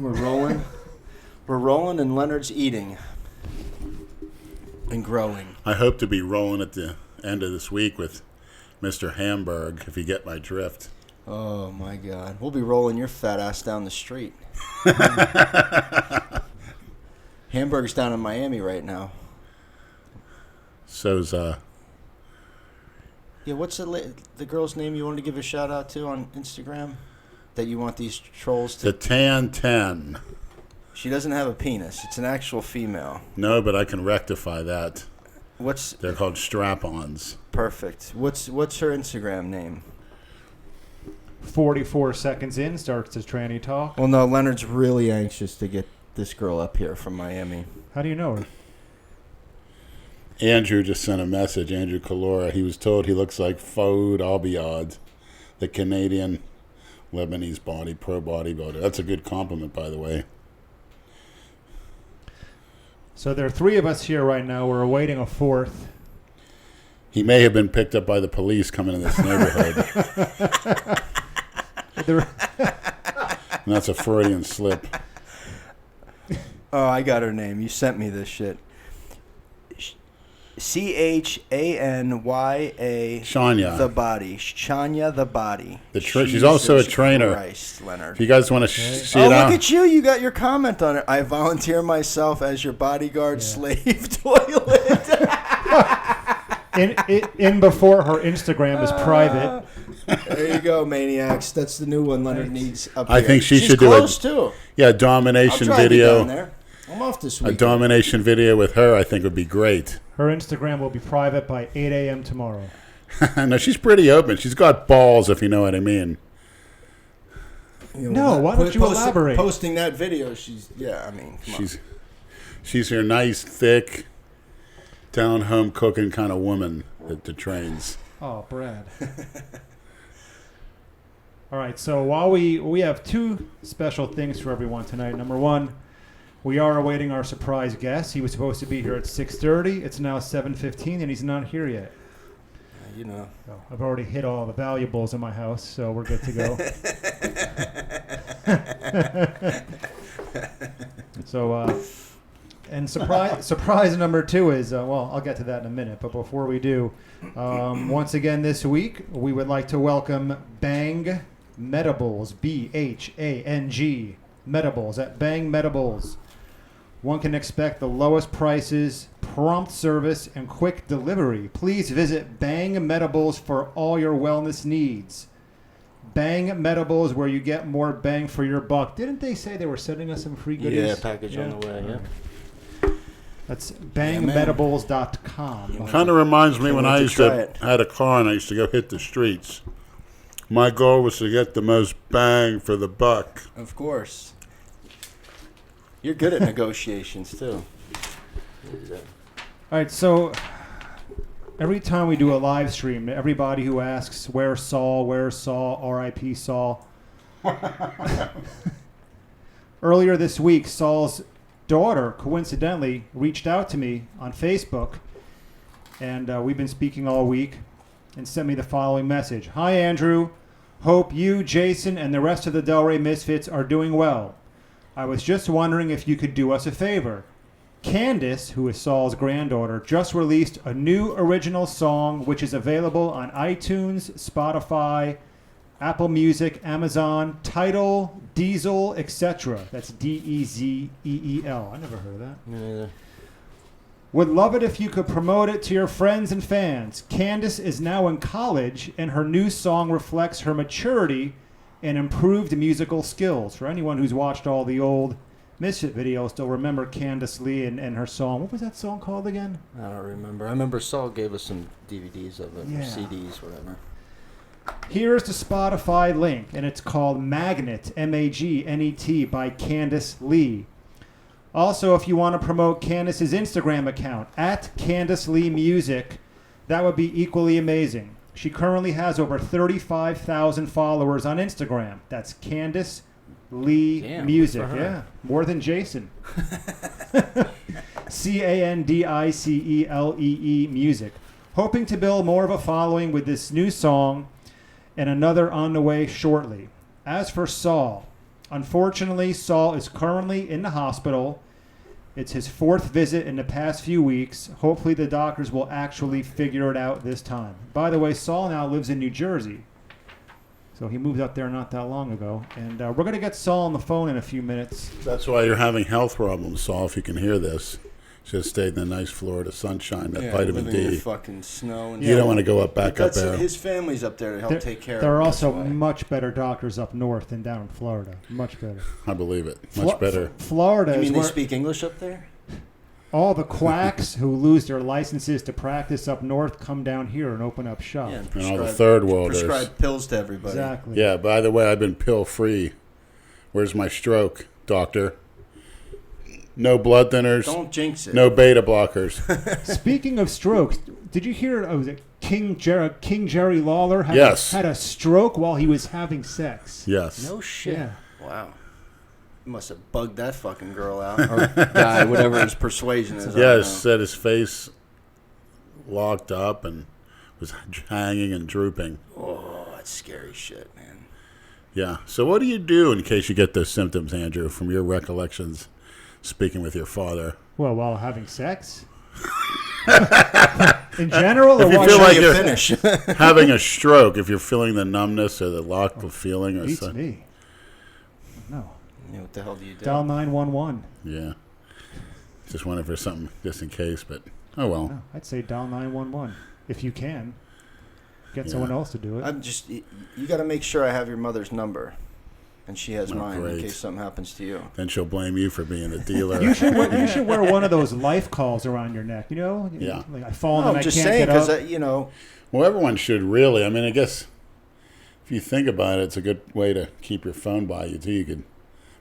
We're rolling. We're rolling and Leonard's eating and growing. I hope to be rolling at the end of this week with Mr. Hamburg, if you get my drift. Oh, my God. We'll be rolling your fat ass down the street. Hamburg's down in Miami right now. So's, Yeah, what's the girl's name you wanted to give a shout out to on Instagram? That you want these trolls to... The Tan 10. She doesn't have a penis. It's an actual female. No, but I can rectify that. What's... They're called strap-ons. Perfect. What's her Instagram name? 44 seconds in starts his tranny talk. Well, no, Leonard's really anxious to get this girl up here from Miami. How do you know her? Andrew just sent a message, Andrew Calora. He was told he looks like Faoud Albiad, the Canadian Lebanese pro bodybuilder. That's a good compliment, by the way. So there are three of us here right now. We're awaiting a fourth. He may have been picked up by the police coming in this neighborhood. And that's a Freudian slip. Oh, I got her name. You sent me this shit. Chanya. Shania. The body. Shania the body. She's also a trainer. Christ, Leonard. If you guys want to see oh, it out. Look at you. You got your comment on it. I volunteer myself as your bodyguard slave toilet. in before her Instagram is private. There you go, maniacs. That's the new one Leonard needs up I here. think she She's should do close too. Yeah, domination I'll drive you video. down there. I'm off this week. A domination video with her, I think, would be great. Her Instagram will be private by 8 a.m. tomorrow. No, she's pretty open. She's got balls, if you know what I mean. You know, no, why don't you elaborate? Posting that video, she's come on. She's your nice, thick, down-home cooking kind of woman that trains. Oh, Brad. All right, so while we have two special things for everyone tonight. Number one, we are awaiting our surprise guest. He was supposed to be here at 6:30. It's now 7:15, and he's not here yet. You know. So I've already hit all the valuables in my house, so we're good to go. So, and surprise number two is, well, I'll get to that in a minute. But before we do, once again this week, we would like to welcome Bang Medibles, BHANG Medibles at Bang Medibles. One can expect the lowest prices, prompt service, and quick delivery. Please visit Bang Medibles for all your wellness needs. Bang Medibles, where you get more bang for your buck. Didn't they say they were sending us some free goodies? Yeah, package on the way, yeah. That's bangmedibles.com. Kind of reminds me when I had a car and I used to go hit the streets. My goal was to get the most bang for the buck. Of course. You're good at negotiations, too. All right, so every time we do a live stream, everybody who asks, where's Saul, R.I.P. Saul. Earlier this week, Saul's daughter, coincidentally, reached out to me on Facebook, and we've been speaking all week, and sent me the following message. Hi, Andrew. Hope you, Jason, and the rest of the Delray Misfits are doing well. I was just wondering if you could do us a favor. Candace, who is Saul's granddaughter, just released a new original song which is available on iTunes, Spotify, Apple Music, Amazon, Tidal, Diesel, etc. That's D-E-Z-E-E-L. I never heard of that. Me neither. Would love it if you could promote it to your friends and fans. Candace is now in college, and her new song reflects her maturity and improved musical skills. For anyone who's watched all the old Misfit videos, they'll remember Candace Lee and her song. What was that song called again? I don't remember. I remember Saul gave us some DVDs of it, or CDs, whatever. Here's the Spotify link, and it's called Magnet, M-A-G-N-E-T, by Candace Lee. Also, if you want to promote Candace's Instagram account, at Candace Lee Music, that would be equally amazing. She currently has over 35,000 followers on Instagram. That's Candace Lee Music. Yeah, more than Jason. C-A-N-D-I-C-E-L-E-E Music. Hoping to build more of a following with this new song and another on the way shortly. As for Saul, Unfortunately, Saul is currently in the hospital. It's his 4th visit in the past few weeks. Hopefully the doctors will actually figure it out this time. By the way, Saul now lives in New Jersey. So he moved up there not that long ago. And we're going to get Saul on the phone in a few minutes. That's why you're having health problems, Saul, if you can hear this. Just stayed in the nice Florida sunshine, that vitamin living in D. the fucking snow. And You don't want to go back up That's there. his family's up there to help take care of him. There are also that's why. much better doctors up north than down in Florida. Much better. I believe it. Much better. Florida You is mean they where speak English up there? all the quacks who lose their licenses to practice up north come down here and open up shop. Yeah, and And all the prescribe- third worlders. Prescribe pills to everybody. Exactly. Yeah, by the way, I've been pill-free. Where's my stroke, doctor? No blood thinners. Don't jinx it. No beta blockers. Speaking of strokes, did you hear was it King Jerry Lawler had, Yes. had a stroke while he was having sex? Yes. No shit. Yeah. Wow. You must have bugged that fucking girl out. Or guy, whatever his persuasion is. I don't know. Yes, said his face locked up and was hanging and drooping. Oh, that's scary shit, man. Yeah. So what do you do in case you get those symptoms, Andrew, from your recollections speaking with your father? Well, while having sex? In general? If Or you while feel like you you're finish. having a stroke, if you're feeling the numbness or the lock of feeling or beats something. me. No. You know, what the hell do you do? Dial 911. Yeah. Just wondering for something just in case, but oh well. No, I'd say dial 911 if you can. Get Yeah. someone else to do it. I'm just, you got to make sure I have your mother's number. And she has Oh, mine great. in case something happens to you. Then she'll blame you for being the dealer. You should wear one of those life calls around your neck. You know, Yeah. Like I fall No, and I'm I just can't saying get up. because, you know, Well, everyone should really. I mean, I guess if you think about it, it's a good way to keep your phone by you, too. You could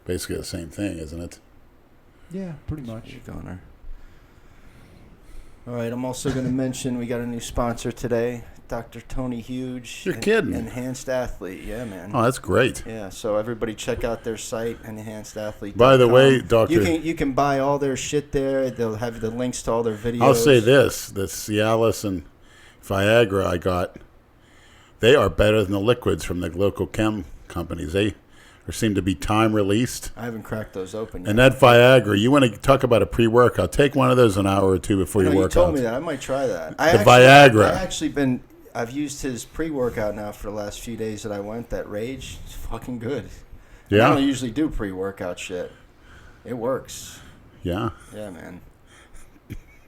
basically the same thing, isn't it? Yeah, pretty much. you goner. All right, I'm also going to mention we got a new sponsor today, Dr. Tony Huge. You're kidding. Enhanced Athlete. Yeah, man. Oh, that's great. Yeah, so everybody check out their site, enhancedathlete.com. By the way, Doctor, You can buy all their shit there. They'll have the links to all their videos. I'll say this: the Cialis and Viagra I got, they are better than the liquids from the local chem companies. They seem to be time released. I haven't cracked those open yet. And that Viagra, you want to talk about a pre-workout? Take one of those an hour or two before I know, you you work told out. me that. I might try that. Viagra. I've used his pre-workout now for the last few days that I went. That Rage, it's fucking good. I Yeah, don't usually do pre-workout shit. It works. yeah. Yeah, man.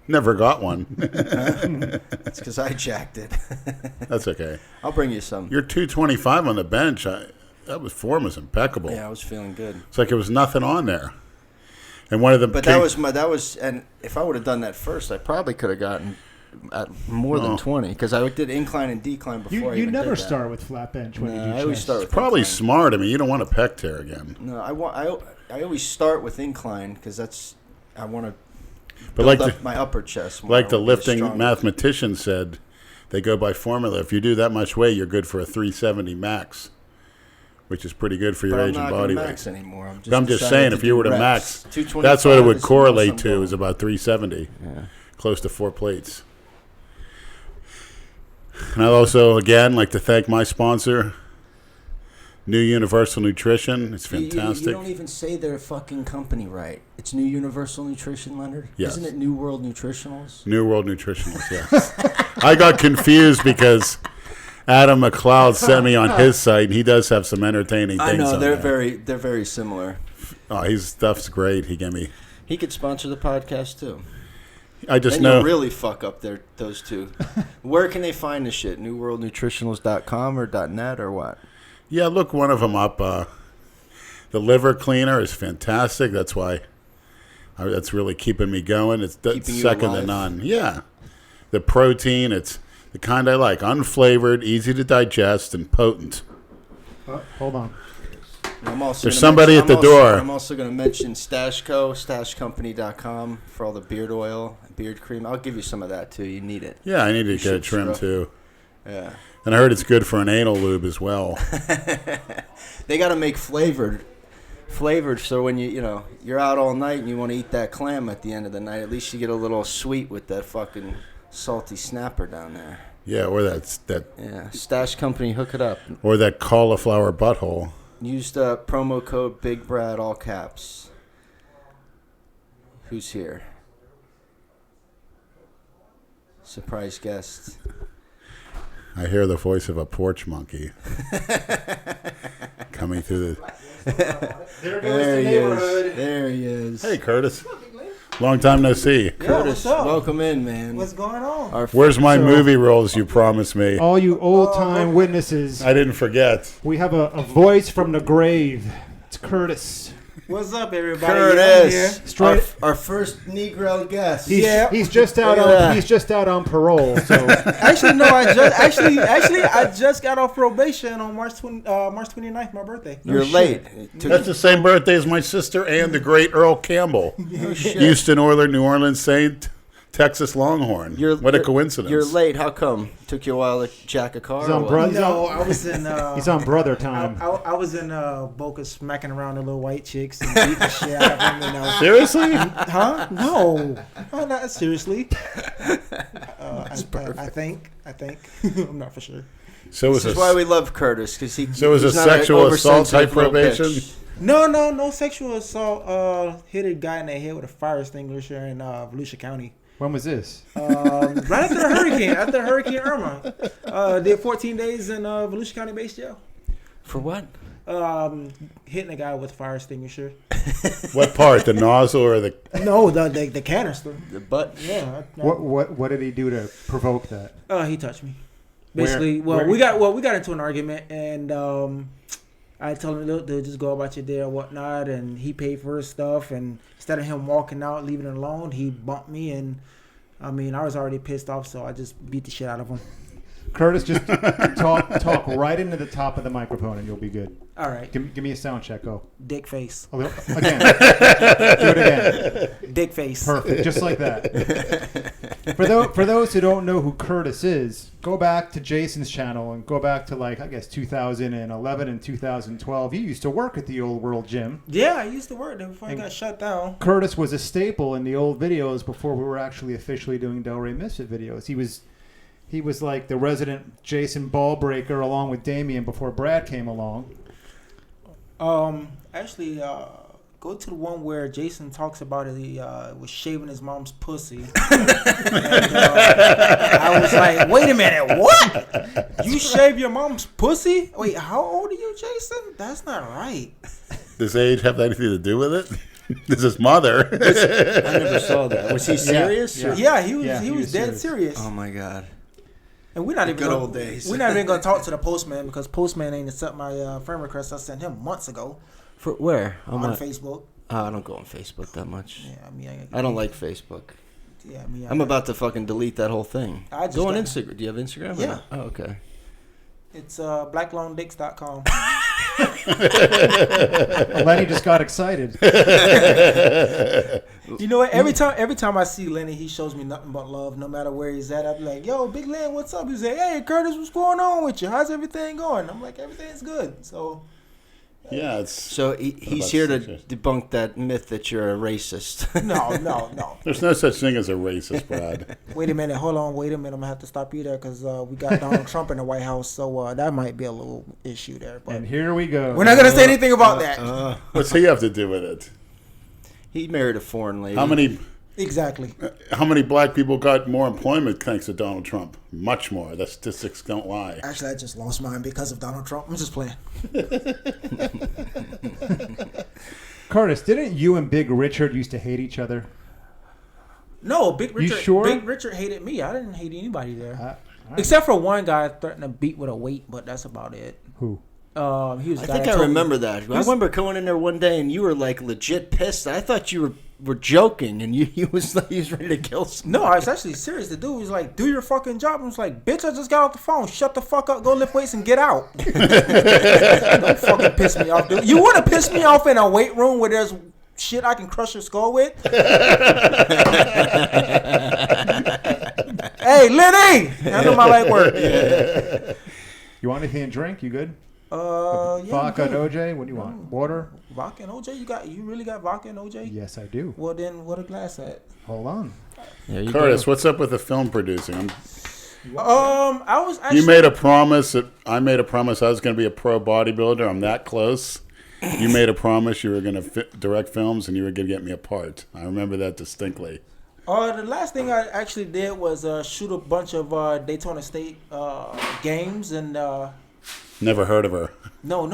Never got one. It's because I jacked it. That's okay. I'll bring you some. You're 225 on the bench. That form was impeccable. Yeah, I was feeling good. It's like there was nothing on there. And one of the But and if I would have done that first, I probably could have gotten at more than 20 because I did incline and decline before. You never start with flat bench when you do I always chest. start with probably incline. smart. I mean, you don't want a pec tear again. No, I always start with incline because I want to But build like up my upper chest. More. Like I the wanna be lifting stronger. mathematician said, they go by formula. If you do that much weight, you're good for a 370 max, which is pretty good for your But I'm aging not body gonna max weight. anymore. But I'm just decided saying, to if you do were to reps. max, 225 that's what it would is the correlate most to, I'm is about 370, Yeah. close to 4 plates. And I'd also, again, like to thank my sponsor, New Universal Nutrition. It's fantastic. You don't even say their fucking company right. It's New Universal Nutrition, Leonard. Yes. Isn't it New World Nutritionals? New World Nutritionals, yes. I got confused because Adam McLeod sent me on his site, and he does have some entertaining things I know on they're there. very similar. Oh, his stuff's great. He gave me. He could sponsor the podcast too. I just Then know. you'll really fuck up those two. Where can they find the shit? NewWorldNutritionals.com or .net or what? Yeah, look one of them up. The liver cleaner is fantastic. That's why. That's really keeping me going. It's Keeping you second to alive. none. Yeah, the protein. It's the kind I like. Unflavored, easy to digest, and potent. Hold on. I'm also There's gonna somebody mention- at the door. I'm also going to mention Stashco, StashCompany.com for all the beard oil, beard cream. I'll give you some of that too. You need it. Yeah, I need to You get a should trim scrub. too. Yeah. And I heard it's good for an anal lube as well. They got to make flavored, so when you're out all night and you want to eat that clam at the end of the night, at least you get a little sweet with that fucking salty snapper down there. Yeah, or that Yeah, Stash Company, hook it up. or that cauliflower butthole. Used promo code Big Brad, all caps. Who's here? Surprise guest. I hear the voice of a porch monkey coming through the... There goes There the he neighborhood. is. There he is. Hey, Curtis. Long time no see. Curtis, what's up? welcome in, man. What's going on? Where's my So- movie roles you promised me? All you old-time witnesses, I didn't forget. we have a voice from the grave. It's Curtis. What's up, everybody? Yeah, I'm here. Curtis, Straight- our first Negro guest. He's just out Look at that. on on parole. So Actually, no, I just got off probation on March 29th, my birthday. You're late. It took That's the same birthday as my sister and the great Earl Campbell. no shit. Houston Oilers, New Orleans Saint, Texas Longhorn. What a coincidence. You're late. How come? Took you a while to jack a car? He's on or what? breath. No, I was in. he's on brother time. I was in Boca smacking around the little white chicks and beating the shit out of them. And Seriously? huh? No, not seriously. I think. I'm not for sure. So This is why we love Curtis, because So is he's a not an sexual assault type oversensitive little probation? bitch. No sexual assault. Hit a guy in the head with a fire extinguisher in Volusia County. When was this? Right after the hurricane, after Hurricane Irma. Did 14 days in Volusia County base jail. For what? Hitting a guy with a fire extinguisher. What part? The nozzle or the... No, the canister. The butt? Yeah. What did he do to provoke that? He touched me. Basically, Where we got into an argument, and I told him, look, dude, just go about your day or whatnot, and he paid for his stuff, and instead of him walking out, leaving it alone, he bumped me, and I was already pissed off, so I just beat the shit out of him. Curtis, just talk right into the top of the microphone, and you'll be good. All right. Give me a sound check. Go. Dick face. Again. Do it again. Dick face. Perfect. Just like that. For those who don't know who Curtis is, go back to Jason's channel and go back to 2011 and 2012. You used to work at the Old World Gym. Yeah, I used to work there before I got shut down. Curtis was a staple in the old videos before we were actually officially doing Delray Misfit videos. He was like the resident Jason Ballbreaker along with Damien before Brad came along. Actually, go to the one where Jason talks about it. He was shaving his mom's pussy. And, I was like, wait a minute, what? You shave your mom's pussy? Wait, how old are you, Jason? That's not right. Does age have anything to do with it? This is mother. I never saw that. Was he serious? Yeah. Yeah, he was dead serious. serious. Oh, my God. And we're not even good gonna, old days. We're not even going to talk to the postman because postman ain't accept my friend request I sent him months ago For where? on Facebook. I don't go on Facebook that much. Yeah, I don't like Facebook. Yeah, I'm about to fucking delete that whole thing. I just Go on got- Instagram. Do you have Instagram? or Yeah. not? Oh, okay. It's blacklongdicks.com. Lenny just got excited. You know what? Every time I see Lenny, he shows me nothing but love. No matter where he's at, I be like, "Yo, Big Len, what's up?" He's like, "Hey, Curtis, what's going on with you? How's everything going?" I'm like, "Everything's good." So Yeah, it's... So he's about here to 6 years. debunk that myth that you're a racist. no. There's no such thing as a racist, Brad. Wait a minute. Hold on. Wait a minute. I'm gonna have to stop you there because we got Donald Trump in the White House, so that might be a little issue there. But And here we go. we're not gonna say anything about that. What's he have to do with it? He married a foreign lady. Exactly. How many black people got more employment thanks to Donald Trump? Much more. The statistics don't lie. Actually, I just lost mine because of Donald Trump. I'm just playing. Curtis, didn't you and Big Richard used to hate each other? No, Big You Richard. sure? Big Richard hated me. I didn't hate anybody there. All right. Except for one guy threatened to beat with a weight, but that's about it. Who? He was. I think I remember that. I remember going in there one day and you were like legit pissed. I thought you were joking and you was ready to kill someone. No, I was actually serious. The dude was like, "Do your fucking job." I was like, "Bitch, I just got off the phone. Shut the fuck up. Go lift weights and get out." Don't fucking piss me off, dude. You want to piss me off in a weight room where there's shit I can crush your skull with? Hey, Lenny, handle my light work. You want anything to drink? You good? Yeah, Vodka I'm and good. OJ? What do you want? Water? Vodka and OJ? You really got vodka and OJ? Yes, I do. Well, then what a glass at? Hold on. There you Curtis, go. what's up with the film producing? I was actually. You made a promise that I made a promise I was going to be a pro bodybuilder. I'm that close. You made a promise you were going to direct films and you were going to get me a part. I remember that distinctly. The last thing I actually did was shoot a bunch of Daytona State games and. Never heard of her. No.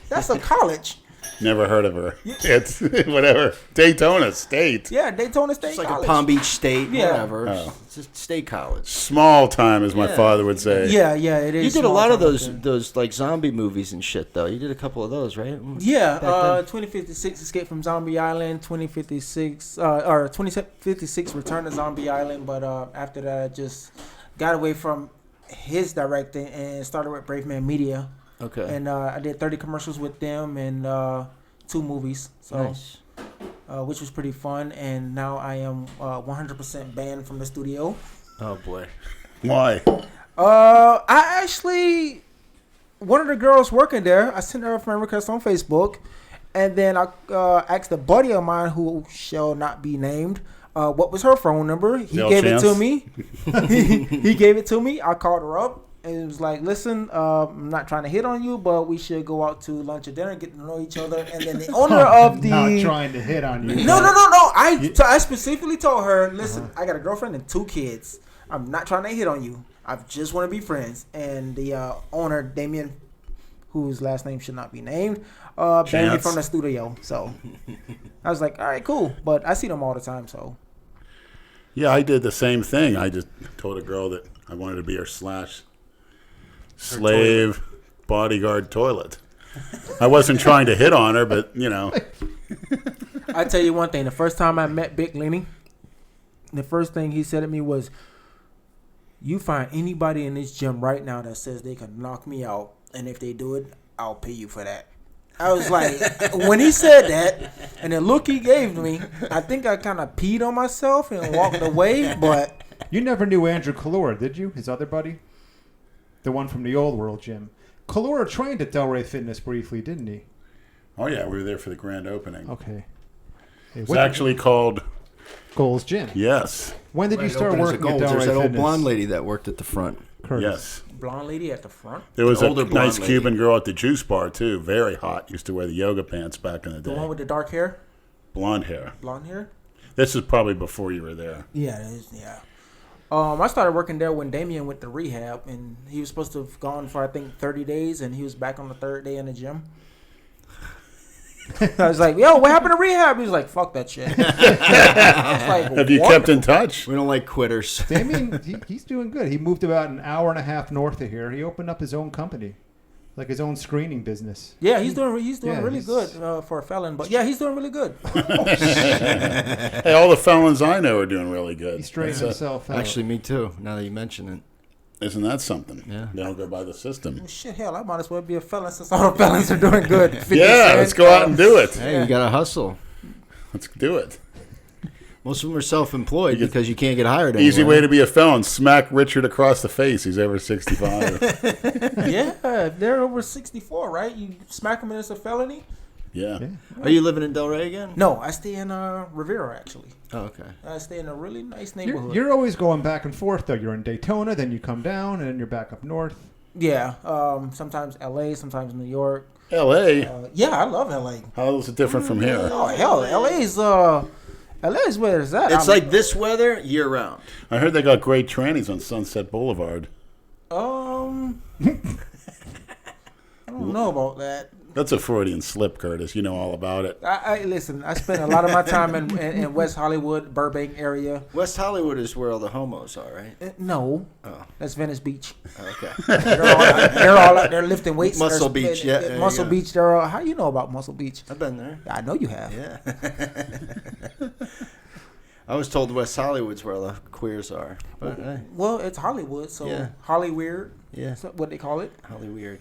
That's a college. Never heard of her. It's whatever. Daytona State. Yeah, Daytona State. It's like college. a Palm Beach State, Yeah. whatever. Oh. It's a state college. Small time, as my father would say. Yeah, it is. You did a small lot of time those there. those like zombie movies and shit though. You did a couple of those, right? Yeah, Back 2056 Escape from Zombie Island, 2056 Return to Zombie Island. But after that, I just got away from his directing and started with Brave Man Media. Okay. And I did 30 commercials with them and 2 movies. So, Nice. which was pretty fun. And now I am 100% banned from the studio. Oh boy. Why? I actually, one of the girls working there, I sent her a friend request on Facebook, and then I asked a buddy of mine who shall not be named, what was her phone number. He No gave chance. it to me. He gave it to me. I called her up and it was like, listen, I'm not trying to hit on you, but we should go out to lunch or dinner, get to know each other. And then the owner of the Not trying to hit on you. No. I specifically told her, listen, I got a girlfriend and 2 kids. I'm not trying to hit on you. I just want to be friends. And the owner, Damien, whose last name should not be named, banned me Chance. from the studio. So I was like, all right, cool. But I see them all the time. So Yeah, I did the same thing. I just told a girl that I wanted to be her slave bodyguard toilet. I wasn't trying to hit on her, but, you know. I tell you one thing. The first time I met Big Lenny, the first thing he said to me was, you find anybody in this gym right now that says they can knock me out, and if they do it, I'll pay you for that. I was like, when he said that, and the look he gave me, I think I kind of peed on myself and walked away, but... You never knew Andrew Kalora, did you? His other buddy? The one from the Old World Gym. Kalora trained at Delray Fitness briefly, didn't he? Oh, yeah, we were there for the grand opening. Okay. Hey, It's actually called, Gold's Gym. yes, When did you start working at There's Delray that old Fitness? blonde lady that worked at the front. Curtis. yes. Blonde lady at the front? There was The a older blonde nice lady. Cuban girl at the juice bar, too. Very hot. Used to wear the yoga pants back in the The day. one with the dark hair? Blonde hair. Blonde hair? This is probably before you were there. Yeah, it is, yeah. I started working there when Damien went to rehab, and he was supposed to have gone for, I think, 30 days, and he was back on the 3rd day in the gym. I was like, yo, what happened to rehab? He was like, fuck that shit. I was like, Have you what? kept in touch? We don't like quitters. Damien, he's doing good. He moved about an hour and a half north of here. He opened up his own company, like his own screening business. Yeah, he's doing Yeah, really he's- good for a felon. But yeah, he's doing really good. Hey, all the felons I know are doing really good. He straightened himself out. Actually, me too. Now that you mention it. Isn't that something? Yeah. They don't go by the system. Well, shit, hell, I might as well be a felon since all the felons are doing good. 50 Yeah, Cent, let's go out and do it. Hey, you gotta hustle. Let's do it. Most of them are self-employed because you can't get hired. Easy anywhere. way to be a felon. Smack Richard across the face. He's over 65. Yeah, if they're over 64, right? You smack them and it's a felony? Yeah. Yeah. Are you living in Delray again? No, I stay in Rivera, actually. Oh, okay. I stay in a really nice neighborhood. You're always going back and forth, though. You're in Daytona, then you come down, and then you're back up north. Yeah, sometimes L.A., sometimes New York. L.A. Yeah, I love L.A. How is it different from here? Oh, hell, L.A.'s where it's at. It's like this weather year round. I heard they got great trannies on Sunset Boulevard. I don't know about that. That's a Freudian slip, Curtis. You know all about it. I listen. I spent a lot of my time in West Hollywood, Burbank area. West Hollywood is where all the homos are, right? No, Oh, that's Venice Beach. okay. They're all out there lifting weights. Muscle They're- Beach, yeah, there you Muscle go. Beach. They're all, how you know about Muscle Beach? I've been there. I know you have. Yeah. I was told West Hollywood's where all the queers are, but Well, it's Hollywood, so Yeah. Hollyweird. yeah, That's what they call it. Holly weird.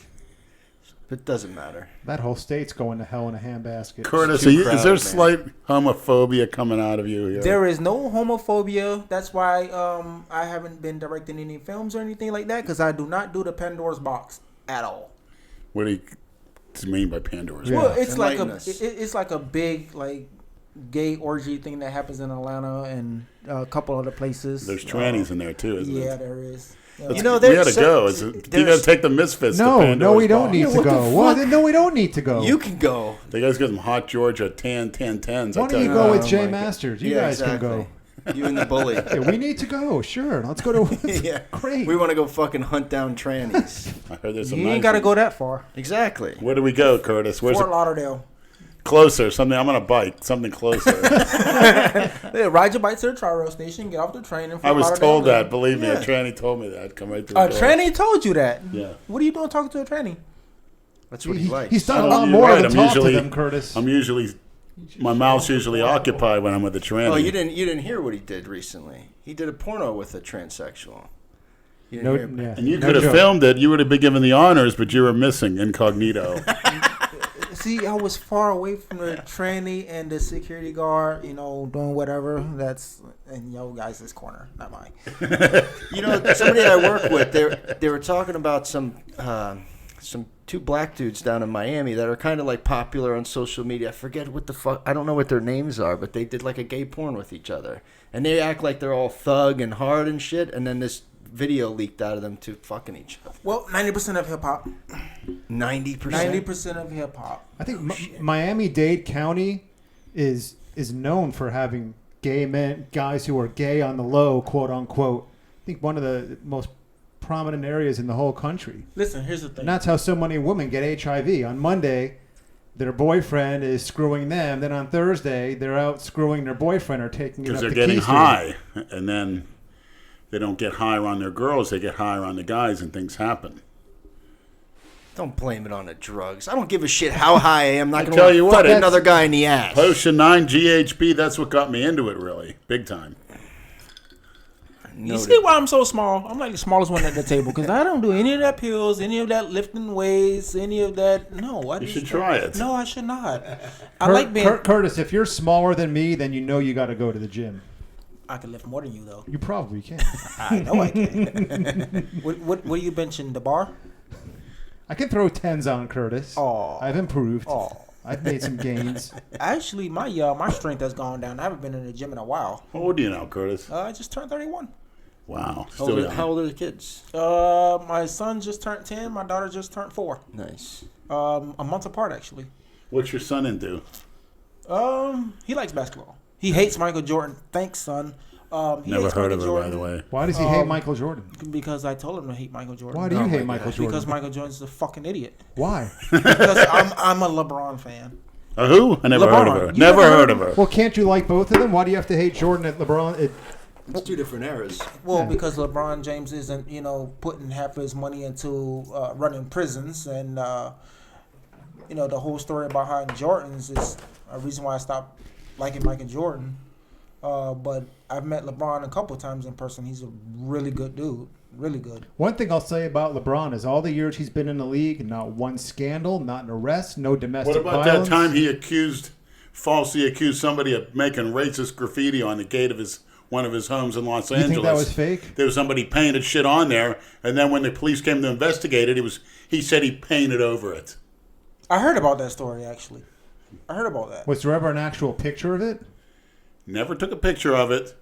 But it doesn't matter. That whole state's going to hell in a handbasket. Curtis, too is there crowded, slight homophobia coming out of you here? There is no homophobia. That's why I haven't been directing any films or anything like that, because I do not do the Pandora's box at all. What do you mean by Pandora's Yeah. Well, it's like Enlighten us. it's like a big like gay orgy thing that happens in Atlanta and a couple other places. There's trannies in there too, isn't Yeah, there? there is. We You know, gotta go. You gotta take the Misfits to No, Pandora's we don't Box. need to what the go. What? fuck? No, we don't need to go. You can go. They guys get some hot Georgia 10s. Why I don't tell you you. go with Oh, Jay my God. Masters? You Yeah, guys exactly. can go. You and the bully. Yeah, we need to go. Sure, let's go to. Yeah. Great. We want to go fucking hunt down trannies. I heard there's some You nice ain't got to ones. go that far. Exactly. Where do we go, Curtis? Where's Fort it Lauderdale. closer? Something. I'm on a bike. Something closer. Yeah, ride your bike to the tri-rail station, get off the train. In Fort I was Lauderdale. told that. Believe me, Yeah. a tranny told me that. Come right through A the door. tranny told you that? Yeah. What are you doing talking to a tranny? That's what he likes. He's done a Oh, lot you're more right. than I'm talk usually- to them, Curtis. I'm usually. My mouth's usually occupied when I'm with a tranny. Oh, you didn't hear what he did recently. He did a porno with a transsexual. You didn't No, hear yeah, And you no could have joke. filmed it. You would have been given the honors, but you were missing incognito. See, I was far away from the tranny and the security guard, you know, doing whatever. That's in your guys' corner, not mine. You know, somebody I work with, they were talking about some two black dudes down in Miami that are kind of like popular on social media. I forget what the fuck. I don't know what their names are, but they did like a gay porn with each other, and they act like they're all thug and hard and shit. And then this video leaked out of them to fucking each other. Well, 90% of hip hop. 90%. 90% of hip hop. I think Miami-Dade County is known for having gay men, guys who are gay on the low, quote unquote. I think one of the most prominent areas in the whole country. Listen, here's the thing. And that's how so many women get HIV. On Monday, their boyfriend is screwing them. Then on Thursday, they're out screwing their boyfriend or taking it Because up they're the getting Key Street. high. And then they don't get higher on their girls. They get higher on the guys, and things happen. Don't blame it on the drugs. I don't give a shit how high I am. I'm not I going tell to you fuck what, another guy in the ass. Potion 9 GHB, that's what got me into it, really. Big time. You see why I'm so small? I'm like the smallest one at the table because I don't do any of that pills, any of that lifting weights, any of that. No, I You just should try it. No, I should not. I like being. Curtis, if you're smaller than me, then you know you got to go to the gym. I can lift more than you though. You probably can. I know I can. what are you benching? The bar? I can throw 10s on Curtis. Oh. I've improved. Oh. I've made some gains. Actually, my strength has gone down. I haven't been in the gym in a while. How old are you now, Curtis? I just turned 31. Wow. How Still old, young. how old are the kids? My son just turned 10. My daughter just turned 4. Nice. A month apart, actually. What's your son into? He likes basketball. He hates Michael Jordan. Thanks, son. He Never hates heard Michael of her, Jordan by the way. Why does he hate Michael Jordan? Because I told him to hate Michael Jordan. Why do you hate Michael Jordan? Because Michael Jordan's a fucking idiot. Why? Because I'm a LeBron fan. A who? I never heard of her. LeBron. You Never never heard heard of her. Well, can't you like both of them? Why do you have to hate Jordan at LeBron? It's two different eras. Well, Yeah. because LeBron James isn't, putting half his money into running prisons, and the whole story behind Jordans is a reason why I stopped liking Michael Jordan. But I've met LeBron a couple times in person. He's a really good dude, really good. One thing I'll say about LeBron is all the years he's been in the league, not one scandal, not an arrest, no domestic What about violence. that time he falsely accused somebody of making racist graffiti on the gate of one of his homes in Los You Angeles? think that was fake? There was somebody painted shit on there, and then when the police came to investigate it, he said he painted over it. I heard about that story, actually. I heard about that. Was there ever an actual picture of it? Never took a picture of it.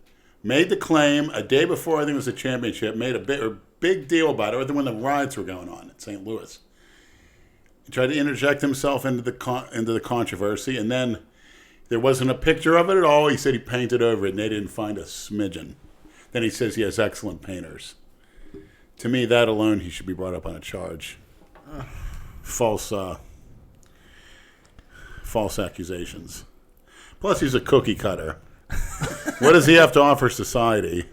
Made the claim a day before I think it was the championship. Made a big deal about it. When the riots were going on in St. Louis, he tried to interject himself into the controversy, and then there wasn't a picture of it at all. He said he painted over it, and they didn't find a smidgen. Then he says he has excellent painters. To me, that alone, he should be brought up on a charge. False accusations. Plus, he's a cookie cutter. What does he have to offer society?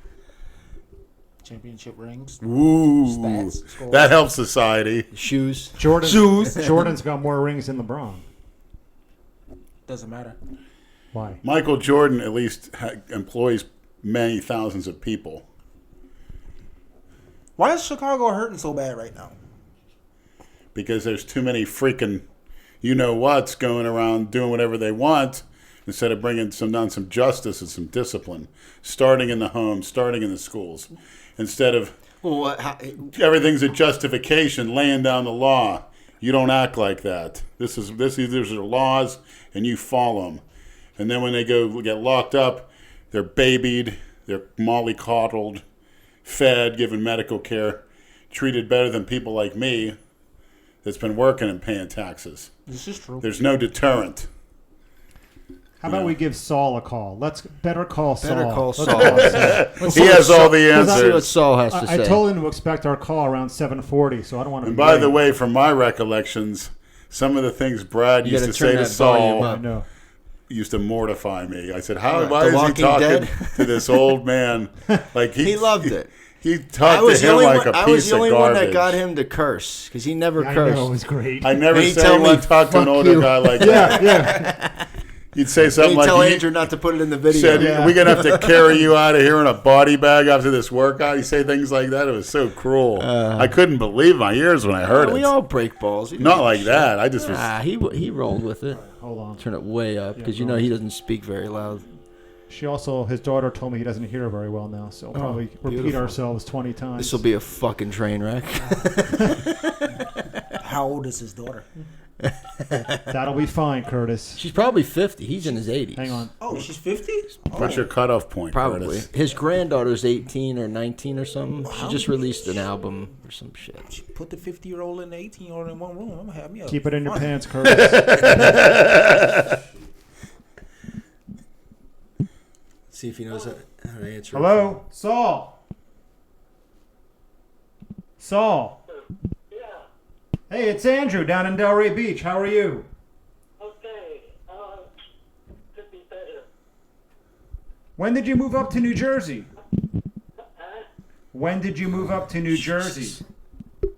Championship rings. Ooh, Stats, scores. that helps society. Shoes. Jordan's got more rings than LeBron. Doesn't matter. Why? Michael Jordan at least employs many thousands of people. Why is Chicago hurting so bad right now? Because there's too many freaking you-know-whats going around doing whatever they want instead of bringing some justice and some discipline, starting in the home, starting in the schools. Instead of everything's a justification, laying down the law. You don't act like that. These are laws, and you follow them. And then when they get locked up, they're babied, they're mollycoddled, fed, given medical care, treated better than people like me that's been working and paying taxes. This is true. There's no deterrent. How about we give Saul a call? Let's better call Saul. Better call Let's Saul. call Saul. He has all the Let's see what answers. Saul has to I say. told him to expect our call around 7:40, so I don't want to. And by the way, from my recollections, some of the things Brad You used gotta to turn say to that volume Saul up. I know. used to mortify me. I said, Right. why The is he Walking talking Dead? to this old man? Like He loved it. He talked to him like a I piece was the of only garbage. one that got him to curse because he never I cursed. know, it was great. I never And he'd said tell he me, wouldn't talk to an "Fuck older you." guy like that. yeah. He'd say And something he'd like, tell "You Andrew not to put it in the video. said, Yeah. we're going to have to carry you out of here in a body bag after this workout." He'd say things like that. It was so cruel. I couldn't believe my ears when I heard We it. all break balls. You Not know like shit. that. I just was... He rolled with it. Hold on. Turn it way up because you know he doesn't speak very loud. His daughter told me he doesn't hear very well now, so we'll probably repeat beautiful. ourselves 20 times. This will be a fucking train wreck. How old is his daughter? That'll be fine, Curtis. She's probably 50. He's in his 80s. Hang on. Oh, she's 50? What's your cutoff point, Probably. Curtis? His granddaughter's 18 or 19 or something. She just released an album or some shit. Put the 50-year-old and the 18-year-old in one room. I'm going to have me a Keep it in your fun. pants, Curtis. See if he knows how to answer. Hello? Saul? Saul? Hey, it's Andrew down in Delray Beach. How are you? Okay, could be better. When did you move up to New Jersey? When did you move up to New Jersey? You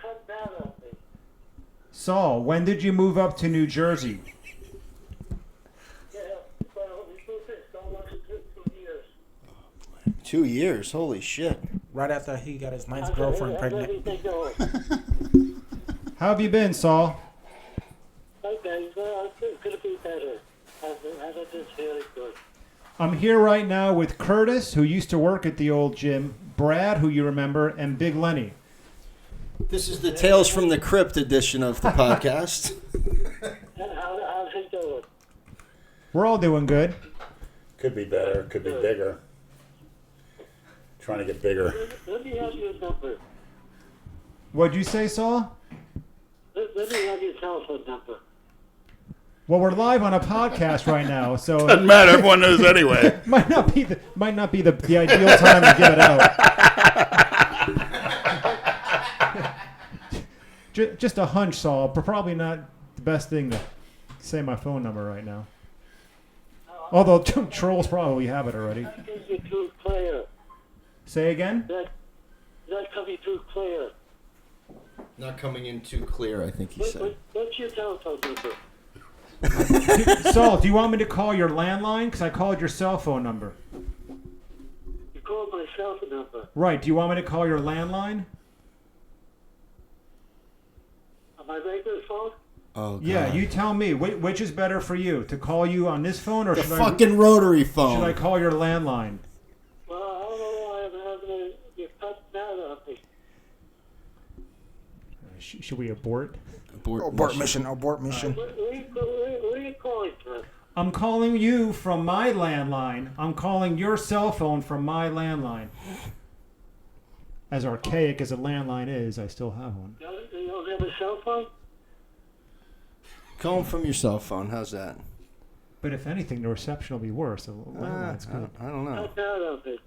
cut down on me. Saul, when did you move up to New Jersey? Yeah, well, we moved it so much for 2 years. 2 years. Holy shit. Right after he got his ninth girlfriend How's pregnant. everything going? How have you been, Saul? Okay, well, could be better. Hasn't been very good. I'm here right now with Curtis, who used to work at the old gym, Brad, who you remember, and Big Lenny. This is the Tales from the Crypt edition of the podcast. How's he doing? We're all doing good. Could be better. Could be bigger. Trying to get bigger. Let me have your number. What'd you say, Saul? Let me have your telephone number. Well, we're live on a podcast right now, so Doesn't matter. Everyone knows anyway. might not be the ideal time to give it out. Just a hunch, Saul, but probably not the best thing to say my phone number right now. Although trolls probably have it already. That comes you through clear. Say again? That coming through clear. Not coming in too clear, I think he said. What's your telephone number? Saul, do you want me to call your landline? Because I called your cell phone number. You call my cell phone number. Right. Do you want me to call your landline? On my regular phone? Oh, God. Yeah, you tell me. Which is better for you? To call you on this phone or The should fucking rotary should phone. I call your landline? Well, I don't know why I'm having you cut down on me. Should we abort? Abort mission. Abort mission. Where are you calling from? I'm calling you from my landline. I'm calling your cell phone from my landline. As archaic as a landline is, I still have one. You don't have a cell phone? Call him from your cell phone. How's that? But if anything, the reception will be worse. The landline's good. I don't know. Cut down on me.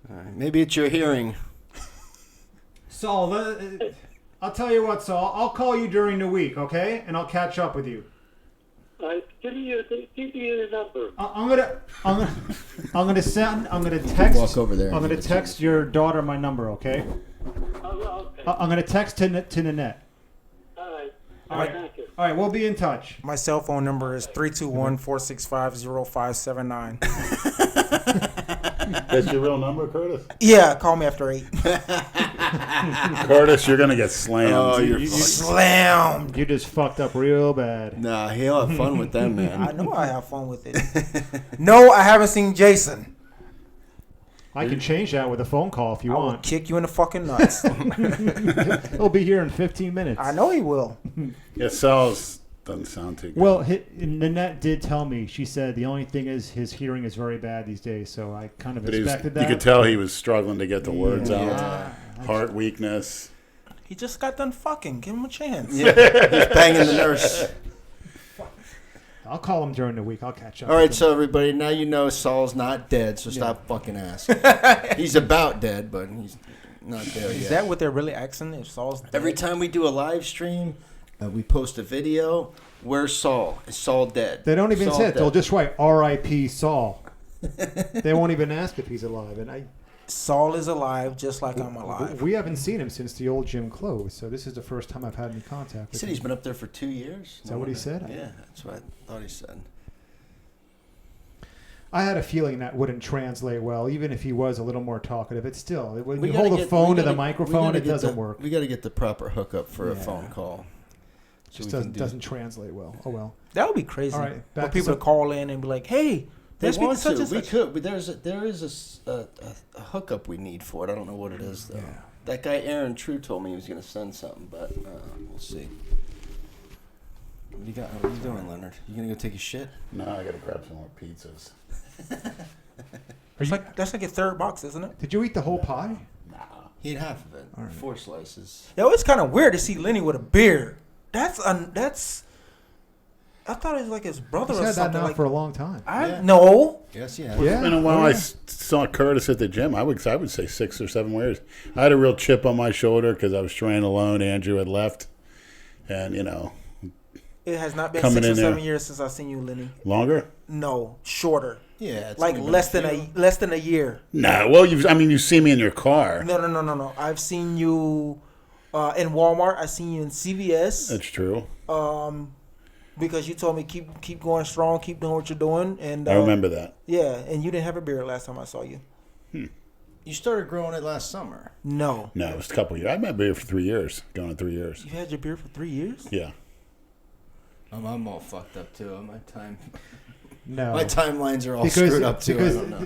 All right. Maybe it's your hearing. Saul, I'll tell you what, Saul. I'll call you during the week, okay? And I'll catch up with you. All right, give me your number. I'm gonna text. Walk over there. I'm gonna text your daughter my number, okay? Oh, okay. I'm gonna text to Nanette. All right. All right. Thank you. All right, we'll be in touch. My cell phone number is 321-465-0579. That's your real number, Curtis? Yeah, call me after 8. Curtis, you're going to get slammed. Oh, you're Slammed. You just fucked up real bad. Nah, he'll have fun with them, I man. know I have fun with it. No, I haven't seen Jason. I can change that with a phone call if you I will want. kick you in the fucking nuts. He'll be here in 15 minutes. I know he will. Yeah, Sal's doesn't sound too good. Well, Nanette did tell me. She said the only thing is his hearing is very bad these days. So I kind of expected that. You could tell he was struggling to get the words out. Yeah. Heart weakness. He just got done fucking. Give him a chance. Yeah, he's banging the nurse. I'll call him during the week. I'll catch up. All right, with him. so everybody, now you know Saul's not dead, so stop fucking asking. He's about dead, but he's not there yet. Is that what they're really asking? If Saul's dead? Every time we do a live stream, we post a video. Where's Saul? Is Saul dead? They don't even Saul say it. dead. They'll just write R.I.P. Saul. They won't even ask if he's alive. And Saul is alive, just like I'm alive. we haven't seen him since the old gym closed. So this is the first time I've had any contact He with said him. he's been up there for 2 years. Is that what he said? Yeah, that's what I thought he said. I had a feeling that wouldn't translate well, even if he was a little more talkative. It's still, when We you gotta hold get- a phone we to the gotta- we microphone, gotta it get doesn't the- work. We got to get the proper hookup for a Yeah. phone call. So Just we can doesn't translate well. Oh well. That would be crazy. All right, For back to people some- to call in and be like, "Hey, They let's speak want to such to. and We such." could, but there is a hookup we need for it. I don't know what it is though. Yeah. That guy Aaron True told me he was going to send something, but we'll see. What you got? What are you doing, Leonard? You going to go take a shit? No, I got to grab some more pizzas. That's like a third box, isn't it? Did you eat the whole pie? Nah. He had half of it. All right. 4 slices. Yo, it's kind of weird to see Lenny with a beard. That's. I thought it was like his brother He's or had that something. now Like for a long time. Yeah. no. Yes, yeah. Yeah. It's been a while. Oh, I yeah. saw Curtis at the gym. I would say 6 or 7 years. I had a real chip on my shoulder because I was training alone. Andrew had left, and It has not been Coming 6 or in there. 7 years since I've seen you, Lenny. longer. No, shorter. Yeah. It's Like only been less than a year. Nah. Well, you see me in your car. No. I've seen you in Walmart. I've seen you in CVS. That's true. Because you told me keep going strong, keep doing what you're doing, and I remember that. Yeah, and you didn't have a beard last time I saw you. You started growing it last summer. No, No, it was a couple years. I had my beard for 3 years. Going on 3 years. you had your beard for 3 years. Yeah. I'm all fucked up too. My No. timelines are all Because, screwed up too. I because don't know.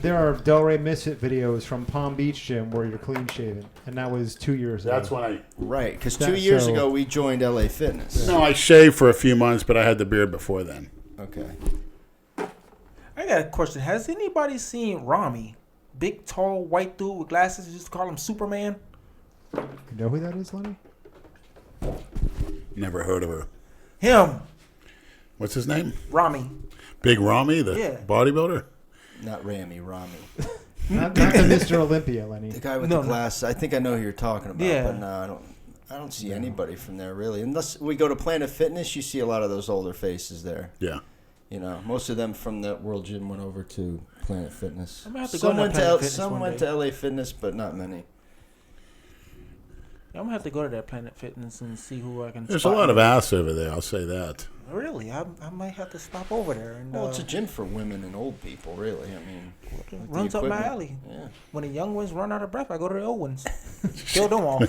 there are Delray Misfit videos from Palm Beach Gym where you're clean shaven, and that was 2 years ago. That's when I. Right, because That- 2 years so- ago we joined LA Fitness. No, I shaved for a few months, but I had the beard before then. Okay. I got a question. Has anybody seen Rami? Big, tall, white dude with glasses. You used to call him Superman. You know who that is, Lenny? Never heard of her. Him, What's his name? Rami. Big Rami, the Yeah. bodybuilder. Not Rami. Not the Mr. Olympia, Lenny. The guy with No, the no. glasses. I think I know who you're talking about. Yeah. But no, I don't see anybody from there really. Unless we go to Planet Fitness, you see a lot of those older faces there. Yeah. You know, most of them from the World Gym went over to Planet Fitness. I'm gonna have to go to Planet Fitness Some one went day. to LA Fitness, but not many. I'm gonna have to go to that Planet Fitness and see who I can. There's a spot. lot of ass over there, I'll say that. Really, I might have to stop over there and. Well, it's a gym for women and old people, really. I mean, with the runs up my equipment. alley. Yeah. When the young ones run out of breath, I go to the old ones. Kill them all.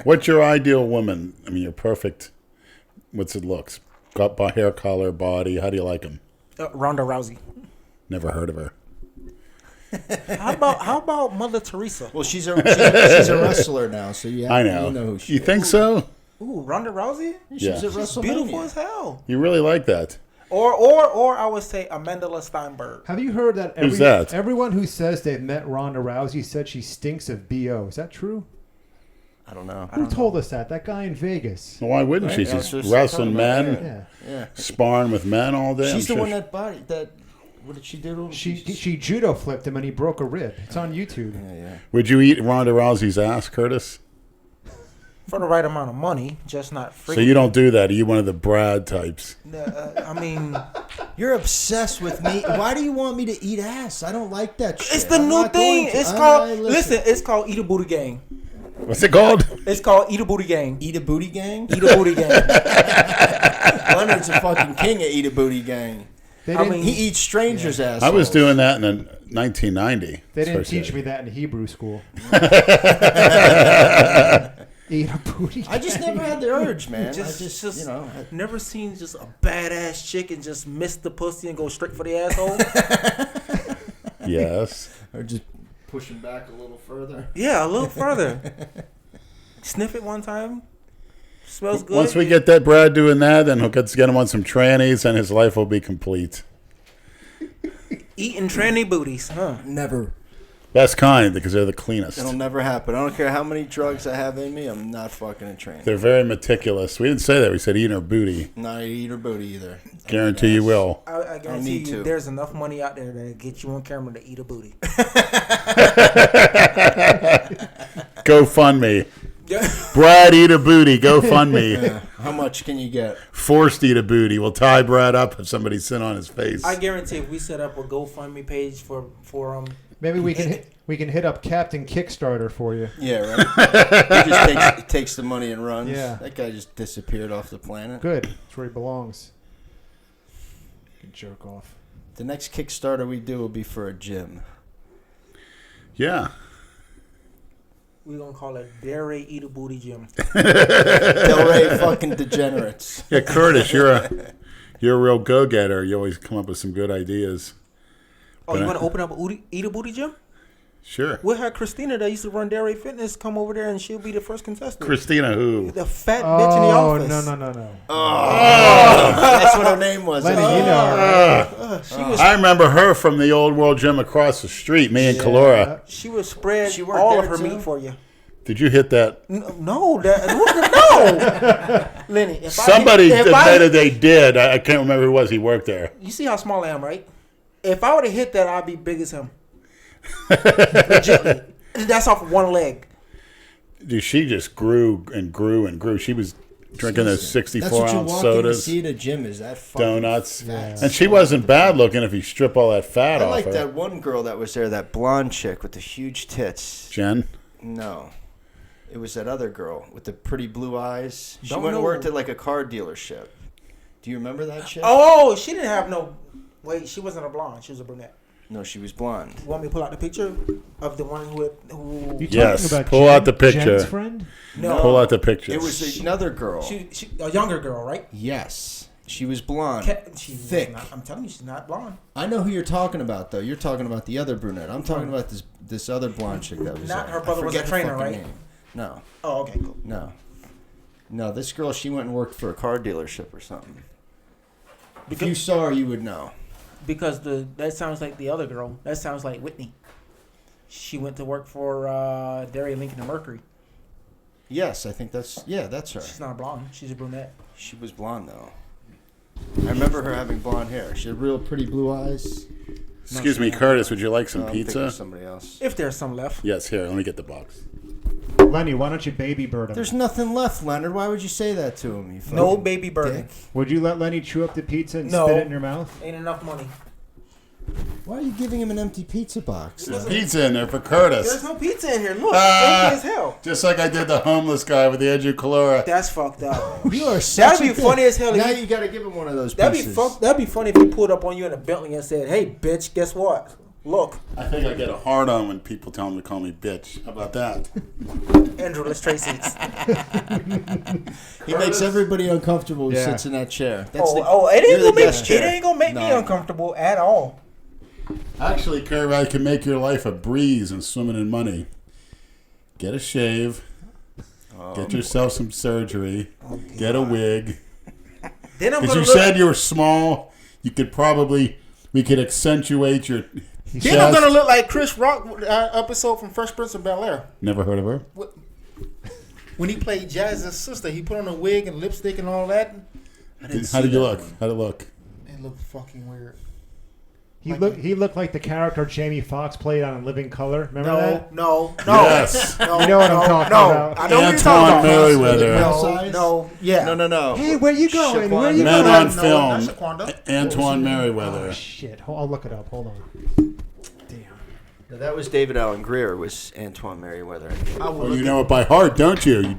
What's your ideal woman? I mean, you're perfect. What's it looks? Got hair color, body. How do you like them? Ronda Rousey. Never heard of her. How about Mother Teresa? Well, she's a wrestler now, so you I know. You know who she You is. think so? Ooh, Ronda Rousey. She's Yeah. at She's WrestleMania. Beautiful as hell. You really like that? Or I would say Amanda Steinberg. Have you heard that? Who's that? Everyone who says they've met Ronda Rousey said she stinks of BO. Is that true? I don't know. Who told us that? That guy in Vegas. Well, why wouldn't she? Right, She's that's just wrestling talking about men, Yeah. Yeah. sparring with men all day. She's I'm the sure one that what did she do to him? She judo flipped him and he broke a rib. It's on YouTube. Yeah. Would you eat Ronda Rousey's ass, Curtis? For the right amount of money, just not free. So you don't do that. Are you one of the Brad types? I mean, You're obsessed with me. Why do you want me to eat ass? I don't like that shit. it's the I'm new not thing. going to. It's All called. right, Listen, it's called Eat a Booty Gang. What's it called? It's called Eat a Booty Gang. Eat a booty gang? Eat a Booty Gang. Leonard's a fucking king at Eat a Booty gang. They I didn't, mean, He eats strangers' assholes. I was doing that in 1990. they didn't First teach day. me that in Hebrew school. Eat a booty. I just never had the urge, man. Just you know. never seen just a badass chick and just miss the pussy and go straight for the asshole. Yes. Or just pushing back a little further. Yeah, a little further. Sniff it one time. Smells good. Once we get that Brad doing that, then he'll get him on some trannies, and his life will be complete. Eating tranny booties, huh? Never. Best kind, because they're the cleanest. It'll never happen. I don't care how many drugs I have in me. I'm not fucking a train. They're very meticulous. We didn't say that. We said eating her booty. Not eat her booty either. Guarantee you will. I guarantee need you, to. there's enough money out there to get you on camera to eat a booty. GoFundMe. Brad eat a booty. GoFundMe. Yeah. How much can you get? Forced eat a booty. We'll tie Brad up if somebody sit on his face. I guarantee if we set up a GoFundMe page for Maybe we can hit up Captain Kickstarter for you. Yeah, right. He just takes the money and runs. Yeah. That guy just disappeared off the planet. Good. That's where he belongs. Good jerk off. The next Kickstarter we do will be for a gym. Yeah. we're gonna call it Delray Eat a Booty Gym. Delray fucking degenerates. Yeah, Curtis, you're a real go-getter. You always come up with some good ideas. Oh, you want to open up a Eat a Booty Gym? Sure. We'll have Christina that used to run Delray Fitness come over there and she'll be the first contestant. Christina who? The fat bitch in the office. No. That's what her name was. Lenny, you know her. She was I remember her from the old World Gym across the street, me and Kalora. she would spread She worked all there of her too? meat for you. Did you hit that? No. Lenny, if Somebody if admitted they did. I can't remember who it was. He worked there. You see how small I am, right? If I would have hit that, I'd be big as him. Legitly. That's off one leg. Dude, she just grew and grew and grew. She was drinking those 64-ounce That's what you walk in to sodas, see at a gym is that fucking donuts. fat. And she wasn't bad looking if you strip all that fat I off like her. that one girl that was there, that blonde chick with the huge tits. Jen? No. It was that other girl with the pretty blue eyes. She Don't went and know. worked at like a car dealership. Do you remember that chick? Oh, she didn't have no. Wait, she wasn't a blonde. She was a brunette. No, she was blonde. You want me to pull out the picture of the one who You Yes, talking about pull Jen, out the picture. Jen's friend? no. Pull out the picture. It was another girl. She a younger girl, right? Yes. She was blonde. She was thick. not- I'm telling you, she's not blonde. I know who you're talking about, though. You're talking about the other brunette. I'm talking about this other blonde chick that was Not there. her brother I was a forget the trainer, fucking right? name. No. Oh, okay, cool. No, this girl, she went and worked for a car dealership or something. If Because- you saw her, you would know. Because that sounds like the other girl. That sounds like Whitney. She went to work for Delray Lincoln and Mercury. Yes, I think that's her. She's not blonde. She's a brunette. She was blonde, though. I remember her having blonde hair. She had real pretty blue eyes. Excuse me, Curtis, would you like some I'm thinking pizza? of somebody else. If there's some left. Yes, here, let me get the box. Lenny, why don't you baby bird him? There's nothing left, Leonard. Why would you say that to him? You No fucking baby burden. dick? Would you let Lenny chew up the pizza and No. spit it in your mouth? Ain't enough money. Why are you giving him an empty pizza box? There's pizza in there for Curtis. There's no pizza in here. Look, Ah. empty as hell. Just like I did the homeless guy with the edge of Calora. That's fucked up. You are such That'd a be dick. funny as hell if Now you- you got to give him one of those That'd pieces. be funny if he pulled up on you in a Bentley and said, "Hey, bitch, guess what? Look, I think I get a hard on when people tell me to call me bitch. How about that? Andrew, let's trade seats." He makes everybody uncomfortable who Yeah. sits in that chair. It you're ain't the gonna make best chair. me No. uncomfortable at all. Actually, Curve, I can make your life a breeze and swimming in money. Get a shave. Get yourself some surgery. Get a wig. Then I'm Because gonna you look. said you were small, we could accentuate your Then chest. I'm gonna look like Chris Rock episode from Fresh Prince of Bel-Air. Never heard of her? When he played Jazz's sister, he put on a wig and lipstick and all that. I didn't How see did you that look? one. How'd it look? It looked fucking weird. He looked like the character Jamie Foxx played on Living Color. Remember that? No. Yes. No, You know what I'm talking about. I know what you're Antoine talking about. Merriweather. No. Hey, where you going? Where you Men going? on No, film. not Shaquanda. Antoine Oh, Merriweather. shit. I'll look it up. Hold on. Damn. No, that was David Allen Greer. Was Antoine Merriweather. Oh, you know it by heart, don't you? You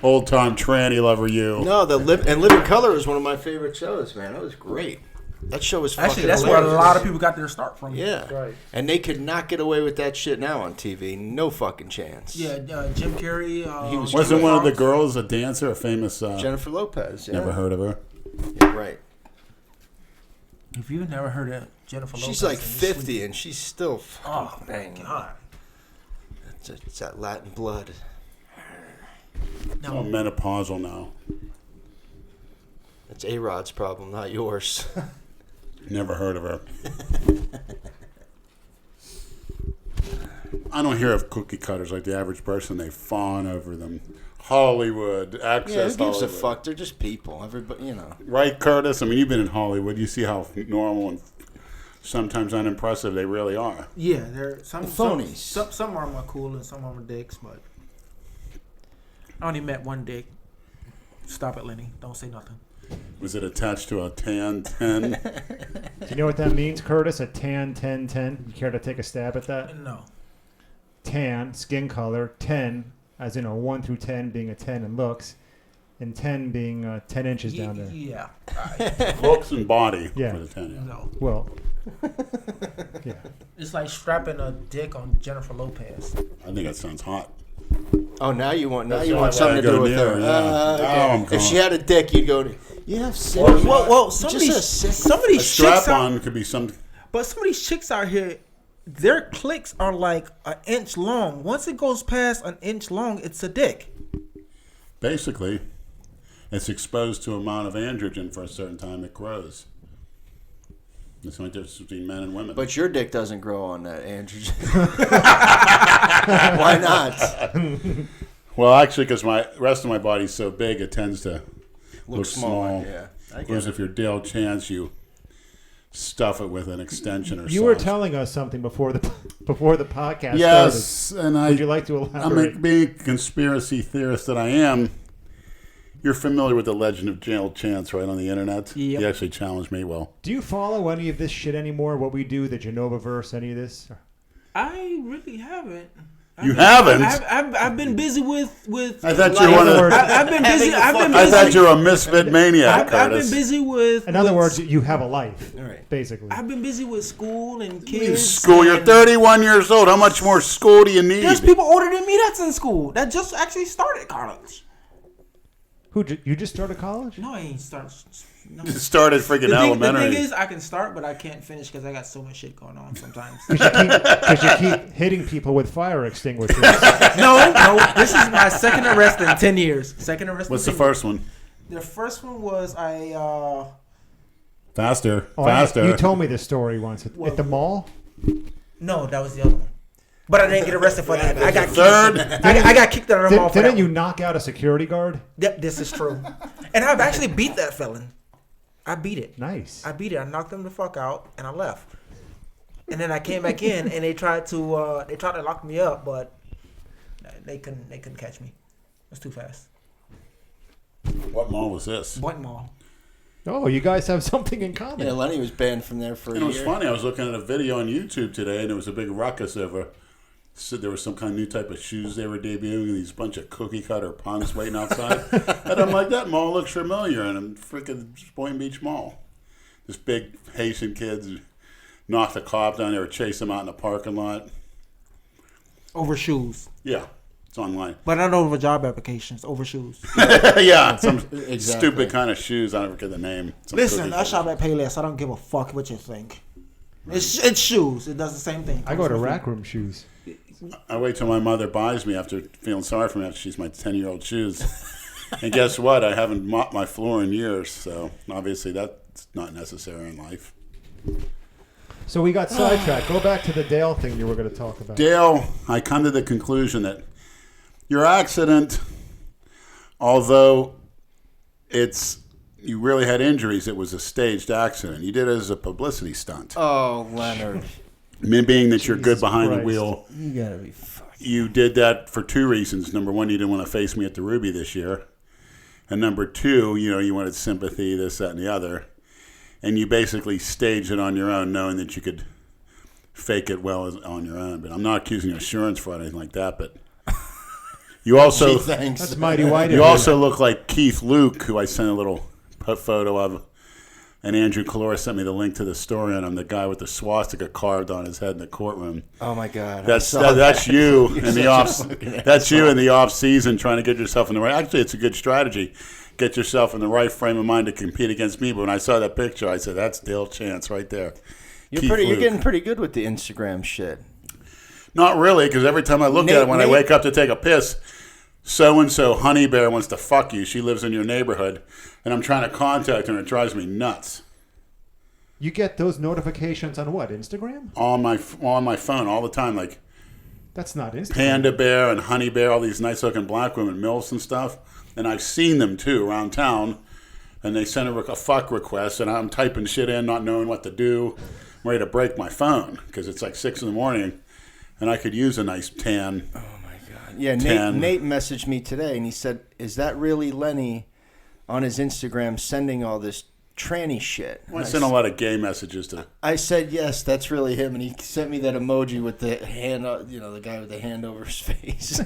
old-time tranny lover, you. No, Living Color was one of my favorite shows, man. That was great. That show was fucking Actually, that's where a hilarious. lot of people got their start from. Yeah. Right. And they could not get away with that shit now on TV. No fucking chance. Yeah, Jim Carrey. He was Wasn't one of the Fox. girls a dancer, a famous... Jennifer Lopez. Yeah. Never heard of her. Yeah, right. If you've never heard of Jennifer Lopez, She's like then you're 50 sleeping. and she's still Oh fucking banging. God! It's that Latin blood. Oh, menopausal now. That's A-Rod's problem, not yours. Never heard of her. I don't hear of cookie cutters like the average person. They fawn over them. Hollywood, access Yeah, who gives Hollywood. a fuck? They're just people. Everybody, you know. Right, Curtis? I mean, you've been in Hollywood. You see how normal and sometimes unimpressive they really are. Yeah, they're some phonies. Some of them are cool and some of them are dicks, but I only met one dick. Stop it, Lenny. Don't say nothing. Was it attached to a tan 10? Do you know what that means, Curtis? A tan 10-10? You care to take a stab at that? No. Tan, skin color, 10, as in a 1 through 10 being a 10 in looks, and 10 being 10 inches down there. Yeah. Looks and body Yeah. for the 10. Yeah. No. Well, yeah. It's like strapping a dick on Jennifer Lopez. I think that sounds hot. Oh, now you want That's something to why I do go with near her. her, yeah. Okay. Oh, I'm If she gone. had a dick, you'd go, you have sick. Well, some of Just these some of A these chicks strap out, on could be some. but some of these chicks out here, their clicks are like an inch long. Once it goes past an inch long, it's a dick. Basically, it's exposed to amount of androgen for a certain time. It grows. That's the only difference between men and women. But your dick doesn't grow on that, androgen. Why not? Well, actually, because my rest of my body's so big, it tends to look small, small. yeah. I get Whereas it. if you're Dale Chance, you stuff it with an extension or You were something. telling us something before the podcast Yes, started. and Would you like to elaborate? I'm being a conspiracy theorist that I am. You're familiar with the legend of Dale Chance, right, on the internet? Yep. He actually challenged me. Well, Do you follow any of this shit anymore? What we do, the Genovaverse, any of this? I really haven't. You haven't? I've been busy with. I thought you were one of. I've been busy. I thought you were a misfit maniac, I've been Curtis. busy with. In other with- words, you have a life, All right. basically. I've been busy with school and You kids. school. You're and 31 years old. How much more school do you need? There's people older than me that's in school that just actually started college. You just started college? No, I ain't started. No. You started freaking The elementary. thing is, I can start, but I can't finish because I got so much shit going on sometimes. Because you keep hitting people with fire extinguishers. No, this is my second arrest in 10 years. Second arrest. What's in the 10 first one? years. The first one was Faster. Oh, Faster. You told me this story once at the mall. no, that was the other one. But I didn't get arrested for that. I got Third. I got kicked out of the mall for that. Didn't you knock out a security guard? Yep, this is true. And I've actually beat that felon. I beat it. Nice. I beat it. I knocked him the fuck out, and I left. And then I came back in, and they tried to lock me up, but they couldn't catch me. It was too fast. What mall was this? Boynton Mall. Oh, you guys have something in common. Yeah, Lenny was banned from there for a And it was year. funny. I was looking at a video on YouTube today, and there was a big ruckus over. So there was some kind of new type of shoes they were debuting, and these bunch of cookie cutter punks waiting outside. And I'm like, that mall looks familiar, and I'm freaking Boynton Beach Mall. This big Haitian kids knocked the cop down. They were chasing him out in the parking lot. Over shoes. Yeah, it's online. But not over job applications, over shoes. Yeah, some Exactly. stupid kind of shoes. I don't forget the name. Some Listen, cookie I cutter. shop at Payless. I don't give a fuck what you think. It's shoes. It does the same thing. I go to Rack Room Shoes. I wait till my mother buys me after feeling sorry for me after she's my 10-year-old shoes. And guess what? I haven't mopped my floor in years, so obviously that's not necessary in life. So we got sidetracked. Go back to the Dale thing you were going to talk about. Dale, I come to the conclusion that your accident, although you really had injuries, it was a staged accident. You did it as a publicity stunt. Oh, Leonard. Being that you're good Jesus behind the Christ. wheel. You gotta be fucking... You did that for two reasons. Number one, you didn't want to face me at the Ruby this year. And number two, you wanted sympathy, this, that, and the other. And you basically staged it on your own, knowing that you could fake it well on your own. But I'm not accusing you of insurance fraud or anything like that. But you also, Gee, thanks. That's mighty white. you also look like Keith Luke, who I sent a little photo of. And Andrew Calora sent me the link to the story on him, the guy with the swastika carved on his head in the courtroom. Oh my God. That's you in the off. fucking That's you in the off season trying to get yourself in the right. Actually, it's a good strategy. Get yourself in the right frame of mind to compete against me. But when I saw that picture, I said, "That's Dale Chance right there." You're Keith You're Luke. getting pretty good with the Instagram shit. Not really, because every time I look at it when I Nate- wake up to take a piss, so-and-so Honey Bear wants to fuck you. She lives in your neighborhood. And I'm trying to contact her, and it drives me nuts. You get those notifications on what? Instagram? On my phone all the time. Like, That's not Instagram. Panda Bear and Honey Bear, all these nice-looking black women, MILFs and stuff. And I've seen them, too, around town. And they send a fuck request, and I'm typing shit in, not knowing what to do. I'm ready to break my phone because it's like 6 in the morning, and I could use a nice tan. Oh, my God. Yeah, Tan. Nate messaged me today, and he said, is that really Lenny on his Instagram sending all this tranny shit? I sent a lot of gay messages to. I said, yes, that's really him. And he sent me that emoji with the hand, the guy with the hand over his face.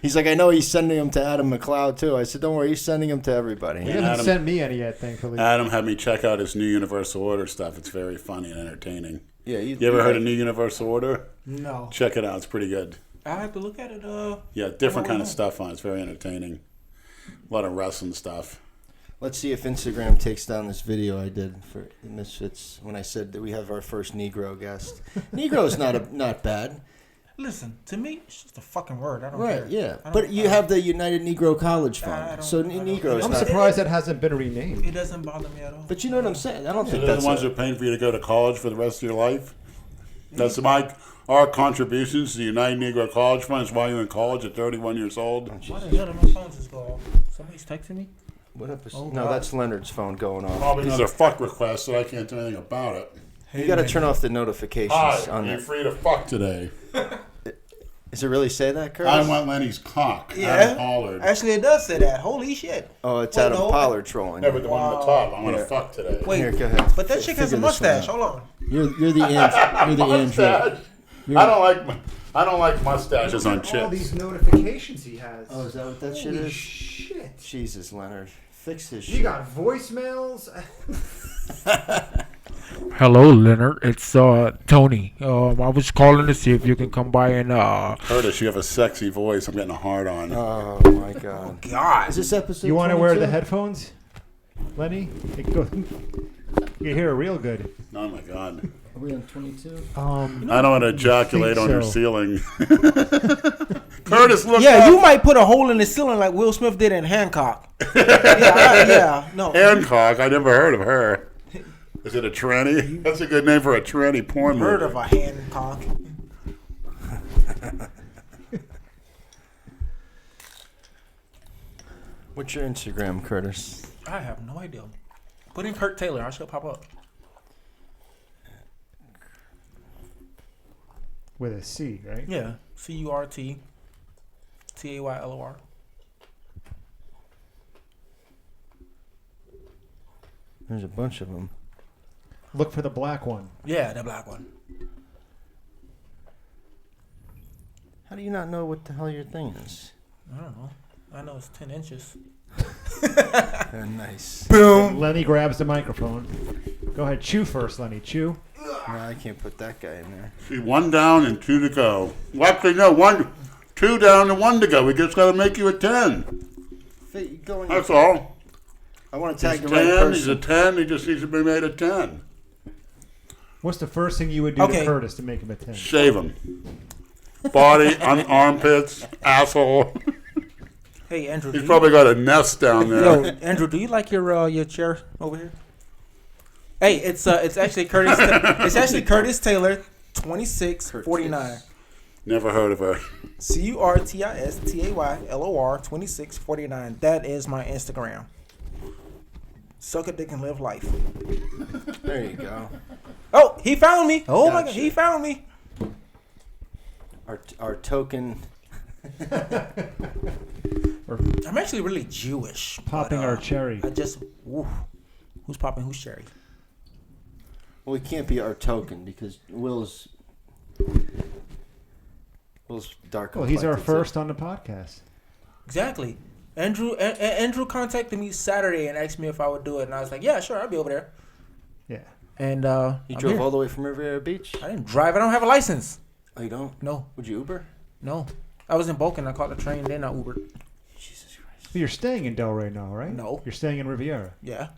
He's like, I know he's sending them to Adam McLeod, too. I said, don't worry, he's sending them to everybody. He hasn't sent me any yet, thankfully. Adam had me check out his new Universal Order stuff. It's very funny and entertaining. Yeah, You ever heard of New Universal Order? No. Check it out. It's pretty good. I have to look at it. Yeah, different kind of stuff on it. It's very entertaining. A lot of wrestling stuff. Let's see if Instagram takes down this video I did for the Misfits when I said that we have our first Negro guest. Negro's not bad. Listen, to me, it's just a fucking word. I don't Right, care. yeah. But you have the United Negro College Fund. So Negro's I'm not surprised that hasn't been renamed. It doesn't bother me at all. But you know what I'm saying? I don't think They're that's the ones that are paying for you to go to college for the rest of your life. That's our contributions to the United Negro College Fund is while you're in college at 31 years old. Why the hell did my phone just go off? Somebody's texting me? What episode? Oh, No, God. that's Leonard's phone going off. Probably another fuck request that I can't do anything about it. You got to turn off the notifications Hi, on are you that. free to fuck today? Does it really say that, Curtis? I want Lenny's cock. Yeah. Adam Pollard. Actually, it does say that. Holy shit. Oh, it's Wait, Adam no. Pollard trolling. No, but the one on the top. I want to Yeah. fuck today. Wait, Here, go ahead. but that chick has a Figure this one mustache. out. Hold on. You're the Andrew. I don't like mustaches on All these chicks. notifications he has. Oh, is that what that shit Holy is? shit. Jesus, Leonard. Fix his You shit. got voicemails? Hello, Leonard. It's Tony. I was calling to see if you can come by and Curtis, you have a sexy voice. I'm getting a hard on. Oh, my God. God. Is this episode You want to wear 22? the headphones, Lenny? You hear it real good. Oh my god. Are we on 22? I don't want to ejaculate think on your so. ceiling. Curtis, look Yeah, up. you might put a hole in the ceiling like Will Smith did in Hancock. Yeah, no. Hancock. I never heard of her. Is it a tranny? That's a good name for a tranny porn movie. Heard of a Hancock. What's your Instagram, Curtis? I have no idea. Put in Kurt Taylor. I should pop up. With a C, right? Yeah. CURT TAYLOR. There's a bunch of them. Look for the black one. Yeah, the black one. How do you not know what the hell your thing is? I don't know. I know it's 10 inches. Nice. Boom. Lenny grabs the microphone. Go ahead, chew first, Lenny. Chew. No, I can't put that guy in there. See, 1 down and 2 to go. Well, actually, no, 2 down and 1 to go. We just got to make you a 10. That's all. I want to He's tag the right 10. He's a person. 10. He just needs to be made a 10. What's the first thing you would do Okay. to Curtis to make him a 10? Shave him. Body, armpits, asshole. Hey, Andrew. He's probably got a nest down there. Yo, Andrew, do you like your chair over here? Hey, it's actually Curtis. It's actually Curtis Taylor, 2649. Never heard of her. CURTISTAYLOR 2649. That is my Instagram. Suck a dick and live life. There you go. Oh, he found me. Oh my God, Gotcha. he found me. Our token. I'm actually really Jewish. Popping but, our cherry. I just, woo. Who's popping? Who's cherry? Well, it can't be our token because Will's dark. Well, he's our complected, so- first on the podcast. Exactly. Andrew contacted me Saturday and asked me if I would do it, and I was like, yeah, sure, I'll be over there. Yeah. And You I'm drove here. all the way from Riviera Beach? I didn't drive. I don't have a license. Oh, you don't? No, Would you Uber? no. I was in Boca. I caught the train, then I Ubered. Jesus Christ. But you're staying in Delray now, right? No. You're staying in Riviera. Yeah.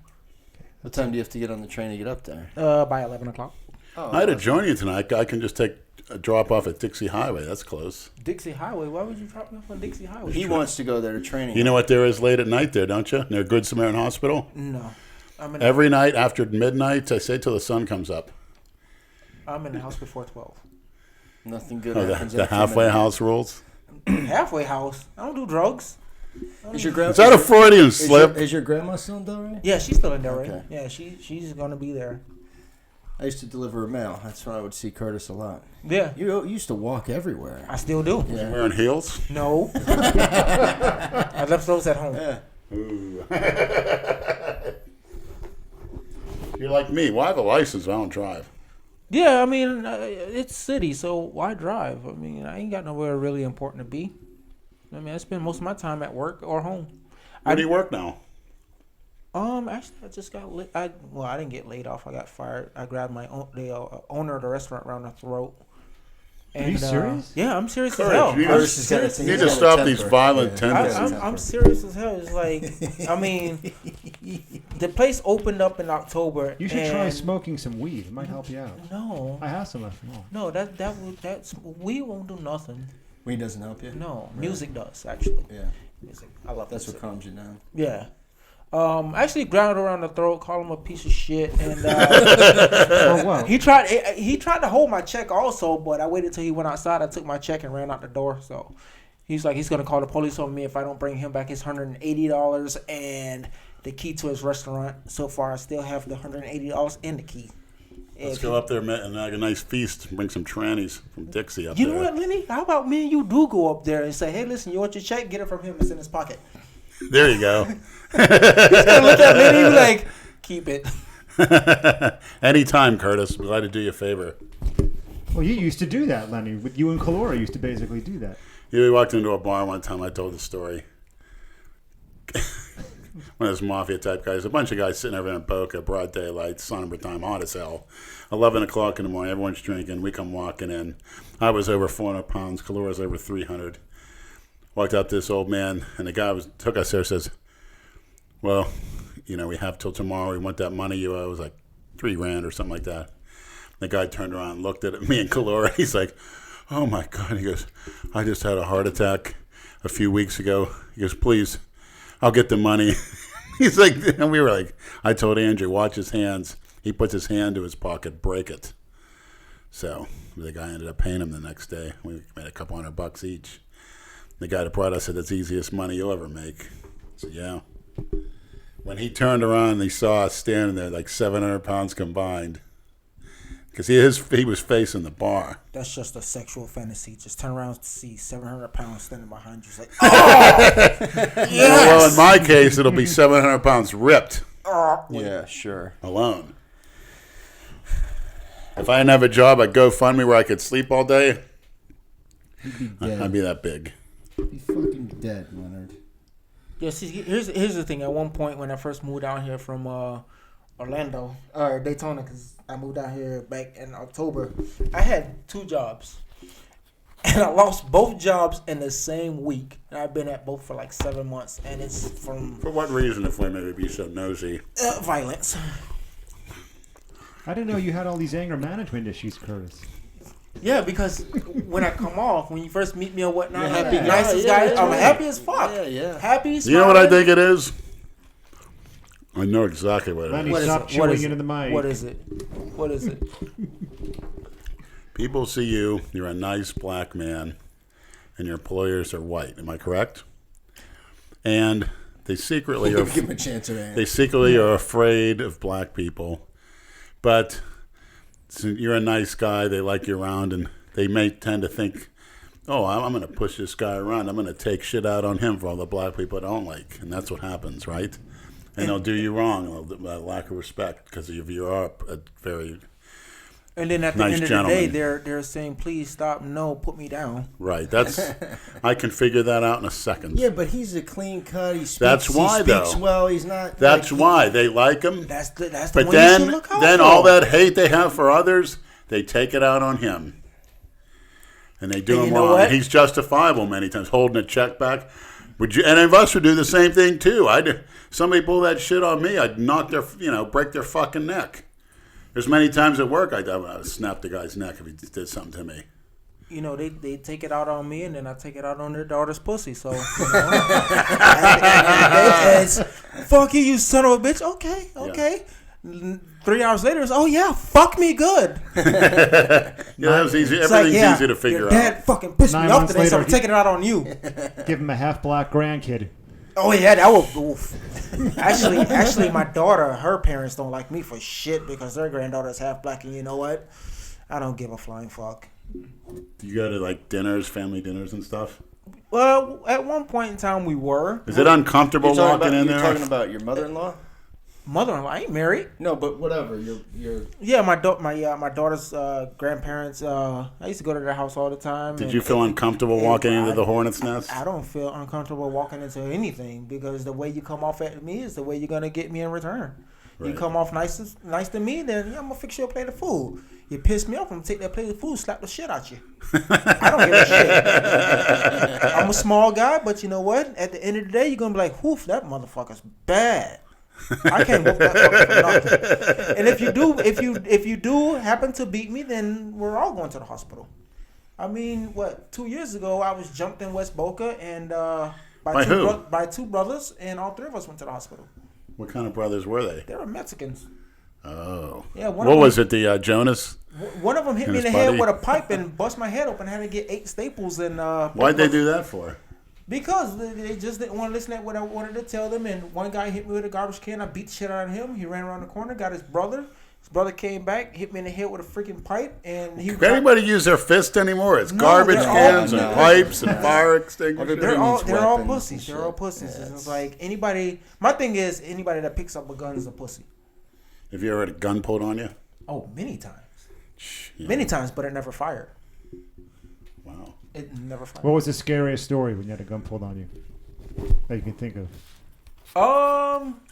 What time do you have to get on the train to get up there? By 11 o'clock. Oh, I had to join you tonight. I can just take drop off at Dixie Highway. That's close. Dixie Highway. Why would you drop me off on Dixie Highway? He wants to go there to training. You know what there is late at night there, don't you? Near Good Samaritan Hospital? No. Every night after midnight, I say till the sun comes up. I'm in the house before 12. Nothing good Oh, happens the after halfway midnight. house rules? Halfway house. I don't do drugs. Is your grandma? Is that a Freudian slip? Is your grandma still in Delray? Yeah, she's still in there, right? Okay. Yeah, she's gonna be there. I used to deliver mail. That's when I would see Curtis a lot. Yeah, You used to walk everywhere. I still do. Yeah. Wearing heels? No, I left those at home. Yeah. Ooh. You're like me. Well, I have a license, but I don't drive. Yeah, I mean it's city, so why drive? I mean I ain't got nowhere really important to be. I mean I spend most of my time at work or home. Where do you work now? Actually, I just got I didn't get laid off. I got fired. I grabbed the owner of the restaurant around the throat. Are you serious? Yeah, I'm serious as Courage, hell. you need I'm to- serious. You need to stop these violent tendencies. I'm serious as hell. It's like, I mean, the place opened up in October. You should try and- smoking some weed. It might help you out. No, I have some left. No. no, that's we won't do nothing. Weed doesn't help you? No, Really? music does actually. Yeah. Music, I love That's music. what calms you down. Yeah. Actually ground around the throat, call him a piece of shit, and For what? he tried to hold my check also, but I waited till he went outside. I took my check and ran out the door. So he's like, he's gonna call the police on me if I don't bring him back his $180 and the key to his restaurant. So far, I still have the $180 and the key. Let's go up there and have a nice feast and bring some trannies from Dixie up You there. know what, Lenny? How about me and you do go up there and say, hey, listen, you want your check? Get it from him. It's in his pocket. There you go. He's gonna look at Lenny and be like, keep it. Anytime, Curtis. Glad to do you a favor. Well, you used to do that, Lenny. With you and Kalora used to basically do that. Yeah, we walked into a bar one time. I told the story. One of those mafia type guys. A bunch of guys sitting over in Boca, broad daylight, summertime, hot as hell. 11 o'clock in the morning. Everyone's drinking. We come walking in. I was over 400 pounds. Kalora's over 300. Walked up to this old man, and the guy took us there and says, well, you know, we have till tomorrow. We want that money you owe. It was like $3,000 or something like that. The guy turned around and looked at me and Kalora. He's like, oh, my God. He goes, I just had a heart attack a few weeks ago. He goes, please, I'll get the money. He's like, and we were like, I told Andrew, watch his hands. He puts his hand to his pocket, break it. So the guy ended up paying him the next day. We made a couple $100 each. The guy that brought us said, that's the easiest money you'll ever make. I said, yeah. When he turned around and he saw us standing there, like 700 pounds combined, because he was facing the bar. That's just a sexual fantasy. Just turn around and see 700 pounds standing behind you. It's like, Well, in my case, it'll be 700 pounds ripped Yeah, sure. alone. If I didn't have a job at GoFundMe where I could sleep all day, You'd be dead. I'd be that big. You'd be fucking dead, Leonard. yeah, see, here's the thing. At one point, when I first moved out here from Orlando, or Daytona, because I moved out here back in October, I had 2 jobs. And I lost both jobs in the same week. And I've been at both for like 7 months. And it's from For what reason, if we maybe be so nosy? violence. I didn't know you had all these anger management issues, Curtis. Yeah, because when I come off, when you first meet me or whatnot, You're I'm happy the guy. nicest Yeah, guy. that's I'm right. happy as fuck. Yeah, yeah. Happy, You know what I smiling. think it is? I know exactly what it Lenny, is. What is stop it? What chewing is into the mic. What is it? What is it? People see you, you're a nice black man, and your employers are white. Am I correct? And they secretly are Give him a chance to they secretly are afraid of black people. But since you're a nice guy, they like you around, and they may tend to think, oh, I'm going to push this guy around. I'm going to take shit out on him for all the black people I don't like. And that's what happens, right? And they'll do you wrong, lack of respect, because you are a very And then at the Nice end of gentleman. the day, they're saying, "Please stop! No, put me down." right. That's I can figure that out in a second. Yeah, but he's a clean cut. He speaks, That's why, he speaks though. well. He's not. That's like, why they like him. That's the But one you should look out then for. all that hate they have for others, they take it out on him. And they do And him you know wrong. what? And he's justifiable many times, holding a check back. Would you? Any of us would do the same thing too. Somebody pull that shit on me, I'd knock break their fucking neck. There's many times at work I'd snap the guy's neck if he did something to me. you know, they take it out on me, and then I take it out on their daughter's pussy. So, you know, at the end of the day, it's, fuck you, you son of a bitch. Okay. 3 hours later, it's, oh yeah, fuck me good. That was easy. It's Everything's like, yeah, easy to figure your out. dad fucking pissed 9 me off months today, so I'm later, taking it out on you. Give him a half black grandkid. Oh yeah, that was oof. Actually, my daughter, her parents don't like me for shit because their granddaughter's half black, and you know what? I don't give a flying fuck. You go to like dinners, family dinners and stuff? Well, at one point in time we were. Is it uncomfortable walking in there? You're talking about your mother-in-law? Mother-in-law, I ain't married. No, but whatever. You're Yeah, my daughter's grandparents. I used to go to their house all the time. Did you feel uncomfortable walking into the hornet's nest? I don't feel uncomfortable walking into anything because the way you come off at me is the way you're gonna get me in return. Right. You come off nice to me, then I'm gonna fix you a plate of food. You piss me off, I'm gonna take that plate of food, slap the shit out you. I don't give a shit. I'm a small guy, but you know what? At the end of the day, you're gonna be like, "Whoof, that motherfucker's bad." I can't whoop that fucker for nothing. And if you do happen to beat me, then we're all going to the hospital. I mean, 2 years ago I was jumped in West Boca and by two brothers, and all three of us went to the hospital. What kind of brothers were they? They were Mexicans. Oh. Yeah. What was it? The Jonas? One of them hit me in the head with a pipe and bust my head open. I had to get 8 staples and. Why'd they do that for? Because they just didn't want to listen to what I wanted to tell them. And one guy hit me with a garbage can. I beat the shit out of him. He ran around the corner, got his brother. His brother came back, hit me in the head with a freaking pipe, and he. Can anybody use their fist anymore? It's No, garbage they're cans all- and pipes and fire extinguishers. Everybody needs They're all weapons pussies. and They're all shit. pussies. Yeah, And it's like anybody. My thing is anybody that picks up a gun is a pussy. Have you ever had a gun pulled on you? Oh, many times. Yeah. Many times, but it never fired. Wow. It never fired. What was the scariest story when you had a gun pulled on you that you can think of?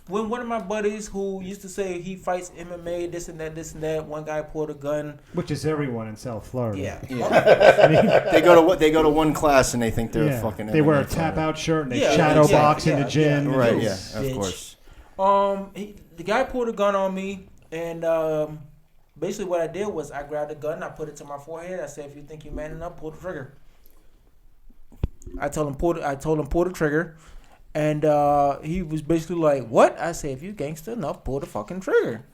When one of my buddies who used to say he fights MMA, this and that, one guy pulled a gun. Which is everyone in South Florida. Yeah. They go to one class and they think they're Yeah. fucking. They wear a MMA tap fighter. out shirt and they Yeah, shadow yeah, box in yeah, the gym. yeah. Right. Bitch. Yeah. Of course. The guy pulled a gun on me, and basically what I did was I grabbed a gun, I put it to my forehead. I said, "If you think you're man enough, pull the trigger." I told him pull the trigger, and he was basically like, "What?" I said, "If you gangster enough, pull the fucking trigger."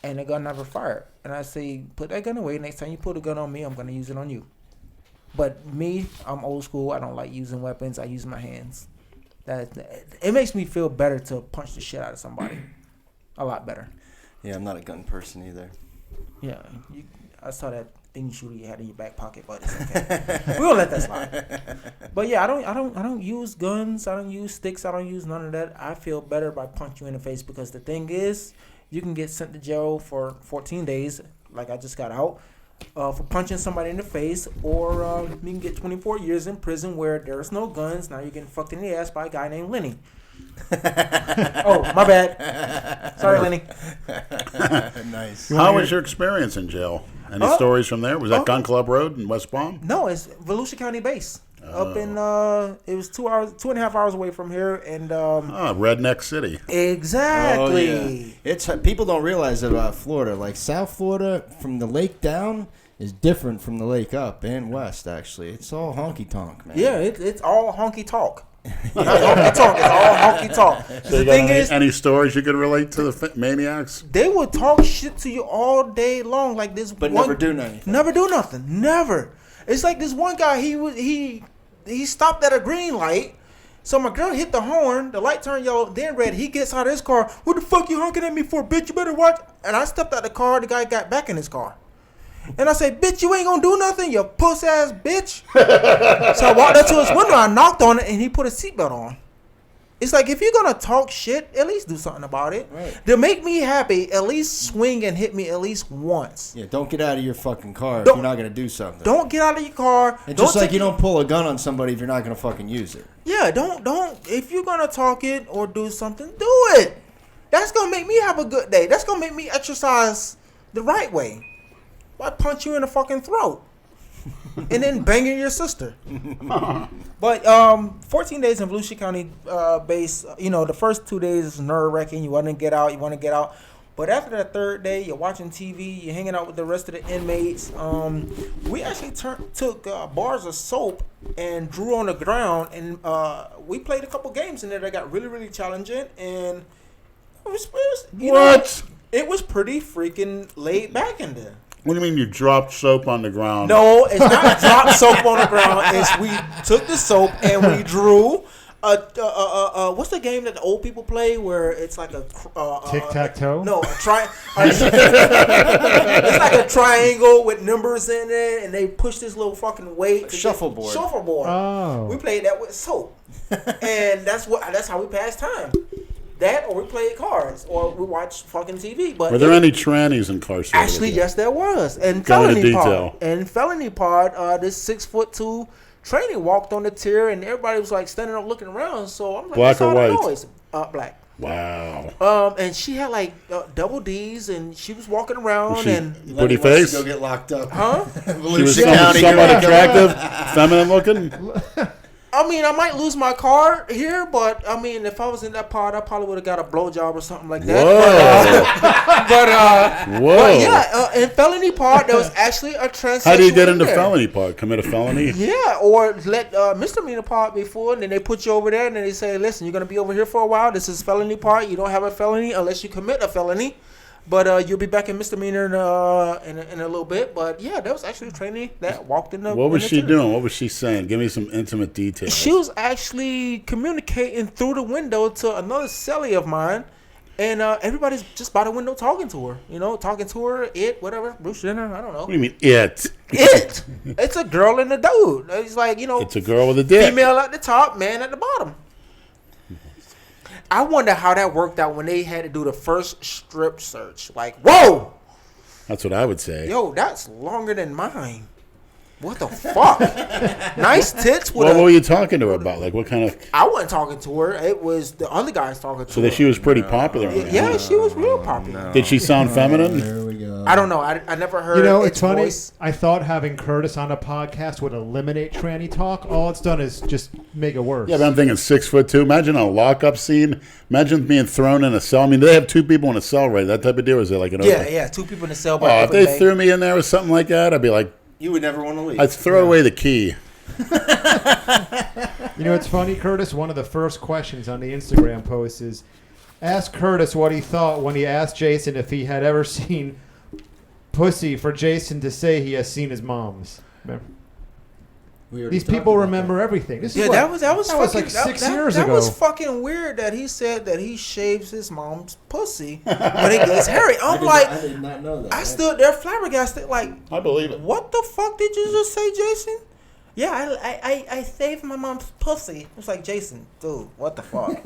And the gun never fired. And I say, "Put that gun away. Next time you pull the gun on me, I'm gonna use it on you." But me, I'm old school. I don't like using weapons. I use my hands. It makes me feel better to punch the shit out of somebody. A lot better. Yeah, I'm not a gun person either. Yeah, I saw that thingy shooter you had in your back pocket, but it's okay. We won't let that slide. But yeah, I don't use guns. I don't use sticks. I don't use none of that. I feel better by punching you in the face because the thing is, you can get sent to jail for 14 days, like I just got out, for punching somebody in the face, or you can get 24 years in prison where there's no guns. Now you're getting fucked in the ass by a guy named Lenny. Oh, my bad. Sorry, Lenny. Nice. How was your experience in jail? Any stories from there? Was that Gun Club Road in West Palm? No, it's Volusia County base. Up in it was 2.5 hours away from here, and Redneck City. exactly. Oh, yeah. It's people don't realize that about Florida. Like South Florida, from the lake down, is different from the lake up and west. Actually, it's all honky tonk, man. Yeah, it's all honky talk. It's honky talk. It's all honky talk. So The thing is, any stories you could relate to the maniacs? they will talk shit to you all day long, like this. But one, never do nothing. Never do nothing. Never. It's like this one guy. He stopped at a green light. So my girl hit the horn. The light turned yellow, then red. He gets out of his car. What the fuck you honking at me for, bitch? You better watch. And I stepped out the car. The guy got back in his car. And I said, bitch, you ain't gonna do nothing, you puss ass bitch. So I walked up to his window. I knocked on it, and he put a seatbelt on. It's like, if you're gonna talk shit, at least do something about it. Right. To make me happy, at least swing and hit me at least once. Yeah, don't get out of your fucking car if Don't- you're not gonna do something. Don't get out of your car. It's Don't just like take you don't pull a gun on somebody if you're not gonna fucking use it. Yeah, don't. If you're gonna talk it or do something, do it. That's gonna make me have a good day. That's gonna make me exercise the right way. Why punch you in the fucking throat and then banging your sister? But 14 days in Volusia County base. You know, the first 2 days is nerve wracking. You want to get out. But after that third day, you're watching TV, you're hanging out with the rest of the inmates. We actually took bars of soap and drew on the ground, and we played a couple games in there that got really, really challenging. And it was pretty freaking laid back in there. What do you mean you dropped soap on the ground? No, it's not drop soap on the ground. It's we took the soap and we drew. What's the game that the old people play where it's like a tic-tac-toe? No, it's like a triangle with numbers in it, and they push this little fucking weight. Shuffleboard. Shuffleboard. Oh. We played that with soap, and that's how we passed time. That, or we played cards, or we watched fucking TV. But Were there any trannies incarcerated? actually, yes, there was. And Go into felony detail. part. And felony part, this 6'2" trainee walked on the tier, and everybody was like standing up looking around. So I'm like, Black what's or all the white? noise? Black. Wow. And she had like double D's, and she was walking around, Was she- and Pretty Lenny wants face? to go get locked up. huh? She was Volusia County, somewhat you're gonna go- attractive, feminine looking. I mean, I might lose my card here, but I mean, if I was in that part, I probably would have got a blowjob or something like that. Whoa. But Whoa. yeah, in felony part, there was actually a transsexual. How do you get in into there. felony part? Commit a felony? Yeah, or let misdemeanor part before, and then they put you over there, and then they say, listen, you're going to be over here for a while. This is felony part. You don't have a felony unless you commit a felony. But you'll be back in misdemeanor in a little bit. But yeah, that was actually a trainee that walked in the. What was in the she tent. doing? What was she saying? Give me some intimate details. She was actually communicating through the window to another cellie of mine, and everybody's just by the window talking to her. You know, talking to her, whatever, Bruce Jenner, I don't know. What do you mean, it? It's a girl and a dude. It's like, you know, It's a girl with a dick. female at the top, man at the bottom. I wonder how that worked out when they had to do the first strip search. Like, whoa, That's what I would say. yo, that's longer than mine. What the fuck? Nice tits with What a. were you talking to her about? Like, what kind of... I wasn't talking to her. It was the other guys talking to So her. that she was pretty popular. on Yeah, that. she was real popular. Did she sound feminine? There we go. I don't know. I never heard. You know, its it's funny. voice. I thought having Curtis on a podcast would eliminate tranny talk. All it's done is just make it worse. Yeah, but I'm thinking 6'2". Imagine a lockup scene. Imagine being thrown in a cell. I mean, do they have two people in a cell, right? That type of deal? Or is it like an open? Yeah. 2 people in the cell. Oh, if they threw me in there or something like that, I'd be like, You would never want to leave. I'd throw away the key. You know, it's funny, Curtis. One of the first questions on the Instagram post is, ask Curtis what he thought when he asked Jason if he had ever seen pussy for Jason to say he has seen his mom's. Remember? We already These talked people about remember everything. This is Yeah, what- that was fucking, like 6 that, years that ago. was fucking weird that he said that he shaves his mom's pussy when it gets hairy. I I'm like, did not know that. I stood there flabbergasted, like, I believe it. what the fuck did you just say, Jason? Yeah, I saved my mom's pussy. It was like, Jason, dude, what the fuck?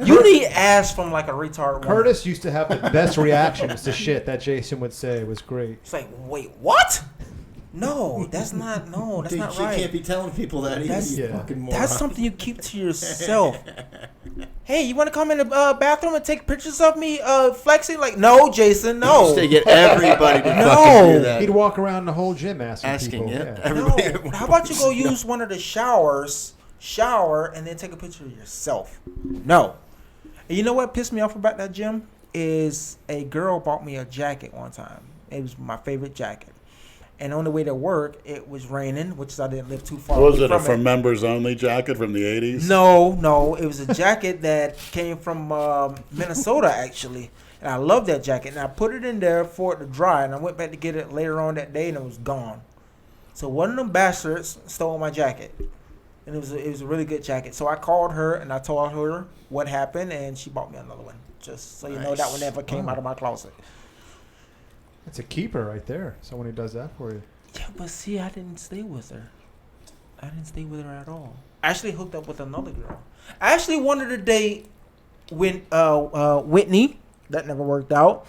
You need ass from like a retard woman. Curtis used to have the best reactions to shit that Jason would say. It was great. It's like, wait, what? No, that's not. No, that's Dude, not you right. can't be telling people that. That's- You Yeah. fucking moron. That's something you keep to yourself. Hey, you want to come in the bathroom and take pictures of me flexing? Like, no, Jason, no. To get everybody to No. fucking do that. He'd walk around the whole gym asking people. yeah. Yeah. Everybody. No. How about you go use one of the showers, shower, and then take a picture of yourself? No. And you know what pissed me off about that gym? Is a girl bought me a jacket one time. It was my favorite jacket. And on the way to work, it was raining, which is I didn't live too far Was away it a from for members only jacket from the 80s? No, it was a jacket that came from Minnesota actually, and I love that jacket. And I put it in there for it to dry, and I went back to get it later on that day, and it was gone. So one of them bastards stole my jacket, and it was a really good jacket. So I called her and I told her what happened, and she bought me another one. Just so you know, that one never came out of my closet. It's a keeper right there. Someone who does that for you. Yeah, but see, I didn't stay with her. I didn't stay with her at all. I actually hooked up with another girl. I actually wanted to date Whitney. That never worked out.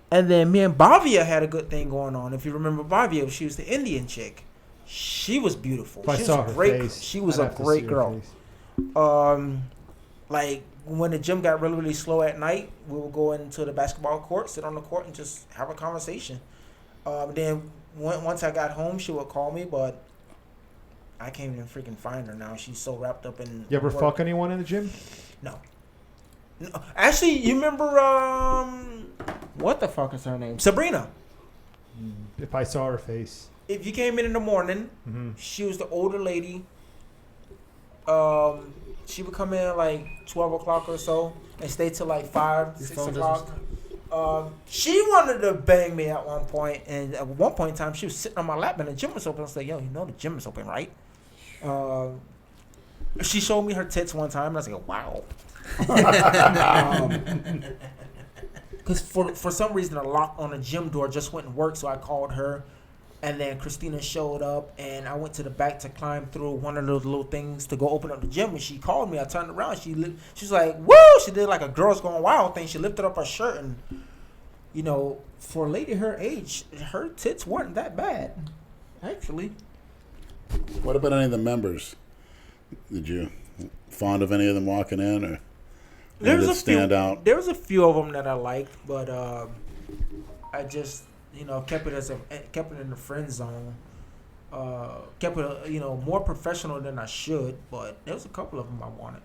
And then me and Bavia had a good thing going on. If you remember Bavia, she was the Indian chick. She was beautiful. If I She saw was her great. face, She was I'd a have to great see her girl. face. Like when the gym got really, really slow at night, we would go into the basketball court, sit on the court, and just have a conversation. Then once I got home, she would call me, but I can't even freaking find her now. She's so wrapped up in. You ever work. fuck anyone in the gym? No. Actually, you remember what the fuck is her name? Sabrina. If I saw her face. If you came in the morning, she was the older lady. She would come in like 12 o'clock or so and stay till like 5, 6 o'clock. She wanted to bang me at one point, and at one point in time, she was sitting on my lap and the gym was open. I was like, yo, you know the gym is open, right? She showed me her tits one time, and I was like, wow. Because for some reason, a lock on the gym door just wouldn't work, so I called her. And then Christina showed up, and I went to the back to climb through one of those little things to go open up the gym. And she called me. I turned around. She's like, woo! She did like a girls going wild thing. She lifted up her shirt, and, you know, for a lady her age, her tits weren't that bad, actually. What about any of the members? Did you fond of any of them walking in, or There's a stand few. out? There was a few of them that I liked, but I just, you know, kept it in the friend zone. Kept it, you know, more professional than I should, but there was a couple of them I wanted.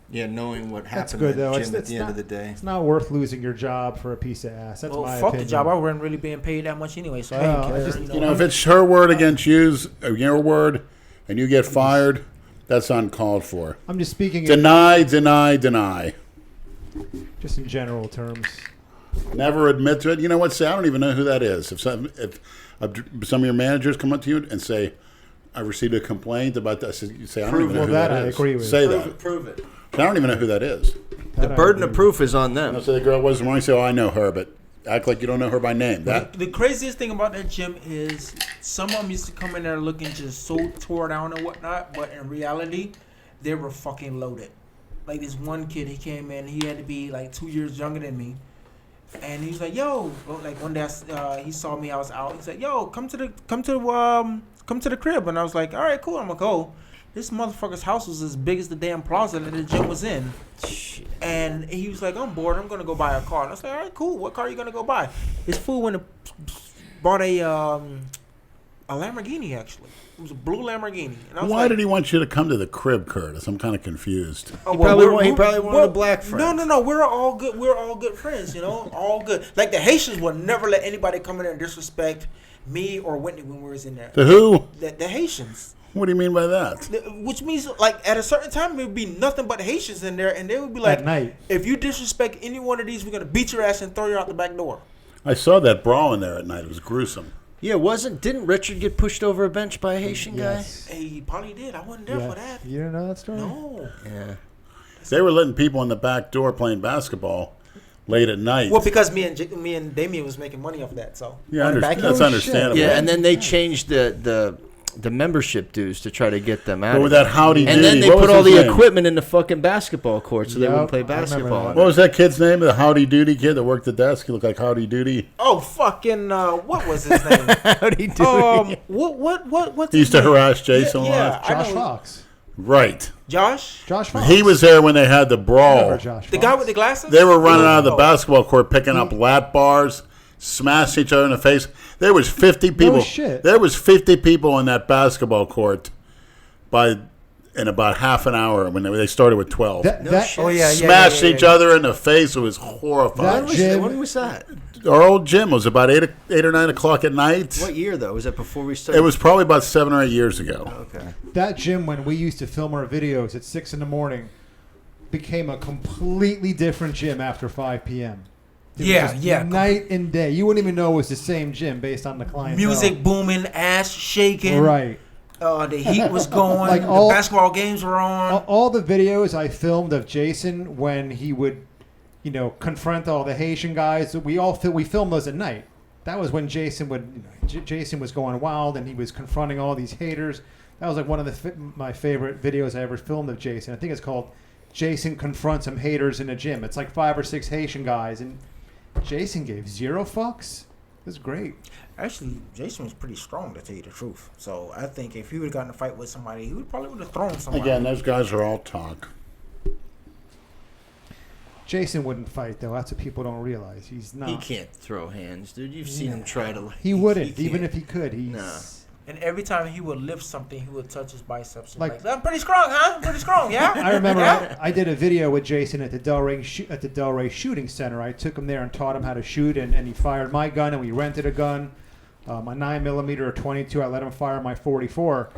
Yeah, knowing what That's happened good, at though. the It's gym at the end not- of the day. It's not worth losing your job for a piece of ass. That's Well, my fuck opinion. the job. I wasn't really being paid that much anyway, so I Oh, didn't care. just- You know, if it's her word against yours, or your word, and you get fired, that's uncalled for. I'm just speaking Deny, deny, deny. just in general terms. Never admit to it. You know what? Say, I don't even know who that is. If some of your managers come up to you and say, I received a complaint about that, you say, I don't even know who that is. I agree with. Say that. Prove it. I don't even know who that is. The burden of proof is on them. So the girl wasn't wrong. You say, oh, I know her, but act like you don't know her by name. That The craziest thing about that gym is some of them used to come in there looking just so tore down and whatnot, but in reality, they were fucking loaded. Like this one kid, he came in, he had to be like 2 years younger than me, and he was like, "Yo," like one day he saw me, I was out. He's like, "Yo, come to the crib," and I was like, "All right, cool, I'm gonna go." This motherfucker's house was as big as the damn plaza that the gym was in. Shit. And he was like, I'm bored, I'm going to go buy a car. And I was like, all right, cool. What car are you going to go buy? His fool went and bought a Lamborghini, actually. It was a blue Lamborghini. And I was why like, did he want you to come to the crib, Curtis? I'm kind of confused. oh, He well, probably wanted a black friend. No. We're all good. We're all good friends, you know? All good. Like the Haitians would never let anybody come in there and disrespect me or Whitney when we was in there. The who? The Haitians. What do you mean by that? Which means, like, at a certain time, there would be nothing but Haitians in there, and they would be like, At night. if you disrespect any one of these, we're going to beat your ass and throw you out the back door. I saw that brawl in there at night. It was gruesome. Yeah, didn't Richard get pushed over a bench by a Haitian Yes. Hey, he probably did. I wasn't there Yeah. for that. You didn't know that story? No. guy? Yeah. They were letting people in the back door playing basketball late at night. Well, because me and Damien was making money off that, so. Yeah, On the back that's end. understandable. Yeah, and then they changed the membership dues to try to get them out. But of with it. that howdy And then doody, they what put was all his the name? equipment in the fucking basketball court so they Yep, wouldn't play I remember basketball. that. What was that kid's name? The Howdy Doody kid that worked the desk? He looked like Howdy Doody. Oh, fucking, what was his name? Howdy doody. What's He used his to name? harass Jason a Yeah, lot. I Josh know. Fox. Right. Josh? Josh Fox. He was there when they had the I brawl. remember Josh The Fox. guy with the glasses? They were running out of the Oh. basketball court, picking up lat bars, smashing each other in the face. There was 50 people. shit. There was 50 people in that basketball court in about half an hour when they started with 12. shit. Oh, yeah, Smashed each other in the face. It was horrifying. When was that? Our old gym was about 8 or 9 o'clock at night. What year though? Was that before we started? It was probably about 7 or 8 years ago. Okay. That gym, when we used to film our videos at 6 in the morning, became a completely different gym after 5 p.m. It was Yeah, just yeah. Night and day. You wouldn't even know it was the same gym based on the clientele. Music booming, ass shaking. Right. The heat was going. Like the all- basketball games were on. All the videos I filmed of Jason when he would, confront all the Haitian guys. We filmed those at night. That was when Jason Jason was going wild and he was confronting all these haters. That was like one of my favorite videos I ever filmed of Jason. I think it's called Jason Confronts Some Haters in a Gym. It's like 5 or 6 Haitian guys, and Jason gave 0 fucks. It was great. Actually, Jason was pretty strong, to tell you the truth. So I think if he would have gotten in a fight with somebody, he would have thrown somebody. Again, those guys are all talk. Jason wouldn't fight, though. That's what people don't realize. He's not. He can't throw hands, dude. You've seen him try to. He wouldn't, he even can't. if he could. Nah. And every time he would lift something, he would touch his biceps. And like, I'm pretty strong, huh? Pretty strong, yeah. I remember I did a video with Jason at the Delray Shooting Center. I took him there and taught him how to shoot, and he fired my gun, and we rented a gun, my 9mm or 22. I let him fire my 44.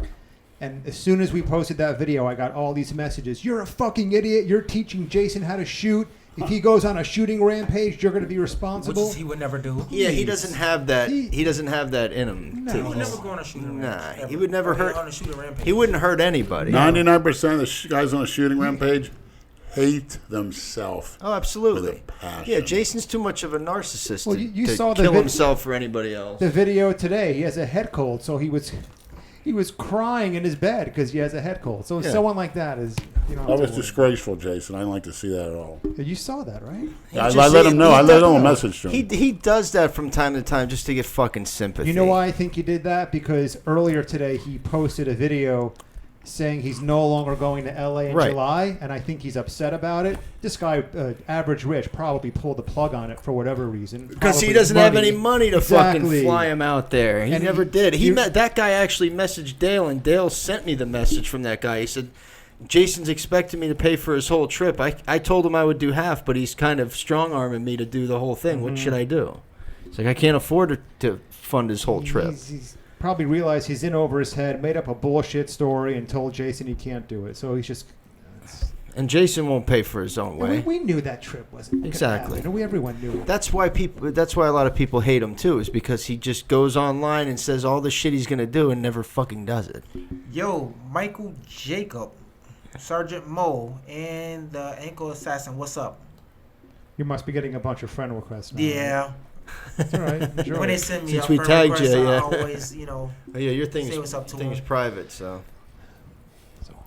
And as soon as we posted that video, I got all these messages. You're a fucking idiot. You're teaching Jason how to shoot. If he goes on a shooting rampage, you're going to be responsible. Which he would never do. Yeah, he doesn't have that. He doesn't have that in him. No. He would never go on a shooting rampage. Nah, he would never hurt. On a shooting rampage. He wouldn't hurt anybody. 99% of the guys on a shooting rampage hate themselves. Oh, absolutely. With a passion. Yeah, Jason's too much of a narcissist Well, to, you to saw the kill himself for anybody else. The video today, he has a head cold, so he was crying in his bed because he has a head cold. So someone like that is, That was disgraceful, Jason. I didn't like to see that at all. You saw that, right? I let him know. I let him a message to him. He does that from time to time just to get fucking sympathy. You know why I think he did that? Because earlier today he posted a video saying he's no longer going to LA in July, and I think he's upset about it. This guy, Average Rich, probably pulled the plug on it for whatever reason. Because he doesn't have any money to fucking fly him out there. He And never did. That guy actually messaged Dale, and Dale sent me the message from that guy. He said, Jason's expecting me to pay for his whole trip. I told him I would do half, but he's kind of strong-arming me to do the whole thing. What should I do? It's like, I can't afford to fund his whole trip. He's probably realized he's in over his head, made up a bullshit story, and told Jason he can't do it. So he's just... And Jason won't pay for his own way. We knew that trip wasn't exactly. Everyone knew it. That's why a lot of people hate him too, is because he just goes online and says all the shit he's gonna do and never fucking does it. Yo, Michael Jacob, Sergeant Mo, and the Ankle Assassin. What's up? You must be getting a bunch of friend requests now. Yeah. That's all right. Enjoy. When they send me Since a we friend tagged request, you, I yeah. always, Oh, yeah, your say what's up to thing's him. private, so.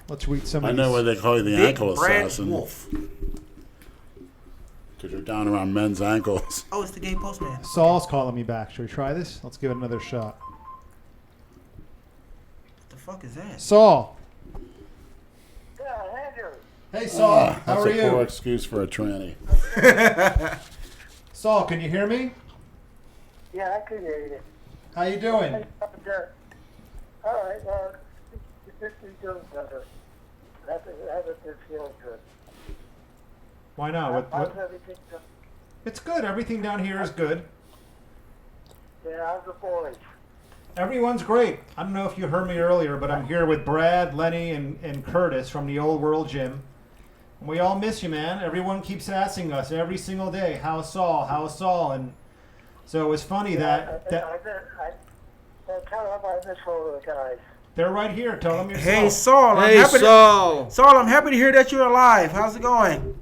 Let's read some of I know these. why they call you the Big ankle Brad assassin. Wolf. Because you're down around men's ankles. Oh, it's the gay postman. Saul's calling me back. Should we try this? Let's give it another shot. What the fuck is that? Saul. Yeah, Andrew. Hey, Saul. How That's are a poor you? excuse for a tranny. Saul, can you hear me? Yeah, I can hear you. How you doing? All right, well, you're doing better. Haven't been feeling good. Why not? How's everything going? It's good. Everything down here is good. Yeah, how's the boys? Everyone's great. I don't know if you heard me earlier, but I'm here with Brad, Lenny, and Curtis from the Old World Gym. And we all miss you, man. Everyone keeps asking us every single day, how's Saul? How's Saul? And so it was funny that tell them I miss all the guys. they're right here. Tell them yourself. Hey, Saul. Hey, Saul. Saul, I'm happy to hear that you're alive. How's it going?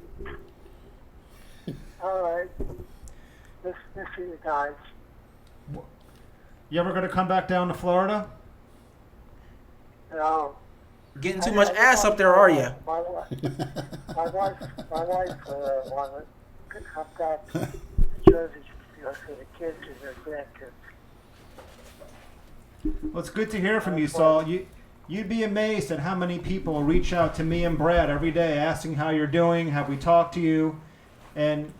All right. Miss you guys. You ever going to come back down to Florida? No. Getting too much ass up there, are you? My wife wanted to come back to Jersey for the kids and their grandkids. Well, it's good to hear from you, Saul. You'd be amazed at how many people reach out to me and Brad every day asking how you're doing, have we talked to you? And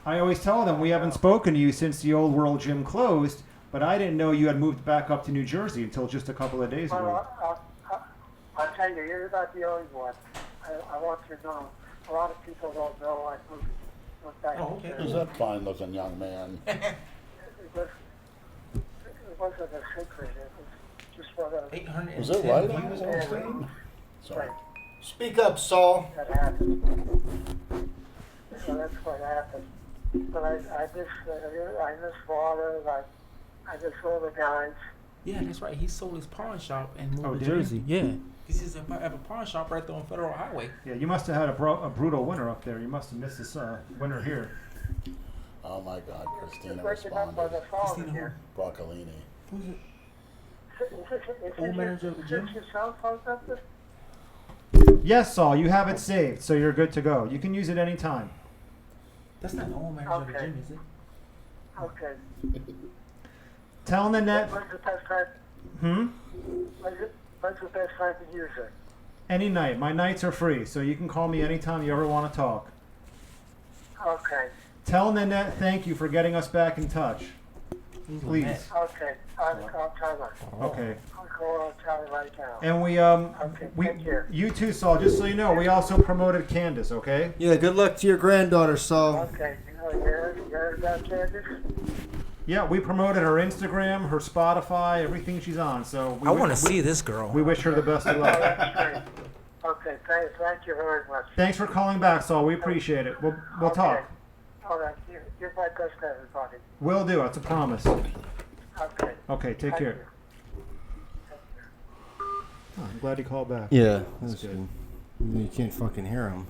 I always tell them we haven't spoken to you since the Old World Gym closed, but I didn't know you had moved back up to New Jersey until just a couple of days ago. I'll tell you, you're not the only one. I want you to know, a lot of people don't know I moved back Oh, okay. to Who's Jersey. that fine-looking young man? It wasn't a secret. It was just one of 810 Was it right on views his on own stream. stream? Sorry. Speak up, Saul. that happened. So that's what happened. But I miss Florida. I miss all the guys. Yeah, that's right. He sold his pawn shop and moved Oh, to did he? Jersey. Yeah. He used to have a pawn shop right there on Federal Highway. Yeah, you must have had a brutal winter up there. You must have missed this winter here. Oh my God, Christina Breaking up by responded. the phone Christina again. Broccolini. Who's it? Is Old manager of the gym? your cell phone number? Yes, Saul, you have it saved, so you're good to go. You can use it anytime. That's not the old manager of the Okay. gym, is it? Okay. Tell Nanette. When's the best time? When's the best time to use it? Any night. My nights are free, so you can call me anytime you ever want to talk. Okay. Tell Nanette thank you for getting us back in touch. Please. Okay, I'll tell her. Okay. I'll call and tell her right now. And Okay, we take care. you too, Saul. Just so you know, we also promoted Candace. Okay. Yeah, good luck to your granddaughter, Saul. Okay, you heard about Candace? Yeah, we promoted her Instagram, her Spotify, everything she's on. So I want to see this girl. We wish her the best of Oh, luck. that's great. Okay, thank you very much. Thanks for calling back, Saul. We appreciate it. We'll Okay. talk. All right, give my best to everybody. Will do. That's a promise. Okay. Okay. Take Thank care. Oh, I'm glad he called back. Yeah, that's good. You can't fucking hear him.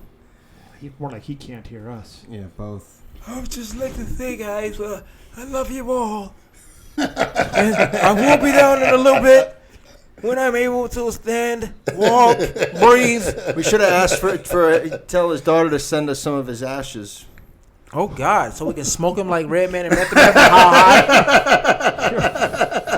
More like he can't hear us. Yeah, both. I would just like to say, guys, I love you all. And I will be down in a little bit when I'm able to stand, walk, breathe. We should have asked for tell his daughter to send us some of his ashes. Oh God! So we can smoke him like Redman and Method Man. How high?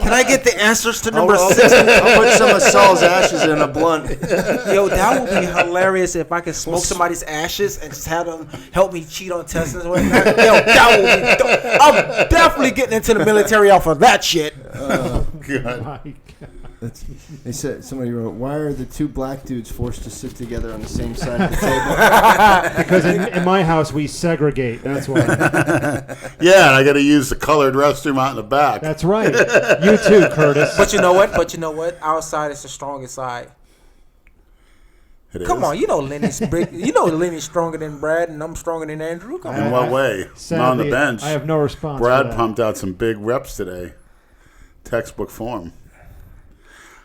Can I get the answers to number 6? I'll put some of Saul's ashes in a blunt. Yo, that would be hilarious if I could smoke somebody's ashes and just have them help me cheat on tests and whatnot. Yo, that would be dope. I'm definitely getting into the military off of that shit. God. My God. They said somebody wrote, "Why are the two black dudes forced to sit together on the same side of the table?" Because in my house we segregate. That's why. Yeah, and I got to use the colored restroom out in the back. That's right. You too, Curtis. But you know what? Our side is the strongest side. It Come is? on, you know Lenny's big. You know Lenny's stronger than Brad, and I'm stronger than Andrew. Come on. In what way? Not on Sadly, the bench. I have no response. Brad for that. pumped out some big reps today. Textbook form.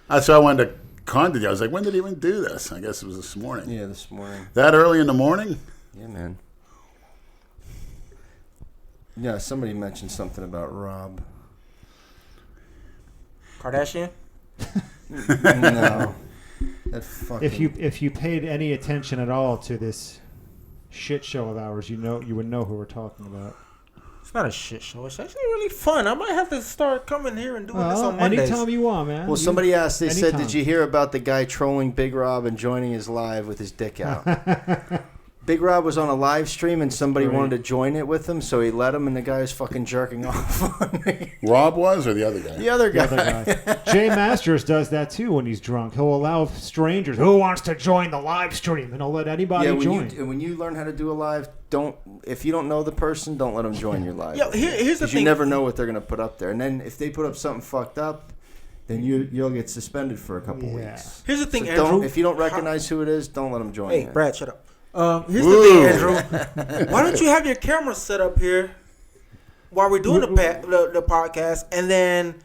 That's why I wanted to contact you. I was like, when did he even do this? I guess it was this morning. Yeah, this morning. That early in the morning? Yeah, man. Yeah, somebody mentioned something about Rob. Kardashian. No. That fucking... If you paid any attention at all to this shit show of ours, you would know who we're talking about. It's not a shit show. It's actually really fun. I might have to start coming here and doing this Well, on Mondays. anytime you want, man. Well, somebody asked, they said, anytime. did you hear about the guy trolling Big Rob and joining his live with his dick out? Big Rob was on a live stream and somebody wanted to join it with him, so he let him, and the guy was fucking jerking off on me. Rob was, or the other guy? The other The other guy. guy. Jay Masters does that too when he's drunk. He'll allow strangers who wants to join the live stream, and he'll let anybody join. When you learn how to do a live, if you don't know the person, don't let them join your live. Yo, here's the thing. You never know what they're gonna put up there, and then if they put up something fucked up, then you'll get suspended for a couple weeks. Here's the thing, So Andrew. if you don't recognize who it is, don't let them join. Hey, you. Brad, shut up. Here's the thing, Andrew. Why don't you have your camera set up here while we're doing the podcast, and then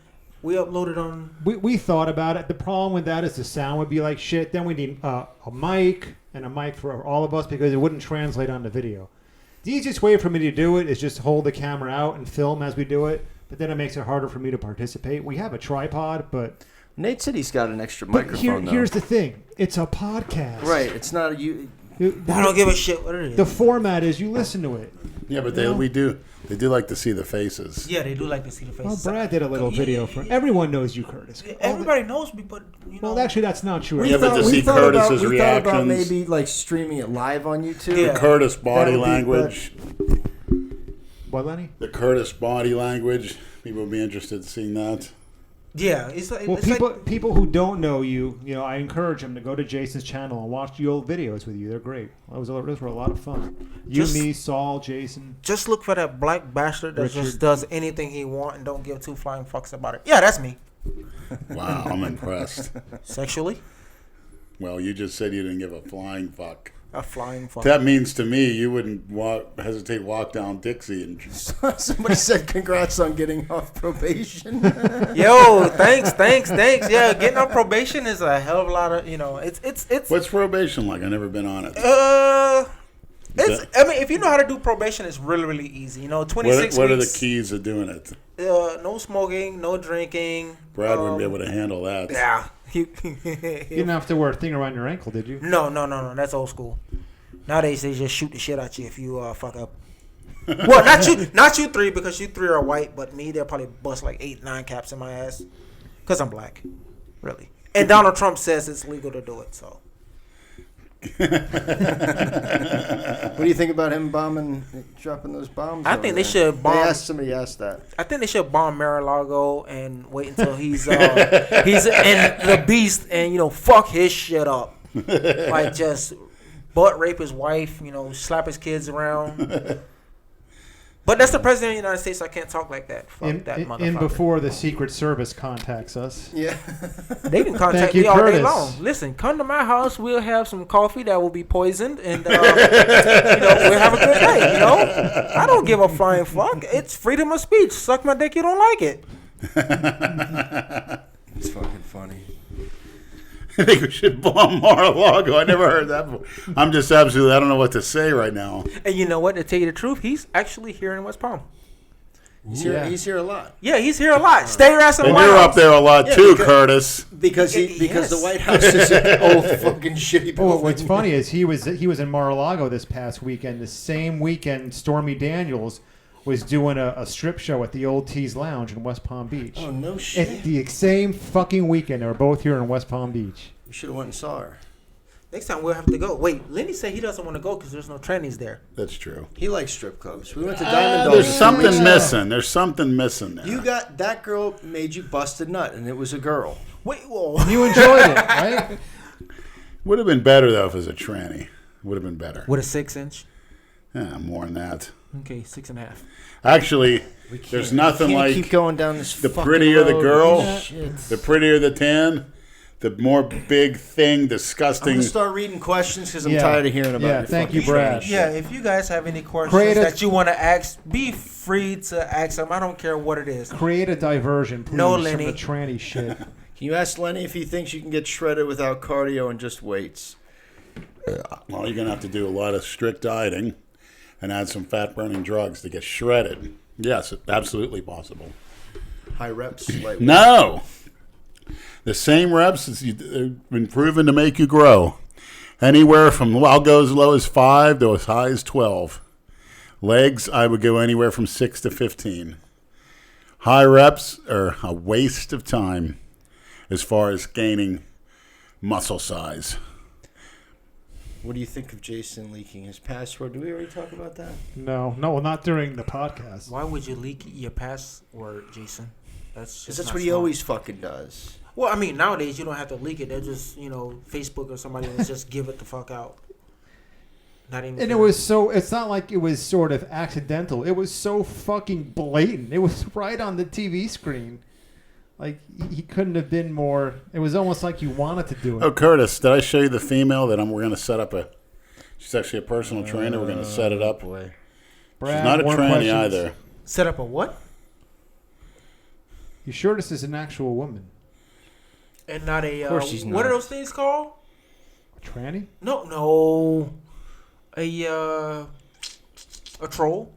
we upload it on... We thought about it. The problem with that is the sound would be like shit. Then we need a mic and a mic for all of us because it wouldn't translate onto video. The easiest way for me to do it is just hold the camera out and film as we do it, but then it makes it harder for me to participate. We have a tripod, but... Nate said he's got an extra But microphone, though. here's the thing. It's a podcast. Right, it's not you. I don't give a shit what it is. The format is you listen to it. Yeah, but they do like to see the faces. Yeah, they do like to see the face. Well, Brad did a little video for... Everyone knows you, Curtis. Everybody knows me, but, you know... Well, actually, that's not true. Yeah, but to see Curtis's we thought about reactions. maybe like streaming it live on YouTube. Yeah. The Curtis body That would be language. What, Lenny? The Curtis body language. People would be interested in seeing that. Yeah, it's like... Well, it's people who don't know you, I encourage them to go to Jason's channel and watch the old videos with you. They're great. Those were a lot of fun. Me, Saul, Jason. Just look for that black bastard that Richard. just does anything he wants and don't give two flying fucks about it. Yeah, that's me. Wow, I'm impressed. Sexually? Well, you just said you didn't give a flying fuck. A flying fuck. That means to me you wouldn't hesitate to walk down Dixie and Somebody said congrats on getting off probation. Yo, thanks. Yeah, getting on probation is a hell of a lot of, it's What's probation like? I've never been on it. if you know how to do probation, it's really, really easy. 26 What are the weeks. keys of doing it? No smoking, no drinking. Brad wouldn't be able to handle that. Yeah. You didn't have to wear a thing around your ankle, did you? No. That's old school. Nowadays they just shoot the shit out you if you fuck up. Well, not you three, because you three are white, but me, they'll probably bust like 8-9 caps in my ass because I'm black, really. And Donald Trump says it's legal to do it, so. What do you think about him dropping those bombs? I over think they there? should bomb. Somebody asked that. I think they should bomb Mar-a-Lago and wait until he's in the beast and fuck his shit up, like just butt rape his wife, slap his kids around. But that's the president of the United States. I can't talk like that. Fuck that motherfucker. In before the Secret Service contacts us. Yeah. They can contact me all day long. Listen, come to my house. We'll have some coffee that will be poisoned, and we'll have a good day. I don't give a flying fuck. It's freedom of speech. Suck my dick. You don't like it. It's fucking funny. I think we should bomb Mar-a-Lago. I never heard that before. I'm just absolutely, I don't know what to say right now. And you know what? To tell you the truth, he's actually here in West Palm. He's here a lot. Yeah, he's here a lot. Stay your ass in the And White you're House. up there a lot too, Curtis. Because Yes. the White House is an old fucking shitty building. Oh, what's funny is he was in Mar-a-Lago this past weekend. The same weekend, Stormy Daniels was doing a strip show at the Old Tees Lounge in West Palm Beach. Oh, no shit. At the same fucking weekend, they were both here in West Palm Beach. We should have went and saw her. Next time we'll have to go. Wait, Lenny said he doesn't want to go because there's no trannies there. That's true. He likes strip clubs. We went to Diamond Dogs. There's something missing. There's something missing there. You got that girl made you bust a nut, and it was a girl. Wait, whoa. You enjoyed it, right? Would have been better, though, if it was a tranny. Would have been better. With a 6-inch? Yeah, more than that. Okay, 6.5. Actually, there's nothing like keep going down this the fucking prettier the road. girl, Shit. the prettier the tan, the more big thing, I'm disgusting. going to start reading questions because I'm tired of hearing about Yeah, your thank you, fucking Brad. shit. Yeah, if you guys have any questions Creative- that you want to ask, be free to ask them. I don't care what it is. Create a diversion, please, No, from Lenny. the tranny shit. Can you ask Lenny if he thinks you can get shredded without cardio and just weights? Well, you're going to have to do a lot of strict dieting and add some fat-burning drugs to get shredded. Yes, absolutely possible. High reps, light No. The same reps have been proven to make you grow. Anywhere from, I'll go as low as 5 to as high as 12. Legs, I would go anywhere from 6 to 15. High reps are a waste of time as far as gaining muscle size. What do you think of Jason leaking his password? Did we already talk about that? No, not during the podcast. Why would you leak your password, Jason? That's Because just that's not what he smart. always fucking does. Well, I mean, nowadays you don't have to leak it. They're just, Facebook or somebody will just give it the fuck out. Not even. And it was so, it's not like it was sort of accidental. It was so fucking blatant. It was right on the TV screen. Like, he couldn't have been more, it was almost like you wanted to do it. Oh, Curtis, did I show you the female that we're going to set up she's actually a personal trainer. We're going to set it up. Boy. Brad, She's not a more tranny questions? either. Set up a what? You sure this is an actual woman? And not a. Of course she's What are not. those things called? A tranny? No. A troll.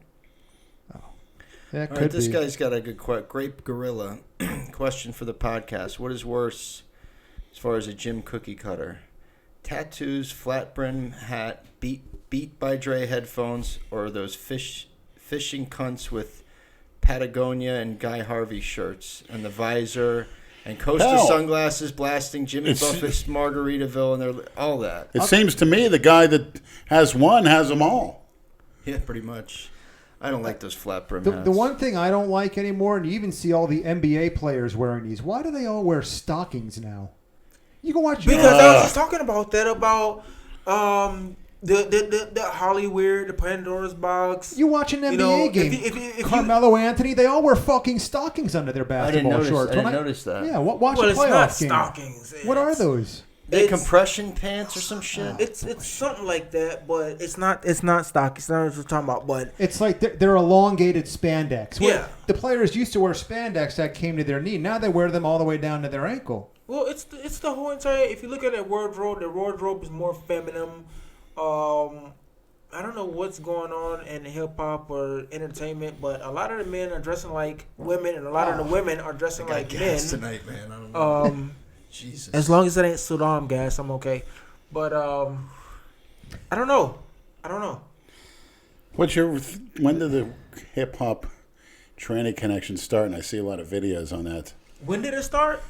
That All could right, this be. guy's got a good Grape Gorilla question for the podcast. What is worse as far as a gym cookie cutter? Tattoos, flat brim hat, beat by Dre headphones, or those fishing cunts with Patagonia and Guy Harvey shirts and the visor and Costa Hell. sunglasses blasting Jimmy Buffett's Margaritaville and they're all that. It seems to me the guy that has one has them all. Yeah, pretty much. I don't like those flat brim The hats. the one thing I don't like anymore, and you even see all the NBA players wearing these, why do they all wear stockings now? You can watch Because I was just talking about that about the Hollywood, the Pandora's box. You watch an NBA game. If Carmelo Anthony, they all wear fucking stockings under their basketball shorts. I didn't notice that. Yeah, watch well, a it's playoff not game. stockings. What are those? They It's- compression pants or some shit. It's something like that, but it's not stock. It's not what you're talking about. But It's like they're elongated spandex. Yeah. The players used to wear spandex that came to their knee. Now they wear them all the way down to their ankle. well, it's the whole entire. If you look at that wardrobe, the wardrobe is more feminine. I don't know what's going on in hip hop or entertainment, but a lot of the men are dressing like women, and a lot of the women are dressing like men. tonight, man. I don't know. Jesus. As long as it ain't Saddam gas, I'm okay. But I don't know. When did the hip hop tranny connection start? And I see a lot of videos on that. When did it start?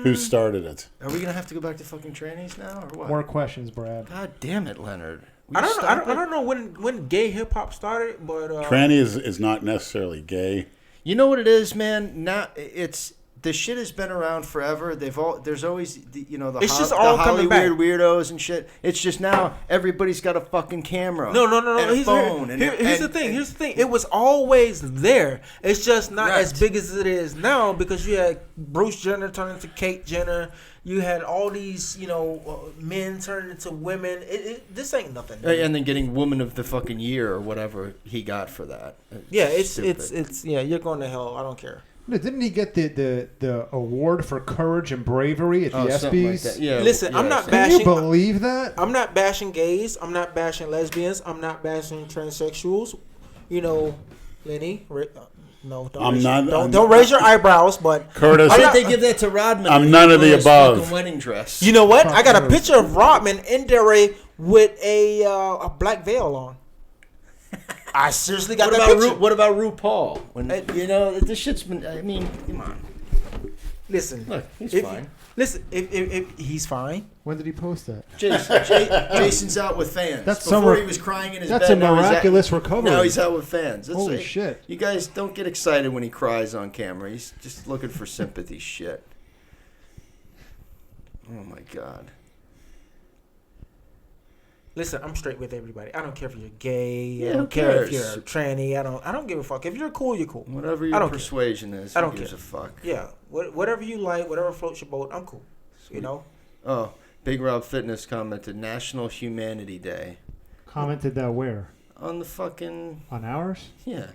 Who started it? Are we gonna have to go back to fucking trannies now, or what? More questions, Brad. God damn it, Leonard. Will I you don't know. stop I it? don't know when gay hip hop started, but Tranny is not necessarily gay. You know what it is, man? Now it's the shit has been around forever. There's always the It's just all the coming Holly back. weird weirdos and shit. It's just now everybody's got a fucking camera. No. And a phone. Here's the thing. It was always there. It's just not as big as it is now because you had Bruce Jenner turn into Kate Jenner. You had all these, men turning into women. This ain't nothing. And then getting Woman of the fucking Year or whatever he got for that. Yeah, it's stupid. you're going to hell. I don't care. No, didn't he get the award for courage and bravery at the something like ESPYs? that. Yeah, Listen, I'm not Can bashing. you believe that? I'm not bashing gays. I'm not bashing lesbians. I'm not bashing transsexuals. Lenny. No, don't raise your eyebrows. But Curtis, Why did they give that to Rodman? I'm none of the His above. fucking wedding dress. you know what? Fuck I got a her. picture of Rodman in Delray with a black veil on. I seriously got that picture. What about RuPaul? When this shit's been. I mean, come on. Listen, Look, he's if- fine. Listen, if he's fine. When did he post that? Jason's out with fans. That's Before some- he was crying in his that's bed. a now he's miraculous recovery. Now he's out with fans. Holy shit. You guys don't get excited when he cries on camera. He's just looking for sympathy shit. Oh my God. Listen, I'm straight with everybody. I don't care if you're gay. Yeah, I who don't care if cares? you're a tranny. I don't give a fuck. If you're cool, you're cool. Whatever I your don't care. persuasion is, I who don't gives care. a fuck? Yeah, whatever you like, whatever floats your boat, I'm cool. Oh, Big Rob Fitness commented National Humanity Day Commented that where? on the fucking On ours? yeah.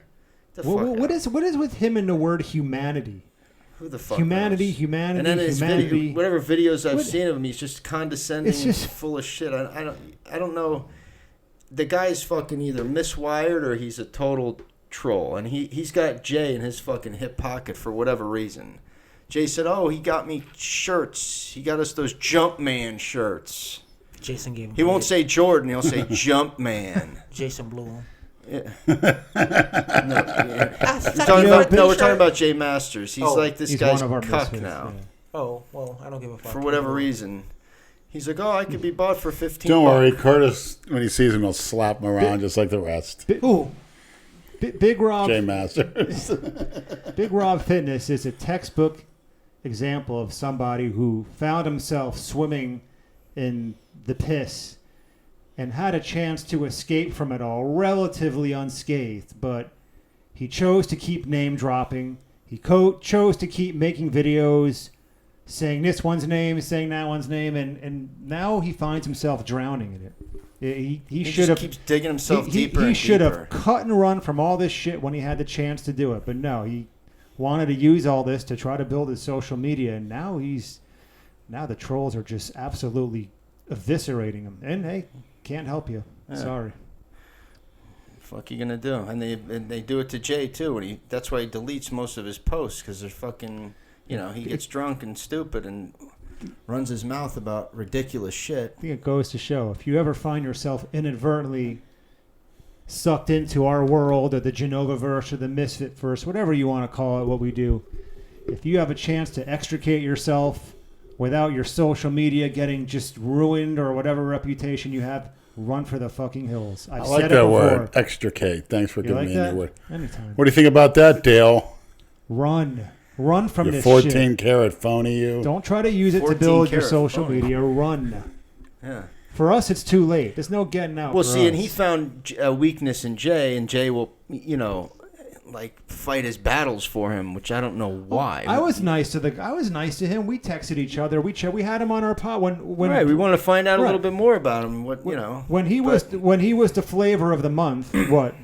The What is with him and the word humanity? who the fuck Humanity, knows? humanity, And then his humanity. video, whatever videos I've What- seen of him, he's just condescending It's just- and full of shit. I don't know. The guy's fucking either miswired or he's a total troll. And he's got Jay in his fucking hip pocket for whatever reason. Jay said, "Oh, he got me shirts. He got us those Jumpman shirts." Jason gave him. He won't say Jordan. He'll say Jumpman. Jason blew him. Yeah. We're talking about Jay Masters. He's like this He's guy's one of our cuck misfits, now. yeah. Oh well, I don't give a fuck. For whatever reason. He's like, "Oh, I could be bought for 15 Don't worry, bucks." Curtis, when he sees him, he'll slap him around just like the rest. Who? Big Rob J Masters. Big Rob Fitness is a textbook example of somebody who found himself swimming in the piss and had a chance to escape from it all relatively unscathed, but he chose to keep name dropping. He chose to keep making videos saying this one's name, saying that one's name, and now he finds himself drowning in it. He should just have keeps digging himself deeper He and should deeper. have cut and run from all this shit when he had the chance to do it, but no, he wanted to use all this to try to build his social media, and now the trolls are just absolutely eviscerating him. And hey, can't help you. Yeah. Sorry. Fuck you gonna do? And they do it to Jay too. And that's why he deletes most of his posts because they're fucking. He gets drunk and stupid and runs his mouth about ridiculous shit. I think it goes to show if you ever find yourself inadvertently sucked into our world or the Genovaverse or the Misfitverse, whatever you want to call it, what we do, if you have a chance to extricate yourself without your social media getting just ruined or whatever reputation you have, run for the fucking hills. I've I like said that it before. word, extricate. Thanks for You giving like me that? a new word. Anytime. What do you think about that, Dale? Run from You this 14 shit. karat phony, you. Don't try to use it to 14 build your karat social phony. media. Run. Yeah. For us, it's too late. There's no getting out. Well, for see, and us. he found a weakness in Jay, and Jay will, fight his battles for him, which I don't know why. I was nice to him. We texted each other. We had him on our pod when Right, we want to find out a Right. little bit more about him. when he was the flavor of the month.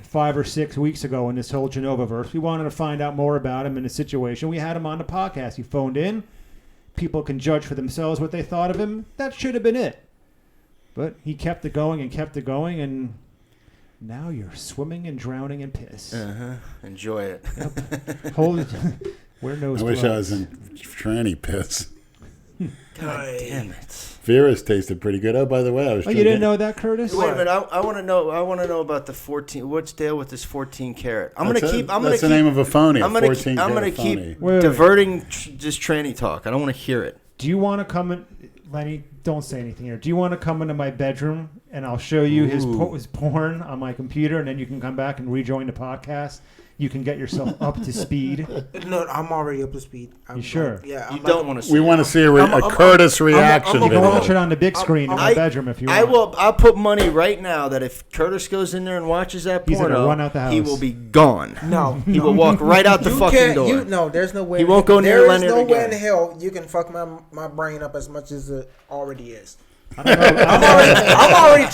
5 or 6 weeks ago in this whole Genovaverse, we wanted to find out more about him and his situation. We had him on the podcast. He phoned in. People can judge for themselves what they thought of him. That should have been it. But he kept it going, and now you're swimming and drowning in piss. Enjoy it. Hold it. Wear nose I wish I gloves. was in tranny piss. God damn it. Vera's tasted pretty good. Oh, by the way, I was Oh, you didn't know that, Curtis? Wait a minute. I want to know. I want to know about the 14. What's Dale with this 14 karat? I'm gonna keep. That's the name of a phony. I'm gonna keep Wait. diverting this tranny talk. I don't want to hear it. Do you want to come in, Lenny? Don't say anything here. Do you want to come into my bedroom and I'll show you his porn on my computer, and then you can come back and rejoin the podcast? You can get yourself up to speed. No, I'm already up to speed. You sure? Yeah. You don't want to see We want to see a Curtis reaction You can video. watch it on the big screen in my bedroom if you want. I'll put money right now that if Curtis goes in there and watches that He's porno, gonna run out the house. he will be gone. No. He will walk right out the fucking door. No, there's no way. He won't go near Leonard There's no way again. in hell you can fuck my brain up as much as it already is. I don't know.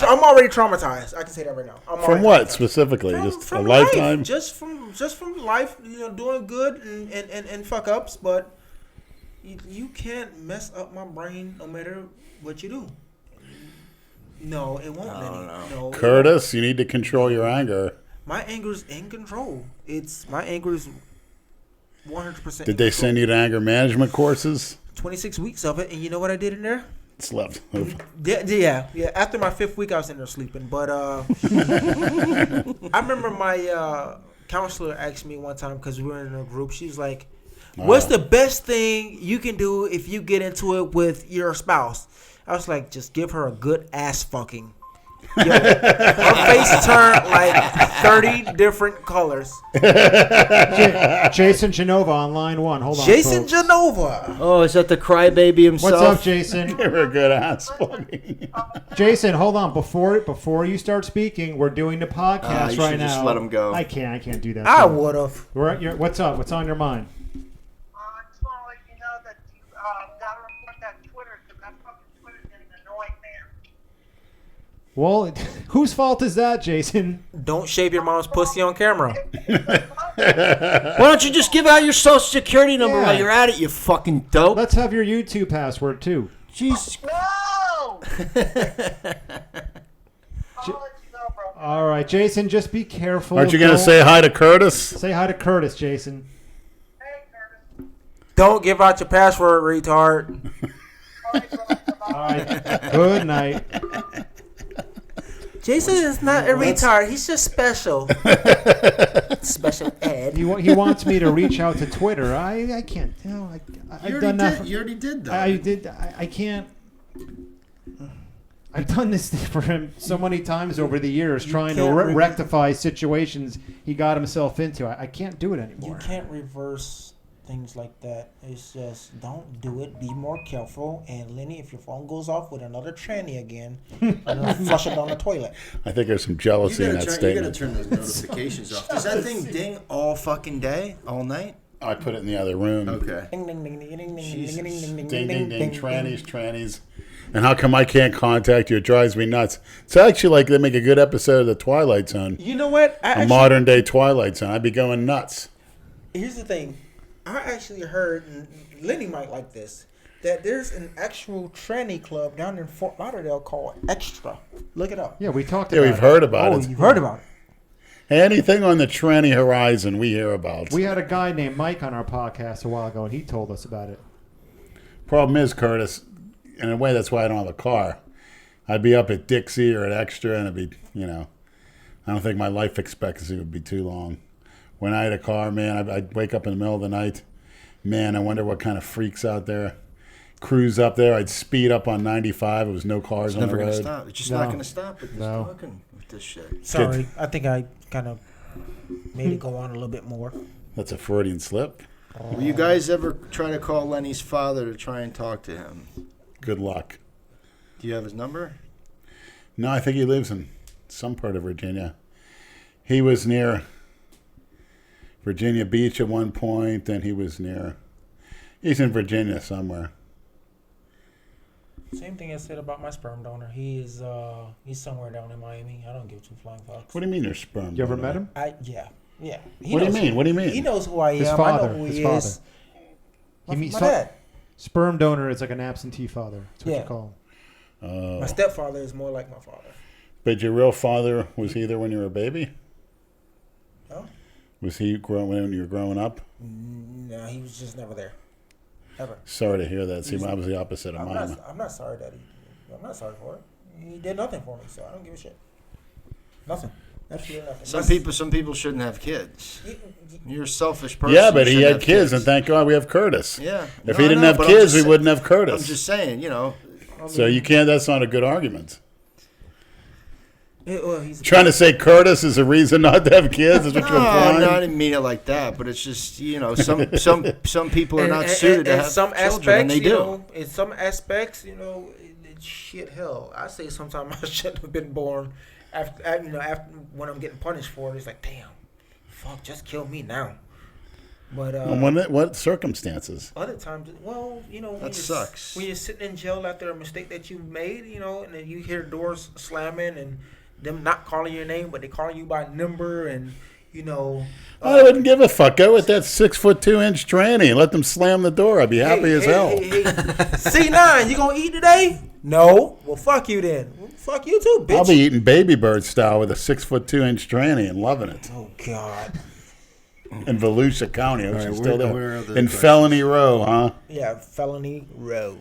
I'm already traumatized. I can say that right now. From what specifically? Just a lifetime? Just from life, doing good and fuck ups, but you can't mess up my brain no matter what you do. No, it won't. No, Curtis, you need to control your anger. my anger's in control. My anger is 100%. Did they send you to anger management courses? 26 weeks of it, and you know what I did in there? Slept. Yeah. After my 5th week, I was in there sleeping. But I remember my counselor asked me one time, because we were in a group. She was like, "What's the best thing you can do if you get into it with your spouse?" I was like, "Just give her a good ass fucking." Yo, her face turned like 30 different colors. Jason Genova on line 1. Hold on, Jason folks. Genova. Oh, is that the crybaby himself? What's up, Jason? Give her a good ass fucking. Jason, hold on. Before you start speaking, we're doing the podcast you right should now. just let him go. I can't do that. I would have. What's up? What's on your mind? I just want to let you know that you got to report that Twitter, because that fucking Twitter's getting annoying, man. Well, whose fault is that, Jason? Don't shave your mom's pussy on camera. Why don't you just give out your social security number Yeah. while you're at it, you fucking dope? Let's have your YouTube password too. Jesus. No! I'll let you know, bro. All right, Jason, just be careful. Aren't you going to Don't- say hi to Curtis? Say hi to Curtis, Jason. Hey, Curtis. Don't give out your password, retard. All right. Good night. Jason is not a retard. He's just special. Special ed. He wants me to reach out to Twitter. I can't. I've done that. You already did that. I did. I can't. I've done this for him so many times over the years, trying to can't rectify situations he got himself into. I can't do it anymore. You can't reverse things like that. It's just don't do it. Be more careful. And Lenny, if your phone goes off with another tranny again, I'm gonna flush it down the toilet. I think there's some jealousy in that You gotta statement. turn those notifications off. Does that thing ding all fucking day, all night? I put it in the other room. Okay. Ding ding ding ding ding ding Jesus. ding ding ding Ding, ding, ding, ding. trannies. And how come I can't contact you? It drives me nuts. It's actually like they make a good episode of The Twilight Zone. You know what? A modern day Twilight Zone. I'd be going nuts. Here's the thing. I actually heard, and Lenny might like this, that there's an actual tranny club down in Fort Lauderdale called Extra. Look it up. Yeah, we talked Yeah, about we've it. heard about Oh, it. you've heard about it. Anything on the tranny horizon, we hear about. We had a guy named Mike on our podcast a while ago, and he told us about it. Problem is, Curtis, in a way, that's why I don't have a car. I'd be up at Dixie or at Extra, and it'd be, I don't think my life expectancy would be too long. When I had a car, man, I'd wake up in the middle of the night. Man, I wonder what kind of freaks out there. Cruise up there. I'd speed up on 95. It was no cars It's on the never road. gonna stop. It's just No. not gonna stop with this No. talking with this shit. Sorry, I think I kind of made it go on a little bit more. That's a Freudian slip. Will you guys ever try to call Lenny's father to try and talk to him? Good luck. Do you have his number? No, I think he lives in some part of Virginia. He was near Virginia Beach at one point, then he's in Virginia somewhere. Same thing I said about my sperm donor. He's somewhere down in Miami. I don't give two flying fucks. What do you mean there's sperm? You ever donor? met him? Yeah. What do you mean? What do you mean? He knows who I am. His I father. know who His he father. is. He meets My dad. sperm donor is like an absentee father. That's what Yeah. you call him. Oh. My stepfather is more like my father. But your real father, was he there when you were a baby? No? Was he when you were growing up? No, he was just never there. Ever. Sorry to hear that. See, I was the opposite of I'm mine. not sorry, Daddy. I'm not sorry for it. He did nothing for me, so I don't give a shit. Nothing. Absolutely nothing. Some people shouldn't have kids. You're a selfish person. Yeah, but he You had shouldn't kids, have and thank God we have Curtis. Yeah. If No, he didn't no, have but I'm kids, we just wouldn't have Curtis. I'm just saying, you know. So you can't. That's not a good argument. Well, he's Trying to say Curtis is a reason not to have kids is what you're implying? No, I didn't mean it like that. But it's just, you know, some people are not suited to have some children, aspects, and they you do. know, in some aspects, you know, it's shit hell. I say sometimes I shouldn't have been born after when I'm getting punished for it. It's like, damn, fuck, just kill me now. But What circumstances? other times, well, you know, That sucks. When you're sitting in jail after a mistake that you made, you know, and then you hear doors slamming and them not calling your name, but they calling you by number, and you know. I wouldn't give a fuck. Go with that 6'2" tranny and let them slam the door. I'd be happy as hell. C9, you gonna eat today? No. Well, fuck you then. Well, fuck you too, bitch. I'll be eating baby bird style with a 6'2" tranny and loving it. Oh God. In Volusia County, which right, is still where there. are the In questions? Felony Row, huh? Yeah, felony row.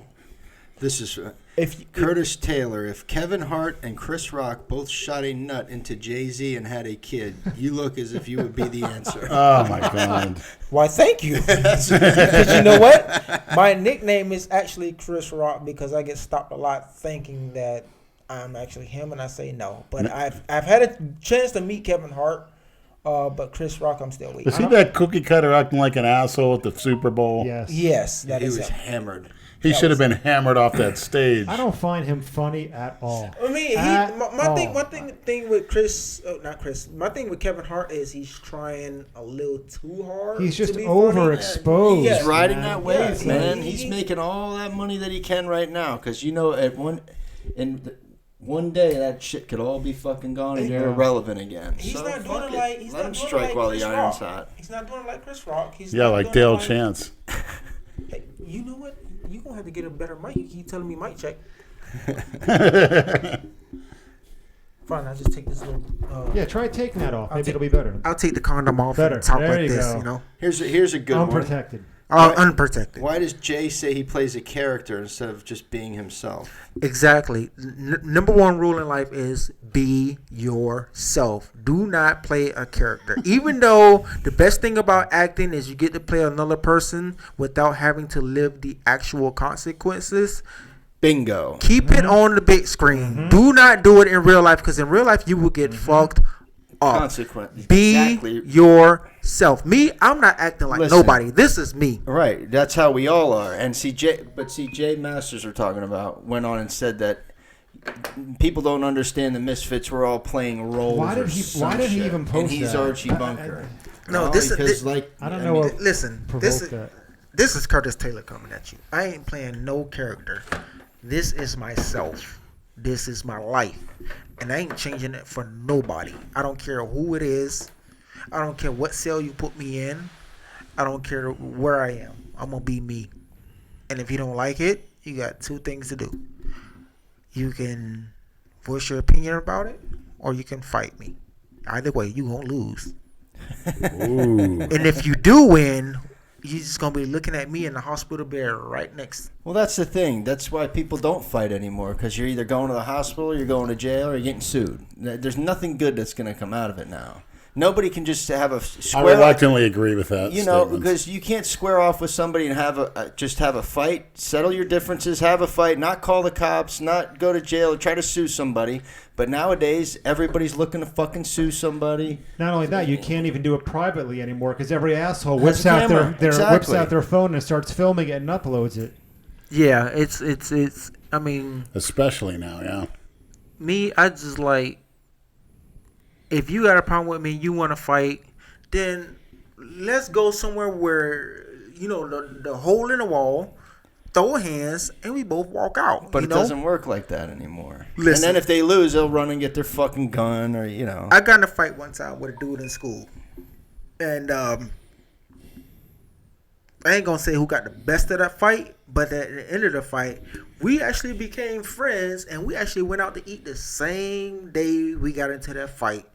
This is If Curtis Taylor. If Kevin Hart and Chris Rock both shot a nut into Jay-Z and had a kid, you look as if you would be the answer. Oh my God. Why, thank you. Because you know what? My nickname is actually Chris Rock because I get stopped a lot thinking that I'm actually him, and I say no. But I've had a chance to meet Kevin Hart, but Chris Rock, I'm still waiting. Is he that cookie cutter acting like an asshole at the Super Bowl? Yes. Yes, that He is was him. hammered. He should have been hammered off that stage. I don't find him funny at all. I mean, At my all. thing with Chris, not Chris. My thing with Kevin Hart is he's trying a little too hard. He's just to be funny. overexposed. Yeah. He's riding man. that wave, Yes, man. he- He's making all that money that he can right now. Because, you know, one day that shit could all be fucking gone and you're irrelevant again. He's So, not doing fuck it like Let him strike while the iron's hot. He's not doing it like Chris Rock. He's Yeah, not like doing Dale it like, Chance. Hey, you know what? You gonna have to get a better mic. You keep telling me mic check. Fine, I'll just take this little. Yeah, try taking that off. Maybe take- it'll be better. I'll take the condom off Better. and talk There like you this. go. You know, Here's a good one. Unprotected. unprotected. Why does Jay say he plays a character instead of just being himself? Exactly. Number one rule in life is be yourself. Do not play a character. Even though the best thing about acting is you get to play another person without having to live the actual consequences. Bingo. Keep it on the big screen. Do not do it in real life because in real life you will get fucked up. Consequently. Be Exactly. yourself. Me, I'm not acting like Listen. nobody. This is me. Right. That's how we all are. And Jay Masters we're talking about went on and said that people don't understand the Misfits were all playing roles. Why did or he- some why did he shit. even post And he's that? Archie Bunker. No, this is- because this- like I don't know what Listen, provoked that. this is Curtis Taylor coming at you. I ain't playing no character. This is myself. This is my life. And I ain't changing it for nobody. I don't care who it is. I don't care what cell you put me in. I don't care where I am. I'm going to be me. And if you don't like it, you got two things to do. You can voice your opinion about it, or you can fight me. Either way, you going to lose. Ooh. And if you do win, you're just going to be looking at me in the hospital bed right next. Well, that's the thing. That's why people don't fight anymore, because you're either going to the hospital, you're going to jail, or you're getting sued. There's nothing good that's going to come out of it now. Nobody can just have a I square. reluctantly agree with that. You know, statement. because you can't square off with somebody and have a fight, settle your differences, have a fight, not call the cops, not go to jail, or try to sue somebody. But nowadays, everybody's looking to fucking sue somebody. Not only that, you can't even do it privately anymore because every asshole Has whips a out camera. whips Exactly. out their phone and starts filming it and uploads it. Yeah, it's. I mean, especially now, yeah. me, I just like. If you got a problem with me, you want to fight, then let's go somewhere where the hole in the wall, throw hands, and we both walk out. But you it know? doesn't work like that anymore. Listen. And then if they lose, they'll run and get their fucking gun, or I got in a fight one time with a dude in school, and I ain't gonna say who got the best of that fight, but at the end of the fight, we actually became friends, and we actually went out to eat the same day we got into that fight,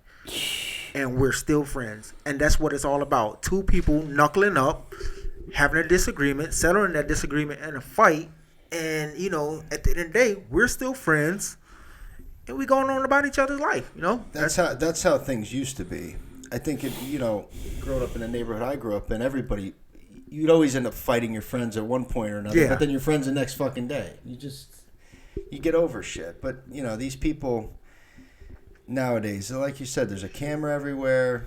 and we're still friends. And that's what it's all about: two people knuckling up, having a disagreement, settling that disagreement in a fight, and at the end of the day, we're still friends, and we going on about each other's life. that's how things used to be. I think growing up in the neighborhood I grew up in, everybody, you'd always end up fighting your friends at one point or another. Yeah. But then your friends the next fucking day. You get over shit. But, you know, these people nowadays, like you said, there's a camera everywhere.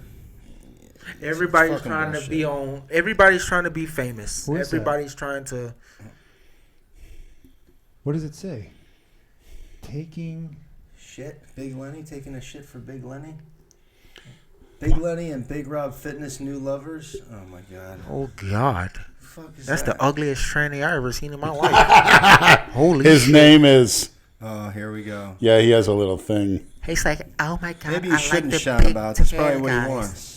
Everybody's fucking trying to bullshit. be on. Everybody's trying to be famous. Who is that? Everybody's trying to. What does it say? Taking. Shit. Big Lenny taking a shit for Big Lenny. Big Lenny and Big Rob Fitness new lovers. Oh my god. Oh God, Fuck is that's that? the ugliest tranny I ever seen in my life. Holy His shit. name is. Oh, here we go. Yeah, he has a little thing. He's like, oh my God. Maybe I you like shouldn't the shout big about. That's probably hair what guys. he wants.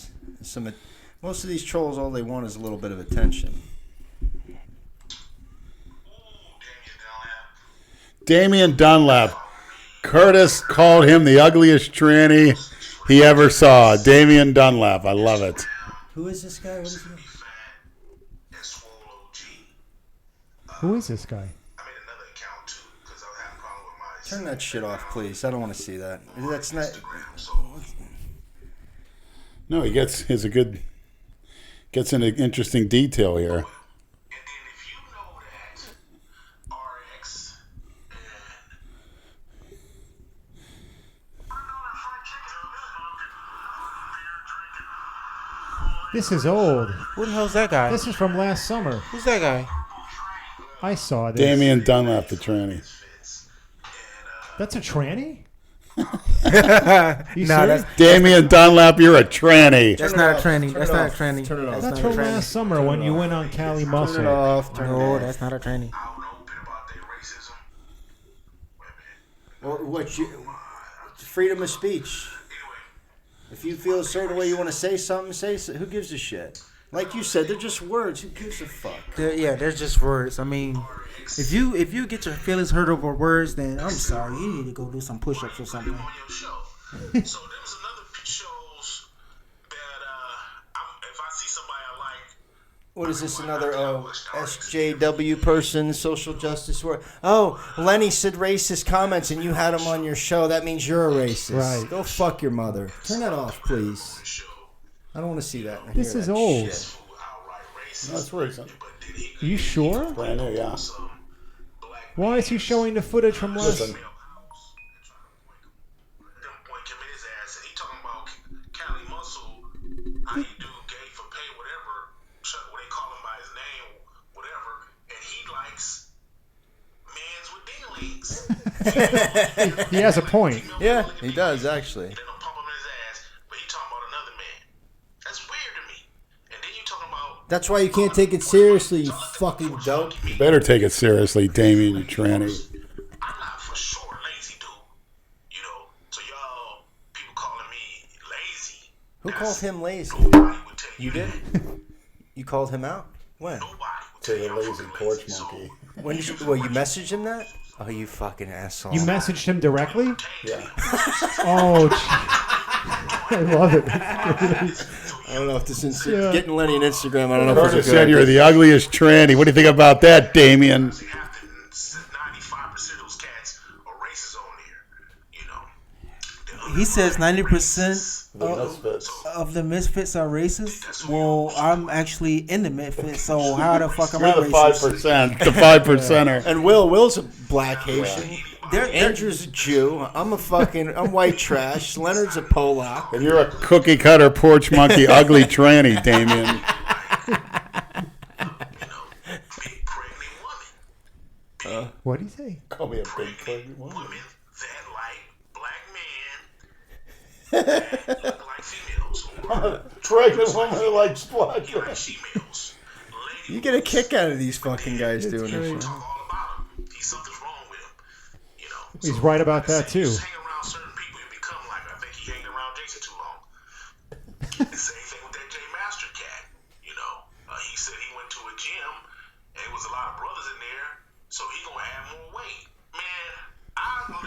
Most of these trolls, all they want is a little bit of attention. Damian Dunlap. Curtis called him the ugliest tranny he ever saw. Damian Dunlap. I love it. Who is this guy? What is he? Who is this guy? Turn that shit off, please. I don't want to see that. That's not. No, he gets into interesting detail here. This is old. Who the hell's that guy? This is from last summer. Who's that guy? I saw this. Damian Dunlap, the tranny. That's a tranny? You Nah, serious? Damian Dunlap, you're a tranny. That's Turn it not a off. tranny. Turn That's it not a off. tranny. Turn it off. That's not from a tranny. last summer when you went on Cali Turn Muscle. it off. Turn it No, off. that's not a tranny. Well, freedom of speech. If you feel a certain way, you want to say something, say so. Who gives a shit? Like you said, they're just words. Who gives a fuck? They're just words. I mean, if you get your feelings hurt over words, then I'm sorry. You need to go do some push-ups or something. So there was another shows that if I see somebody I like. What is this? Another SJW person, social justice work? Oh, Lenny said racist comments, and you had him on your show. That means you're a racist. Right. Go fuck your mother. Turn that off, please. I don't want to see that. and This hear is that old. shit. That's recent. Are you sure? Brand new, yeah. Why is he showing the footage from last? Listen. He talking about Cali Muscle, how he do gay for pay, whatever. What they call him by his name, whatever. And he likes men's with dinglings. He has a point. Yeah, he does actually. They don't pump him in his ass, but he talking about another man. That's weird to me. And then you talking about. That's why you can't take it seriously, you fucking dope. Better take it seriously, Damian, you tranny. I'm not for sure lazy dude. You know, so y'all people calling me lazy. Who called him lazy? Nobody would tell You did? You called him out? When? Nobody would Say tell the you I'm lazy fucking porch lazy. So, monkey. When did you? Well, you messaged him that? Oh, you fucking asshole! You messaged him directly? Yeah. Oh, I love it. I don't know if this is Yeah. getting Lenny an Instagram. I don't know if Curtis it's a said good you're the ugliest tranny. What do you think about that, Damian? 95% of those cats are racist on there. You know. He says 90% Misfits. of the Misfits are racist. Well, I'm actually in the Misfits, so how the fuck am I You're the racist? 5%. The 5%er. And Will's a black Haitian. They're- Andrew's a Jew. I'm white trash. Leonard's a Polak. And you're a cookie cutter porch monkey, ugly tranny, Damian. Big pregnant woman. What'd he say? Call me a big pregnant woman. Women that like black men that look like females. Or Pregnant woman who likes black like females. Lady You get a kick out of these fucking guys doing this shit. talk all about him. Something's wrong with him. You know. He's right about that You too. just hang around certain people, you become like. I think he hanged around Jason too long. The same thing with that J Master cat. You know, he said he went to a gym and there was a lot of brothers in there, so he gonna add more weight. Man, I'm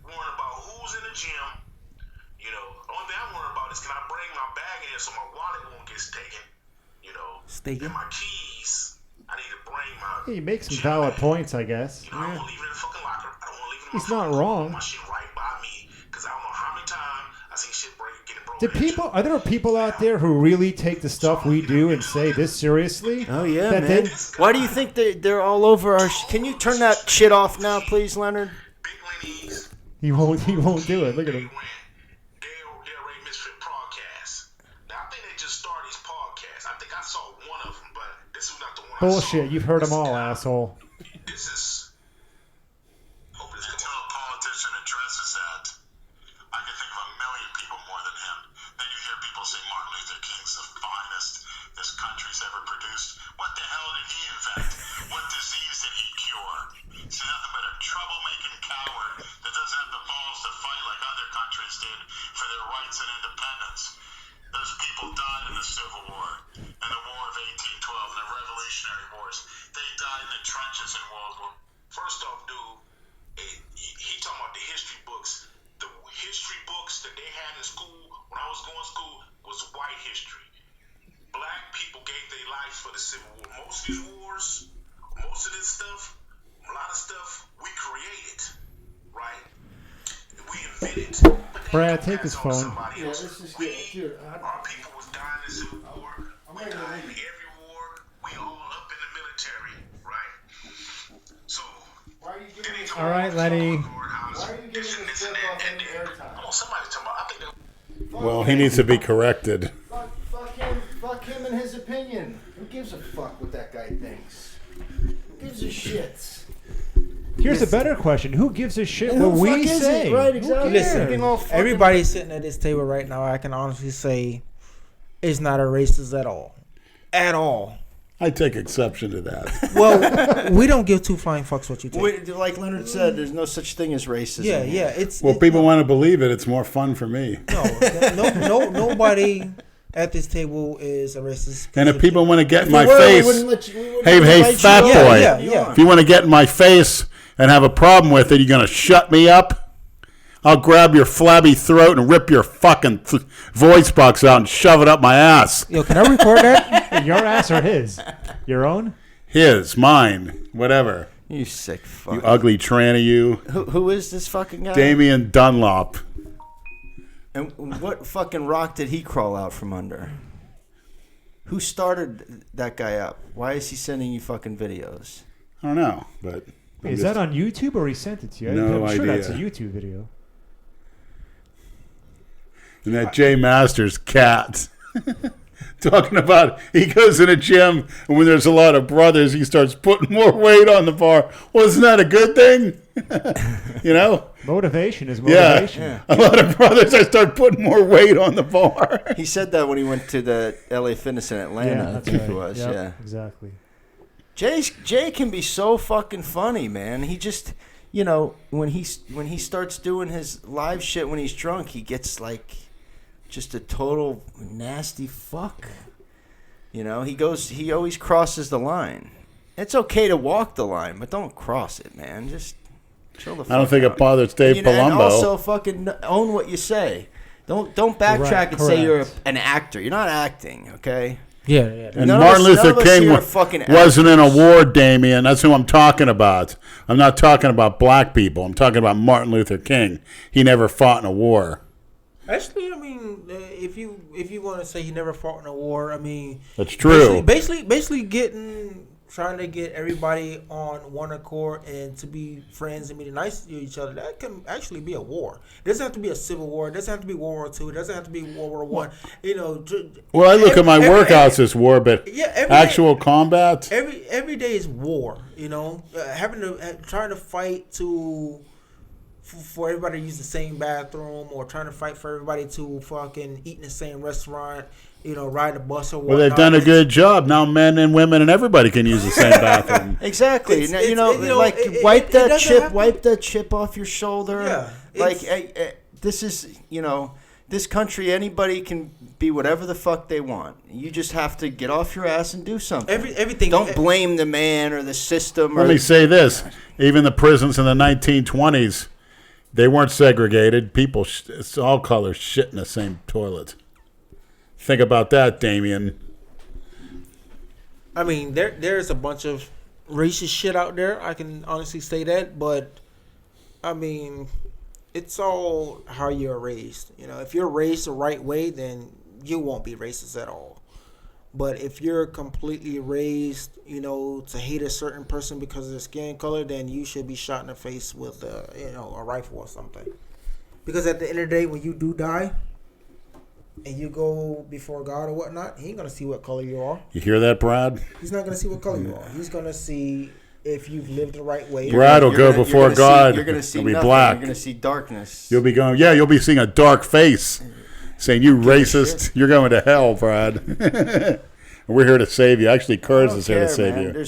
worried about who's in the gym. You know, the only thing I'm worried about is can I bring my bag in so my wallet won't get taken. You know, Staken? and my keys. I need to bring my. He makes some gym valid bag. points, I guess. You know, I don't want to leave it in the fucking locker. I don't want to leave it in He's my not fucking wrong. My shit right by me, because I don't know how many times I seen shit getting broken Are there people out there who really take the stuff we do and say this seriously? Oh yeah, That man. they- Why do you think they're all over our? Can you turn that shit off now, please, Leonard? Big Lenny's. He won't do it. Look at him. Delray Misfits podcast. Now, I think they just started these podcasts. I think I saw one of them, but this is not the one I Bullshit. saw. You've heard them all, asshole. This is... Until a politician addresses that, I can think of a million people more than him. Then you hear people say Martin Luther King's the finest this country's ever produced. What the hell did he invent? What disease did he cure? He's nothing but a troublemaking coward that doesn't have the balls to fight like other countries did for their rights and independence. Those people died in the Civil War and the War of 1812 and the Revolutionary Wars. They died in the trenches in World War. First off, dude, he talking about the history books. The history books that they had in school when I was going to school was white history. Black people gave their lives for the Civil War. Most of these wars, most of this stuff, a lot of stuff we created, right? We invented. But they Brad, don't take pass his on phone. somebody Yeah, else. this is We, good. Dude, our people was dying in the Civil War. We died in every war. We all up in the military, right? So, Why are you then they talk All right, about Lenny. Why are you giving this shit off any airtime? Oh, somebody's talking about. I think they Well, he needs to be corrected. Fuck him and his opinion. Who gives a fuck what that guy thinks? Who gives a shit? Here's a better question. Who gives a shit Who what we fuck is it? say? Right, Who exactly. cares? Listen, Being all fucking- everybody sitting at this table right now, I can honestly say, is not a racist at all. At all. I take exception to that. Well, we don't give two flying fucks what you think. Like Leonard said, there's no such thing as racism. Yeah, yeah. It's Well, people want to believe it. It's more fun for me. nobody at this table is a racist. And if people want to get in my We face, wouldn't let you- we wouldn't hey, invite you fat on. boy. Yeah. If you want to get in my face and have a problem with it, you're going to shut me up? I'll grab your flabby throat and rip your fucking voice box out and shove it up my ass. Yo, can I record that? Your ass or his? Your own? His, mine, whatever. You sick fuck. You ugly tranny, you. Who is this fucking guy? Damian Dunlop. And what fucking rock did he crawl out from under? Who started that guy up? Why is he sending you fucking videos? I don't know, but... Is that on YouTube or he sent it to you? No I'm sure that's a idea. YouTube video. And that Jay Masters cat. Talking about he goes in a gym and when there's a lot of brothers, he starts putting more weight on the bar. Well, isn't that a good thing? You know? Motivation is Yeah. motivation. A lot of brothers, I start putting more weight on the bar. He said that when he went to the LA Fitness in Atlanta. I that's think right. it was. Yep, Yeah. exactly. Jay can be so fucking funny, man. He just, you know, when he starts doing his live shit when he's drunk, he gets like just a total nasty fuck. You know, he always crosses the line. It's okay to walk the line, but don't cross it, man. Just chill the fuck I don't think out. it bothers Dave And Palumbo. also fucking own what you say. Don't backtrack and say you're correct. an actor. You're not acting, okay? Yeah. And None of Martin us- none Luther of us King here are fucking wasn't in a war, Damien. That's who I'm talking about. I'm not talking about black people. I'm talking about Martin Luther King. He never fought in a war. Actually, I mean, if you want to say he never fought in a war, I mean, That's true. Basically, trying to get everybody on one accord and to be friends and be nice to each other. That can actually be a war. It doesn't have to be a civil war. It doesn't have to be World War II. It doesn't have to be World War One. You know. Well, I look at my workouts as war, but every actual combat. Every day is war. You know, trying to fight for everybody to use the same bathroom, or trying to fight for everybody to fucking eat in the same restaurant. You know, ride a bus or whatnot. Well, they've done a good job. Now men and women and everybody can use the same bathroom. Exactly. Now, wipe it that doesn't chip. have to- Wipe that chip off your shoulder. Yeah, Like this is, this country. Anybody can be whatever the fuck they want. You just have to get off your ass and do something. Everything. Don't blame the man or the system. Let me say this: even the prisons in the 1920s, they weren't segregated. People, it's all colors, shit in the same toilet. Think about that, Damien. I mean, there's a bunch of racist shit out there. I can honestly say that, but I mean, it's all how you're raised. You know, if you're raised the right way, then you won't be racist at all. But if you're completely raised, you know, to hate a certain person because of their skin color, then you should be shot in the face with a rifle or something. Because at the end of the day, when you do die and you go before God or whatnot, he ain't gonna see what color you are. You hear that, Brad? He's not gonna see what color you are. He's gonna see if you've lived the right way. Brad will go before God. You're gonna see He'll be nothing. black. You're gonna see darkness. You'll be going. Yeah, you'll be seeing a dark face, saying, "You racist! You're going to hell, Brad." We're here to save you. Actually, Curtis is here to save you.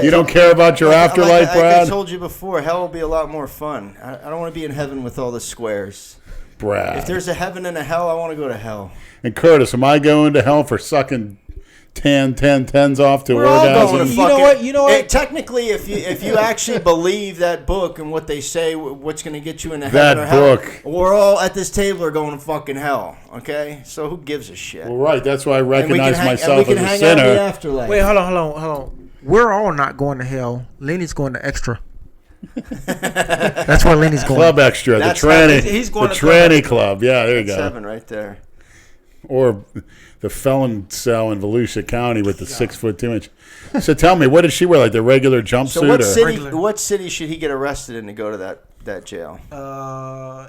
You don't care about your afterlife, Brad? Like I told you before, hell will be a lot more fun. I don't want to be in heaven with all the squares. Brad. If there's a heaven and a hell, I want to go to hell. And Curtis, am I going to hell for sucking 10s off to We're all orgasm? going to fucking, you know what? Technically, if you actually believe that book and what they say, what's going to get you into heaven or hell, we're all at this table are going to fucking hell. Okay, so who gives a shit? Well, right. That's why I recognize myself as a hang sinner. Out in the afterlife. Wait, hold on. We're all not going to hell. Lenny's going to extra. That's where Lenny's going. Club extra. That's the tranny. He's going the to tranny club. Yeah, there you go. 7 right there. Or the felon cell in Volusia County with the 6'2" inch. So tell me, what did she wear? Like the regular jumpsuit? So what city should he get arrested in to go to that jail?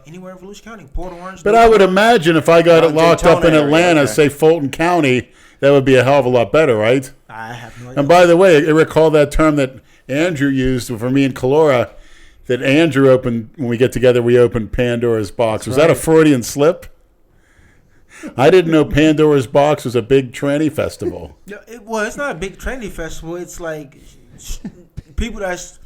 Anywhere in Volusia County, Port Orange. But I would imagine if I got it locked up in Atlanta, area, say Fulton County, that would be a hell of a lot better, right? I have no idea. And by the way, I recall that term that Andrew used for me and Calora, that Andrew opened, when we get together, we open Pandora's box. Was that a Freudian slip? I didn't know Pandora's box was a big tranny festival. Well, it's not a big trendy festival. It's like people that's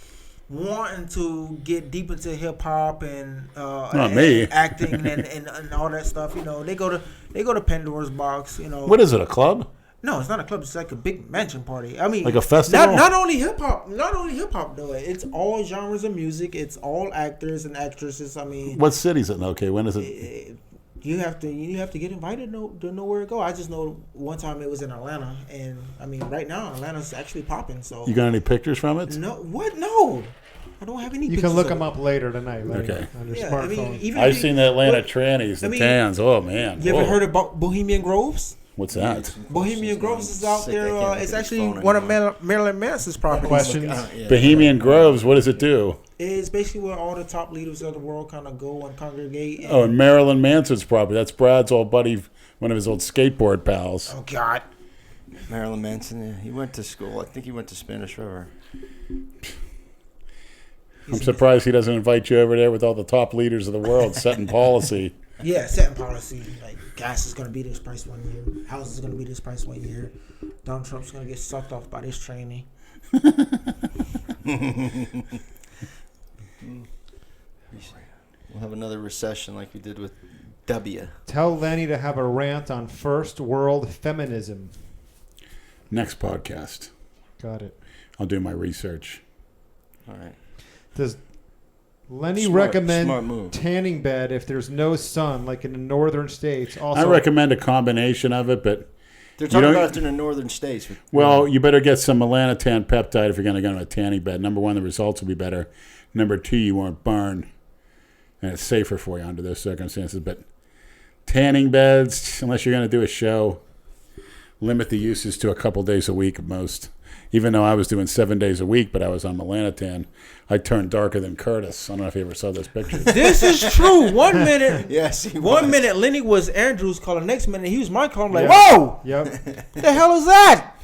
wanting to get deep into hip hop and acting and all that stuff. You know, they go to Pandora's box. You know, what is it? A club? No, it's not a club. It's like a big mansion party. I mean, like a festival. Not only hip hop. Not only hip hop though. It's all genres of music. It's all actors and actresses. I mean, what city is it? Okay, when is it? You have to get invited to know where to go. I just know one time it was in Atlanta, and I mean right now Atlanta's actually popping. So you got any pictures from it? No, what? No, I don't have any. You can look them up later tonight. Okay. On your smartphone. I mean, I've seen the Atlanta trannies, the tans. Oh man. You ever heard about Bohemian Groves? What's that? Bohemian Groves is out there. It's actually one of Marilyn Manson's properties. Questions? Bohemian Groves. What does it do? It's basically where all the top leaders of the world kind of go and congregate. And Marilyn Manson's property. That's Brad's old buddy, one of his old skateboard pals. Oh, God. Marilyn Manson, yeah. He went to school. I think he went to Spanish River. I'm surprised he doesn't invite you over there with all the top leaders of the world setting policy. Yeah, setting policy. Like, gas is going to be this price 1 year. House is going to be this price 1 year. Donald Trump's going to get sucked off by this trainee. We'll have another recession like we did with W. Tell Lenny to have a rant on first world feminism. Next podcast. Got it. I'll do my research. All right. Does Lenny Smart recommend move. tanning bed if there's no sun, like in the northern states? Also, I recommend a combination of it, but they're talking about it in the northern states. Well, you better get some melanotan peptide if you're going to go on a tanning bed. Number one, the results will be better. Number two, you won't burn. And it's safer for you under those circumstances. But tanning beds, unless you're going to do a show, limit the uses to a couple days a week at most. Even though I was doing 7 days a week, but I was on melanotan, I turned darker than Curtis. I don't know if you ever saw those pictures. This is true. 1 minute. Yes, he was. 1 minute, Lenny was Andrew's color. Next minute, he was my color. I'm like, Yeah. whoa! Yep. The hell is that?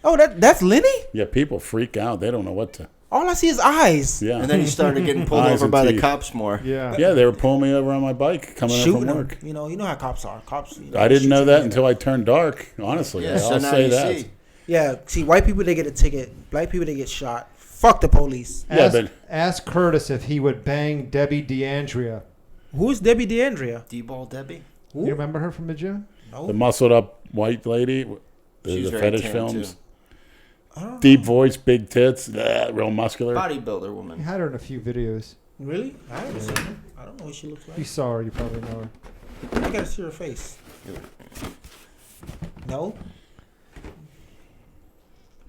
Oh, that's Lenny? Yeah, people freak out. They don't know what to. All I see is eyes. Yeah. And then he started getting pulled Eyes over and by the teeth. cops more. Yeah. Yeah, they were pulling me over on my bike coming home Shooting from them. work. You know how cops are. Cops. I didn't know that until I turned dark, honestly. Yeah, I'll so now say you that. see. Yeah, see, white people, they get a ticket. Black people, they get shot. Fuck the police. Ask Curtis if he would bang Debbie DeAndrea. Who's Debbie DeAndrea? D-ball Debbie? You remember her from the gym? No. The muscled up white lady, She's the very fetish tan, films. too. Deep voice, big tits, real muscular. Bodybuilder You woman. had her in a few videos. Really? I haven't seen her. I don't know what she looks You like. saw her, you probably know her. I gotta see her face. No?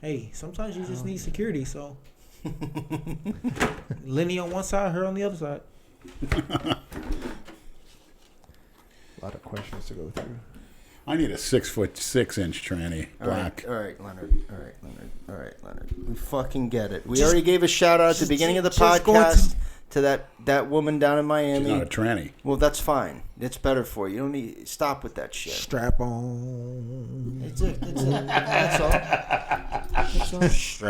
Hey, sometimes you just need security, so. Lenny on one side, her on the other side. A lot of questions to go through. I need a 6'6" tranny. Black. All right, Leonard. We fucking get it. We already gave a shout out at the beginning of the podcast to that woman down in Miami. She's not a tranny. Well, that's fine. It's better for you. You don't need stop with that shit. Strap on. That's it. That's all.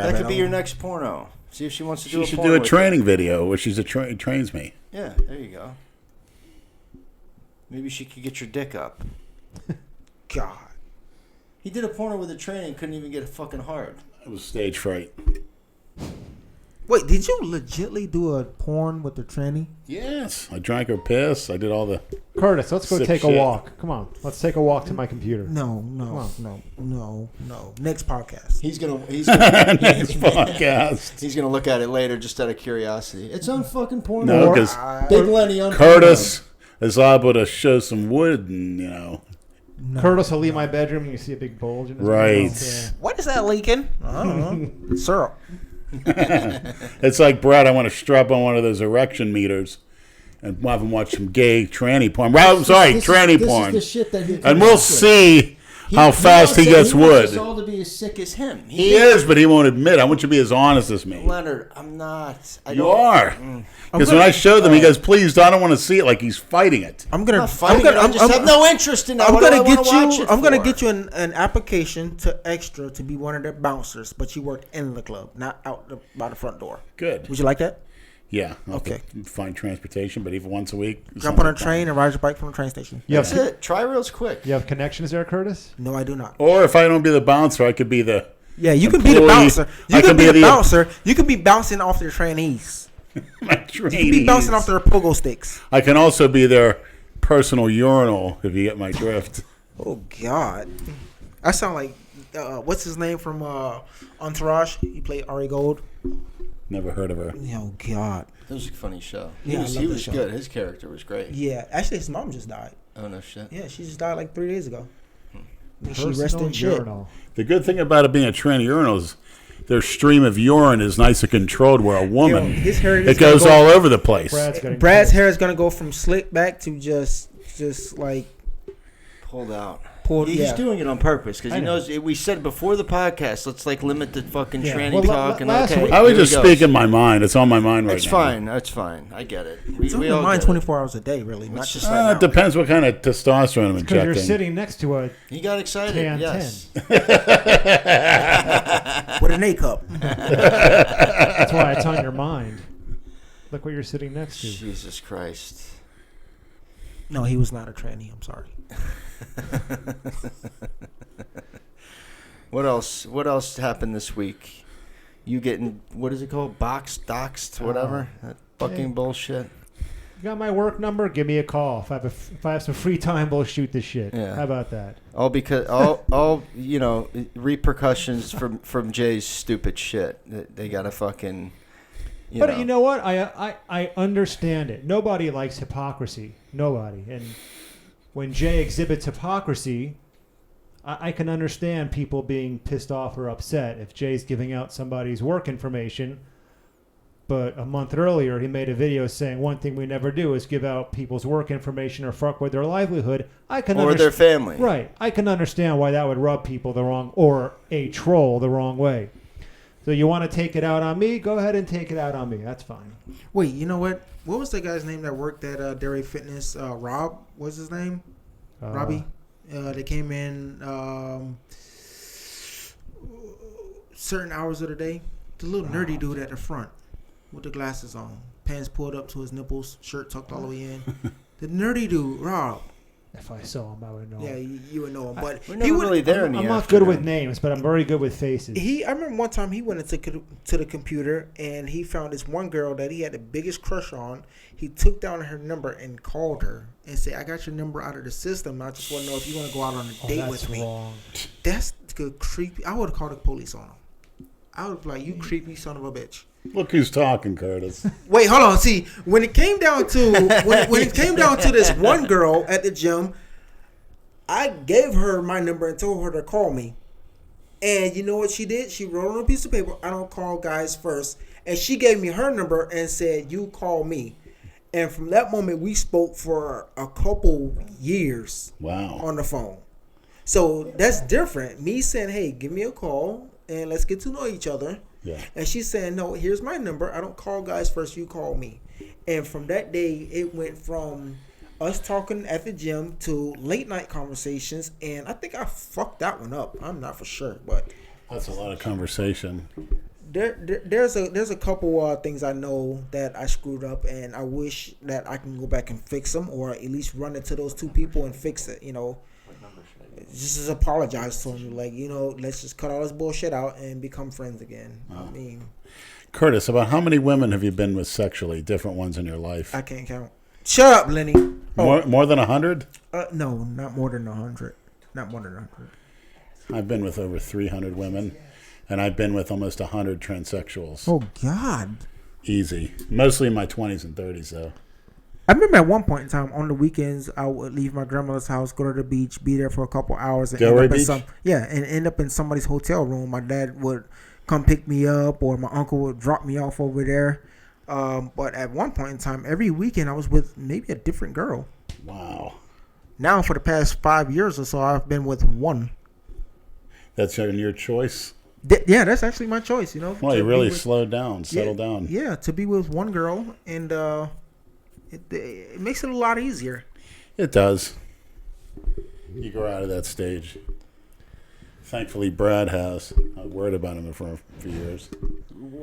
That could be your next porno. See if she wants to do a porno. She should do a with training you. video where she's trains me. Yeah, there you go. Maybe she could get your dick up. God. He did a porno with a train and couldn't even get it fucking hard. It was stage fright. Wait, did you legitly do a porn with the tranny? Yes. I drank her piss. I did all the... Curtis, let's go Sick take shit. a walk. Come on. Let's take a walk to my computer. No. Next podcast. He's gonna next podcast. he's gonna look at it later just out of curiosity. It's on fucking porno. No, because Big Lenny on Curtis is liable to show some wood and, No. Curtis will leave my bedroom and you see a big bulge in his Right. mouth. Yeah. What is that leaking? I don't know. Syrup. It's like, Brad, I want to strap on one of those erection meters and have him watch some gay tranny porn. Well, sorry, tranny porn. This is the shit that he And we'll see how fast he gets He wants us wood. all to be as sick as him. He is, but he won't admit. I want you to be as honest as me. Leonard, I'm not. You are. Because when I showed them, he goes, please, I don't want to see it like he's fighting it. I'm gonna. I'm fighting it. I just have no interest in that. I'm What do gonna I wanna get watch you. it I'm gonna for? get you an application to extra to be one of their bouncers, but you work in the club, not out by the front door. Good. Would you like that? Yeah. I'll Okay. have to find transportation, but even once a week. Jump on a train and ride your bike from the train station. You have, That's it. Try reals quick. you have connections there, Curtis? No, I do not. Or if I don't be the bouncer, I could be the... Yeah, you can be the Employee. bouncer. You I can can be be the the- bouncer. You can be bouncing off their trainees. my You can be bouncing off trainees. their pogo sticks. I can also be their personal urinal, if you get my drift. Oh God, I sound like what's his name from Entourage? He played Ari Gold. Never heard of her. Oh God. That was a funny show. Yeah, I He love was that show. good. His character was great. Yeah, actually, his mom just died. Oh no shit. Yeah, she just died like 3 days ago. She Personal rested in shit. urinal. The good thing about it being a tranny urinal is their stream of urine is nice and controlled, where a woman, His hair is it goes gonna all over the place. Brad's hair is gonna go from slick back to just like Pulled out. pulled. He's Yeah. doing it on purpose because I he know. knows. We said before the podcast, let's like limit the fucking Yeah. tranny Well, talk and last okay. week- I was here he just goes. speaking my mind. It's on my mind right It's now. fine. That's fine. I get it. It's on We your all mind get it. 24 hours a day, really, not just right It now. depends what kind of testosterone I'm Because you're injecting. sitting next to a He got excited. tan Yes. 10. With an A cup. That's why it's on your mind. Look what you're sitting next to. Jesus Christ. No, he was not a tranny. I'm sorry. What else? What else happened this week? You getting what is it called? Doxed, whatever. That fucking yeah. bullshit. You got my work number? Give me a call. If I have some free time, we'll shoot this shit. Yeah. How about that? All because all you know repercussions from Jay's stupid shit. They gotta fucking. But you know what? I understand it. Nobody likes hypocrisy. Nobody. And when Jay exhibits hypocrisy, I can understand people being pissed off or upset if Jay's giving out somebody's work information. But a month earlier, he made a video saying one thing we never do is give out people's work information or fuck with their livelihood. or their family. Right. I can understand why that would rub people the wrong, or a troll the wrong way. So you want to take it out on me? Go ahead and take it out on me. That's fine. Wait, you know what? What was that guy's name that worked at Delray Fitness? Rob, what's his name? Robbie. They came in certain hours of the day. The little nerdy dude at the front with the glasses on, pants pulled up to his nipples, shirt tucked all the way in. The nerdy dude, Rob. If I saw him, I would know. Yeah, you would know him, but We're never really there in the I'm not afternoon. good with names, but I'm very good with faces. I remember one time he went into to the computer and he found this one girl that he had the biggest crush on. He took down her number and called her and said, "I got your number out of the system. I just want to know if you want to go out on a date that's with me." wrong. That's good, creepy. I would have called the police on him. I would be like, "You creepy son of a bitch." Look who's talking, Curtis. Wait, hold on. See, when it came down to when it came down to this one girl at the gym, I gave her my number and told her to call me. And you know what she did? She wrote on a piece of paper, "I don't call guys first." And she gave me her number and said, "You call me." And from that moment, we spoke for a couple years Wow. on the phone. So that's different. Me saying, hey, give me a call and let's get to know each other. Yeah. And she's saying, no, here's my number. I don't call guys first. You call me. And from that day, it went from us talking at the gym to late night conversations. And I think I fucked that one up. I'm not for sure, but That's a lot of conversation. there's a couple things I know that I screwed up, and I wish that I can go back and fix them, or at least run into those two people and fix it. You know, just apologize to them, like, you know, let's just cut all this bullshit out and become friends again. I mean, Curtis, about how many women have you been with sexually? Different ones in your life? I can't count. Shut up, Lenny. More than 100? No, not more than 100. Not more than 100. I've been with over 300 women, and I've been with almost 100 transsexuals. Oh God. Easy. Mostly in my 20s and 30s, though. I remember at one point in time on the weekends I would leave my grandmother's house, go to the beach, be there for a couple hours, and Delray end up Beach? and end up in somebody's hotel room. My dad would come pick me up, or my uncle would drop me off over there. But at one point in time, every weekend I was with maybe a different girl. Wow. Now for the past 5 years or so, I've been with one. That's your choice? Yeah, that's actually my choice. You know. Well, you to really be with- slowed down, settled down. Yeah, to be with one girl, and it makes it a lot easier. It does. You grow out of that stage. Thankfully, Brad has. I've worried about him for a few years.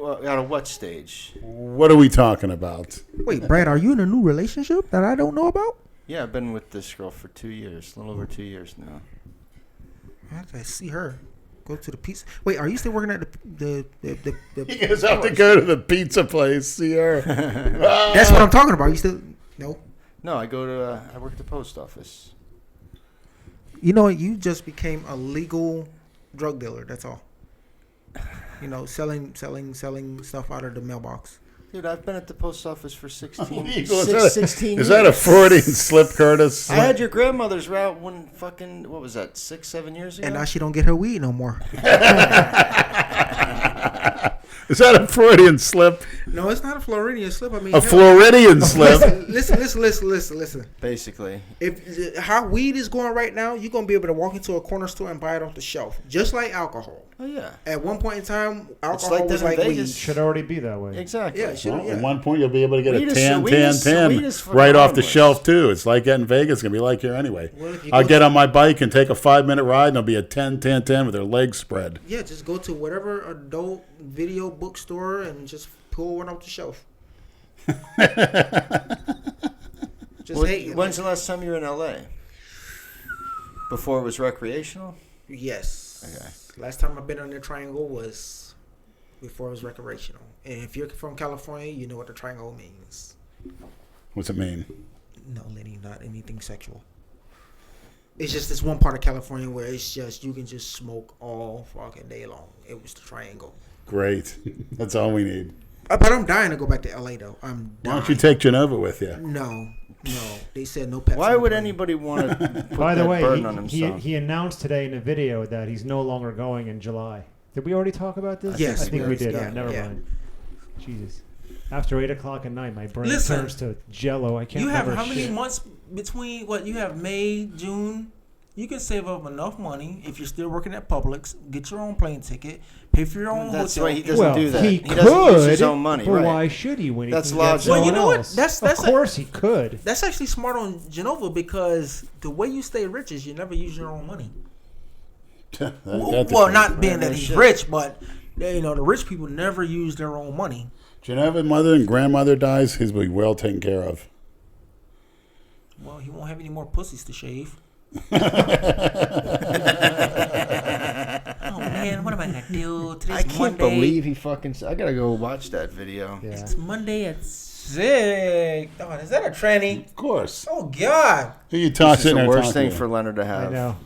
Out of what stage? What are we talking about? Wait, Brad, are you in a new relationship that I don't know about? Yeah, I've been with this girl for 2 years, a little over 2 years now. How did I see her? Go to the pizza. Wait, are you still working at the He goes out to go to the pizza place, see her. That's what I'm talking about. You still no? No, I work at the post office. You know, you just became a legal drug dealer. That's all. You know, selling stuff out of the mailbox. Dude, I've been at the post office for 16 Is that a Freudian slip, Curtis? I had your grandmother's route when fucking, what was that, 6-7 years ago? And now she don't get her weed no more. Is that a Freudian slip? No, it's not a Floridian slip. I mean, A Floridian slip? Listen. Basically. If how weed is going right now, you're gonna be able to walk into a corner store and buy it off the shelf, just like alcohol. Oh yeah. At one point in time, alcohol like was that in like weed. Vegas. Should already be that way. Exactly. Yeah, should- Well, at one point, you'll be able to get Weed a is- tan weed is fucking right off the harmless. shelf, too. It's like that in Vegas. It's going to be like here anyway. Well, if you I'll go get to- on my bike and take a 5-minute ride, and there'll be a 10 with their legs spread. Yeah, just go to whatever adult video bookstore and just pull one off the shelf. Just When's the last time you were in LA? Before it was recreational? Yes. Okay. Last time I've been on the triangle was before it was recreational. And if you're from California, you know what the triangle means. What's it mean? No, Lenny, not anything sexual. It's just this one part of California where it's just you can just smoke all fucking day long. It was the triangle. Great. That's all we need. But I'm dying to go back to LA though. I'm Why dying. don't you take Genova with you? No. They said no pets. Why on would the plane. anybody want to put By the that way, burden on he himself? announced today in a video that he's no longer going in July. Did we already talk about this? Yes, I think we did. yeah, All right, never yeah. mind. Jesus. After 8 o'clock at night, my brain Listen, turns to jello. I can't You have remember how many shit. months between what you have May, June? You can save up enough money if you're still working at Publix. Get your own plane ticket, pay for your own That's hotel. why he doesn't Well, do that. he doesn't use his could, own money, but right? why should he when he That's can get logical. someone Well, you know what? else? That's of course he could. That's actually smart on Genova because the way you stay rich is you never use your own money. Well, not being that he's rich, but you know the rich people never use their own money. Geneva mother and grandmother dies, he's will be well taken care of. Well, he won't have any more pussies to shave. Oh man, what am I gonna do? Today's I can't Monday. believe he fucking. I gotta go watch that video. Yeah. It's Monday at 6. Oh, is that a tranny? Of course. Oh God. Who you This toss is in the there worst talking thing to? for Leonard to I have. know.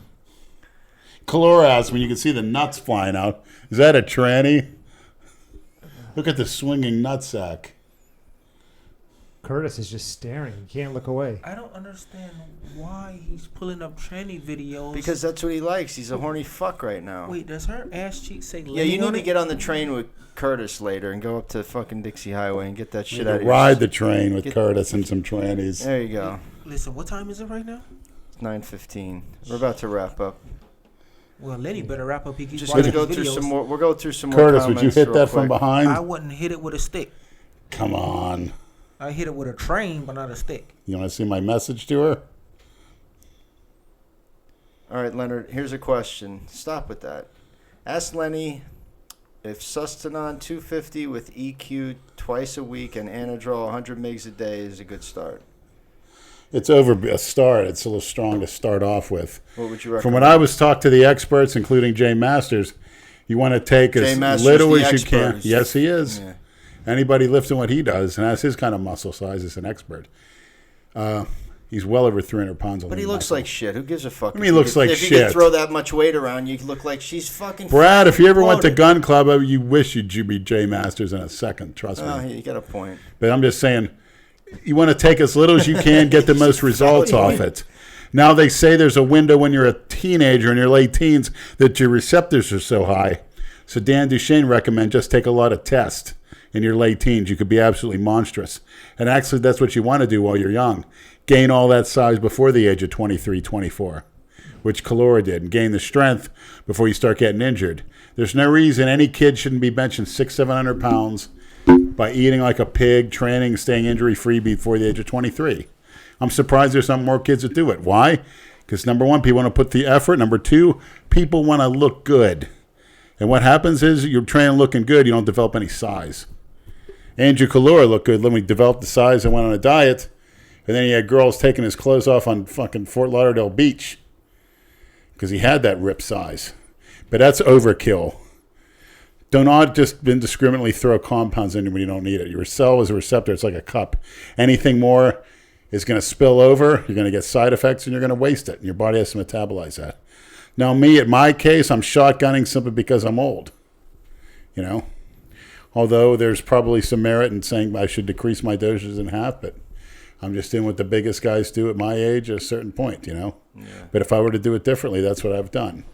Caloras, when you can see the nuts flying out. Is that a tranny? Look at the swinging nutsack. Curtis is just staring. He can't look away. I don't understand why he's pulling up tranny videos. Because that's what he likes. He's a horny fuck right now. Wait, does her ass cheek say Yeah, you Lenny need to it? get on the train with Curtis later and go up to fucking Dixie Highway and get that shit out of Ride the train with Curtis and some trannies. There you go. Listen, what time is it right now? It's 9:15. We're about to wrap up. Well, Lenny better wrap up. He keeps Just watching gonna go through videos. some more. We'll go through some more. Curtis, would you comments hit real that from quick. behind? I wouldn't hit it with a stick. Come on. I hit it with a train, but not a stick. You want to see my message to her? All right, Leonard. Here's a question. Stop with that. Ask Lenny if Sustanon 250 with EQ twice a week and Anadrol 100 mgs a day is a good start. It's over a start. It's a little strong to start off with. What would you recommend? From when I was talked to the experts, including Jay Masters, you want to take Jay as Masters, little the as you can. expert. Yes, he is. Yeah. Anybody lifting what he does and has his kind of muscle size is an expert. He's well over 300 pounds. But he looks like shit. Who gives a fuck? I mean, he looks like if you shit. could throw that much weight around, you look like she's fucking. Brad, if you ever went to bloated. Gun Club, you wish you'd be Jay Masters in a second. Trust me. Oh, you got a point. But I'm just saying, you want to take as little as you can, get the most results off it. Now they say there's a window when you're a teenager in your late teens that your receptors are so high. So Dan Duchesne recommends just take a lot of tests in your late teens. You could be absolutely monstrous. And actually, that's what you want to do while you're young. Gain all that size before the age of 23, 24, which Calora did, and gain the strength before you start getting injured. There's no reason any kid shouldn't be benching 600-700 pounds by eating like a pig, training, staying injury-free before the age of 23. I'm surprised there's some more kids that do it. Why? Because, number one, people want to put the effort. Number two, people want to look good. And what happens is you're training looking good, you don't develop any size. Andrew Calora looked good. Then we developed the size and went on a diet. And then he had girls taking his clothes off on fucking Fort Lauderdale Beach because he had that rip size. But that's overkill. Do not just indiscriminately throw compounds in when you don't need it. Your cell is a receptor. It's like a cup. Anything more is going to spill over. You're going to get side effects, and you're going to waste it. And your body has to metabolize that. Now, me, in my case, I'm shotgunning simply because I'm old. You know? Although there's probably some merit in saying I should decrease my doses in half, but I'm just doing what the biggest guys do at my age at a certain point, you know? Yeah. But if I were to do it differently, that's what I've done.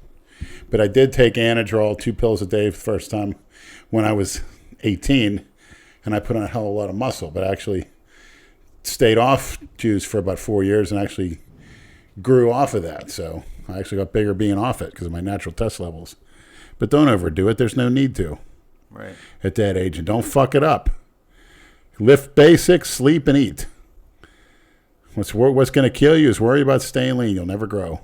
But I did take Anadrol, 2 pills a day for the first time when I was 18, and I put on a hell of a lot of muscle, but I actually stayed off juice for about 4 years and actually grew off of that. So I actually got bigger being off it because of my natural test levels. But don't overdo it. There's no need to. Right. At that age. And don't fuck it up. Lift basics, sleep, and eat. What's going to kill you is worry about staying lean. You'll never grow.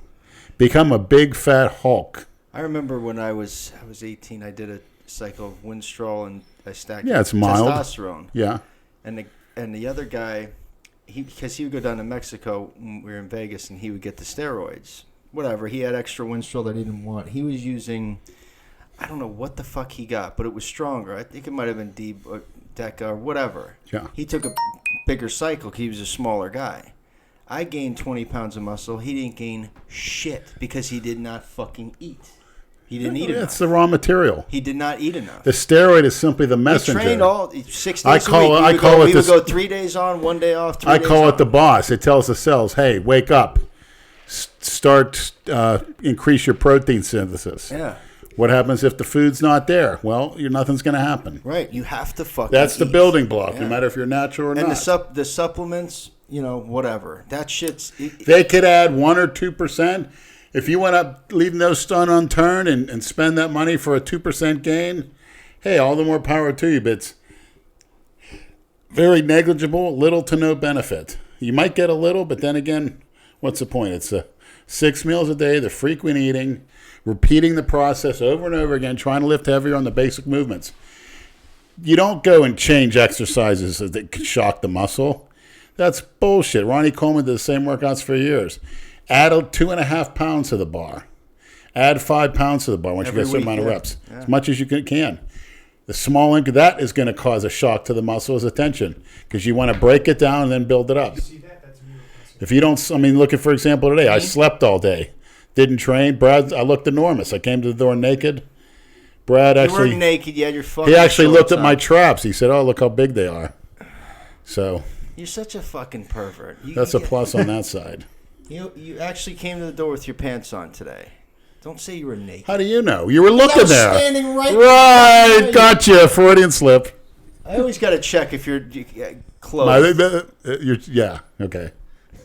Become a big, fat Hulk. I remember when I was 18, I did a cycle of Winstrol and I stacked it's mild. testosterone. Yeah. And the other guy, because he would go down to Mexico when we were in Vegas and he would get the steroids. Whatever. He had extra Winstrol that he didn't want. He was using, I don't know what the fuck he got, but it was stronger. I think it might have been Deca or whatever. Yeah. He took a bigger cycle because he was a smaller guy. I gained 20 pounds of muscle. He didn't gain shit because he did not fucking eat. He didn't eat enough. It's the raw material. He did not eat enough. The steroid is simply the messenger. He trained 6 days I call a week. it We would go 3 days on, 1 day off, 3 days I call on. it the boss. It tells the cells, hey, wake up. Start, increase your protein synthesis. Yeah. What happens if the food's not there? Well, nothing's going to happen. Right. You have to fucking That's the eat. building block, Yeah. no matter if you're natural or and not. the supplements, whatever. That shit's... They could add 1 or 2%. If you want to leave no stone unturned and spend that money for a 2% gain, hey, all the more power to you, but it's very negligible, little to no benefit. You might get a little, but then again, what's the point? It's 6 meals a day, the frequent eating, repeating the process over and over again, trying to lift heavier on the basic movements. You don't go and change exercises that could shock the muscle. That's bullshit. Ronnie Coleman did the same workouts for years. Add 2.5 pounds to the bar. Add 5 pounds to the bar once you get a certain amount of reps. Yeah. As much as you can. The small that is going to cause a shock to the muscle as a tension because you want to break it down and then build it up. If you don't, look at, for example, today, I slept all day. Didn't train. Brad, I looked enormous. I came to the door naked. Brad actually... You were naked. You had your fucking He actually looked at on. my traps. He said, oh, look how big they are. So, You're such a fucking pervert. That's a plus on that side. You actually came to the door with your pants on today. Don't say you were naked. How do you know? You were looking I was there. standing right Right. Gotcha. Freudian slip. I always got to check if you're clothed. Yeah. Okay.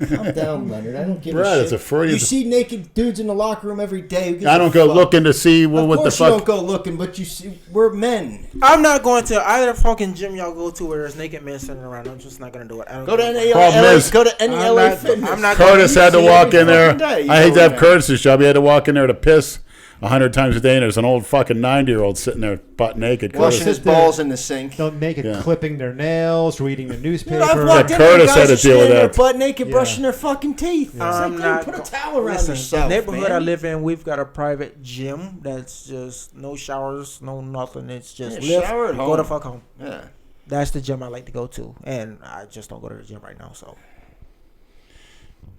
Calm down, Leonard. I don't give Right, a shit. it's a Freudian. You see naked dudes in the locker room every day. Who gives I a don't go fuck? looking to see what the Of course fuck. you don't go looking, but you see, we're men. I'm not going to either fucking gym y'all go to where there's naked men sitting around. I'm just not gonna do it. I don't Go to give a any fuck. Problem LA, is- go to any I'm LA not- Fitness. I'm not Curtis had to See walk every in there. fucking day. You I hate go to have in there. Curtis's job. He had to walk in there to piss 100 times a day, and there's an old fucking 90-year-old sitting there butt naked. Washing Curtis, his balls in the sink. They'll make it Yeah. clipping their nails, reading the newspaper. Dude, I've walked Yeah, in there, Curtis guys had to are deal with standing there that. butt naked, Yeah. brushing their fucking teeth. It's I'm like, not dude, put a go- towel around Listen, yourself, the neighborhood man. I live in, we've got a private gym that's just no showers, no nothing. It's just Yeah, lift, shower at go home. the fuck home. Yeah. That's the gym I like to go to, and I just don't go to the gym right now. So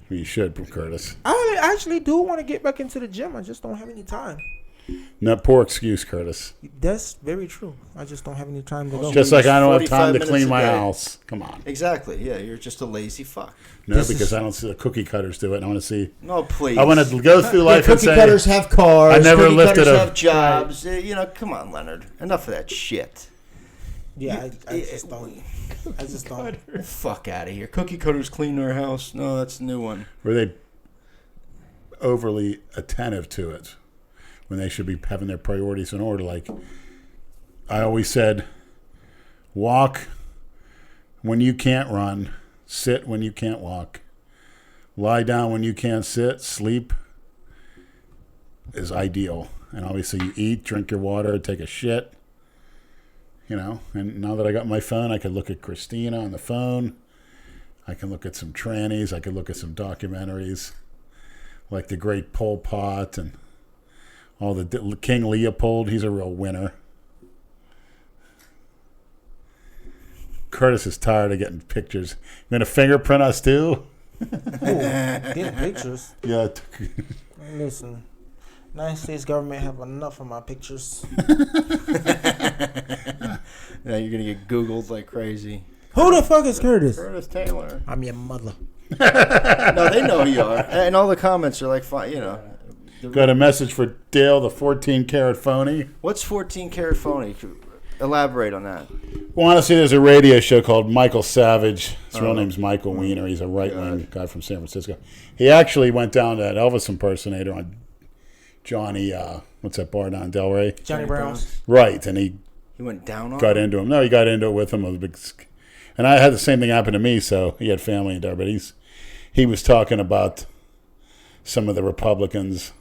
You should, Curtis. I actually do want to get back into the gym. I just don't have any time. No poor excuse, Curtis. That's very true. I just don't have any time to go. Just like I don't have 45 time to minutes clean a my day. house. Come on. Exactly. Yeah, you're just a lazy fuck. No, This because is- I don't see the cookie cutters do it. And I want to see. No, please. I want to go through life and Cookie say, cutters have cars. I never cookie lifted cutters a- have jobs. You know, come on, Leonard. Enough of that shit. Yeah, I just don't. I just don't. Fuck out of here. Cookie cutters clean their house. No, that's a new one. were they overly attentive to it when they should be having their priorities in order? Like I always said, walk when you can't run, sit when you can't walk, lie down when you can't sit, sleep is ideal. And obviously you eat, drink your water, take a shit. You know, and now that I got my phone, I can look at Christina on the phone. I can look at some trannies. I can look at some documentaries like the great Pol Pot and all the King Leopold. He's a real winner. Curtis is tired of getting pictures. You gonna fingerprint us too? Get pictures. Yeah. Listen, United States government have enough of my pictures. Now you're gonna get Googled like crazy. Who the fuck is Curtis? Curtis Taylor. I'm your mother. No, they know who you are, and all the comments are like, fine, you know. Got a message for Dale, the 14-karat phony. What's 14 karat phony? Elaborate on that. Well, honestly, there's a radio show called Michael Savage. His real name's Michael Weiner. He's a right-wing guy from San Francisco. He actually went down to that Elvis impersonator on Johnny, what's that bar down in Delray? Johnny Brown's. Right, and he He went down on got him? into him. No, he got into it with him. It was a big, and I had the same thing happen to me. So he had family in there, but he was talking about some of the Republicans,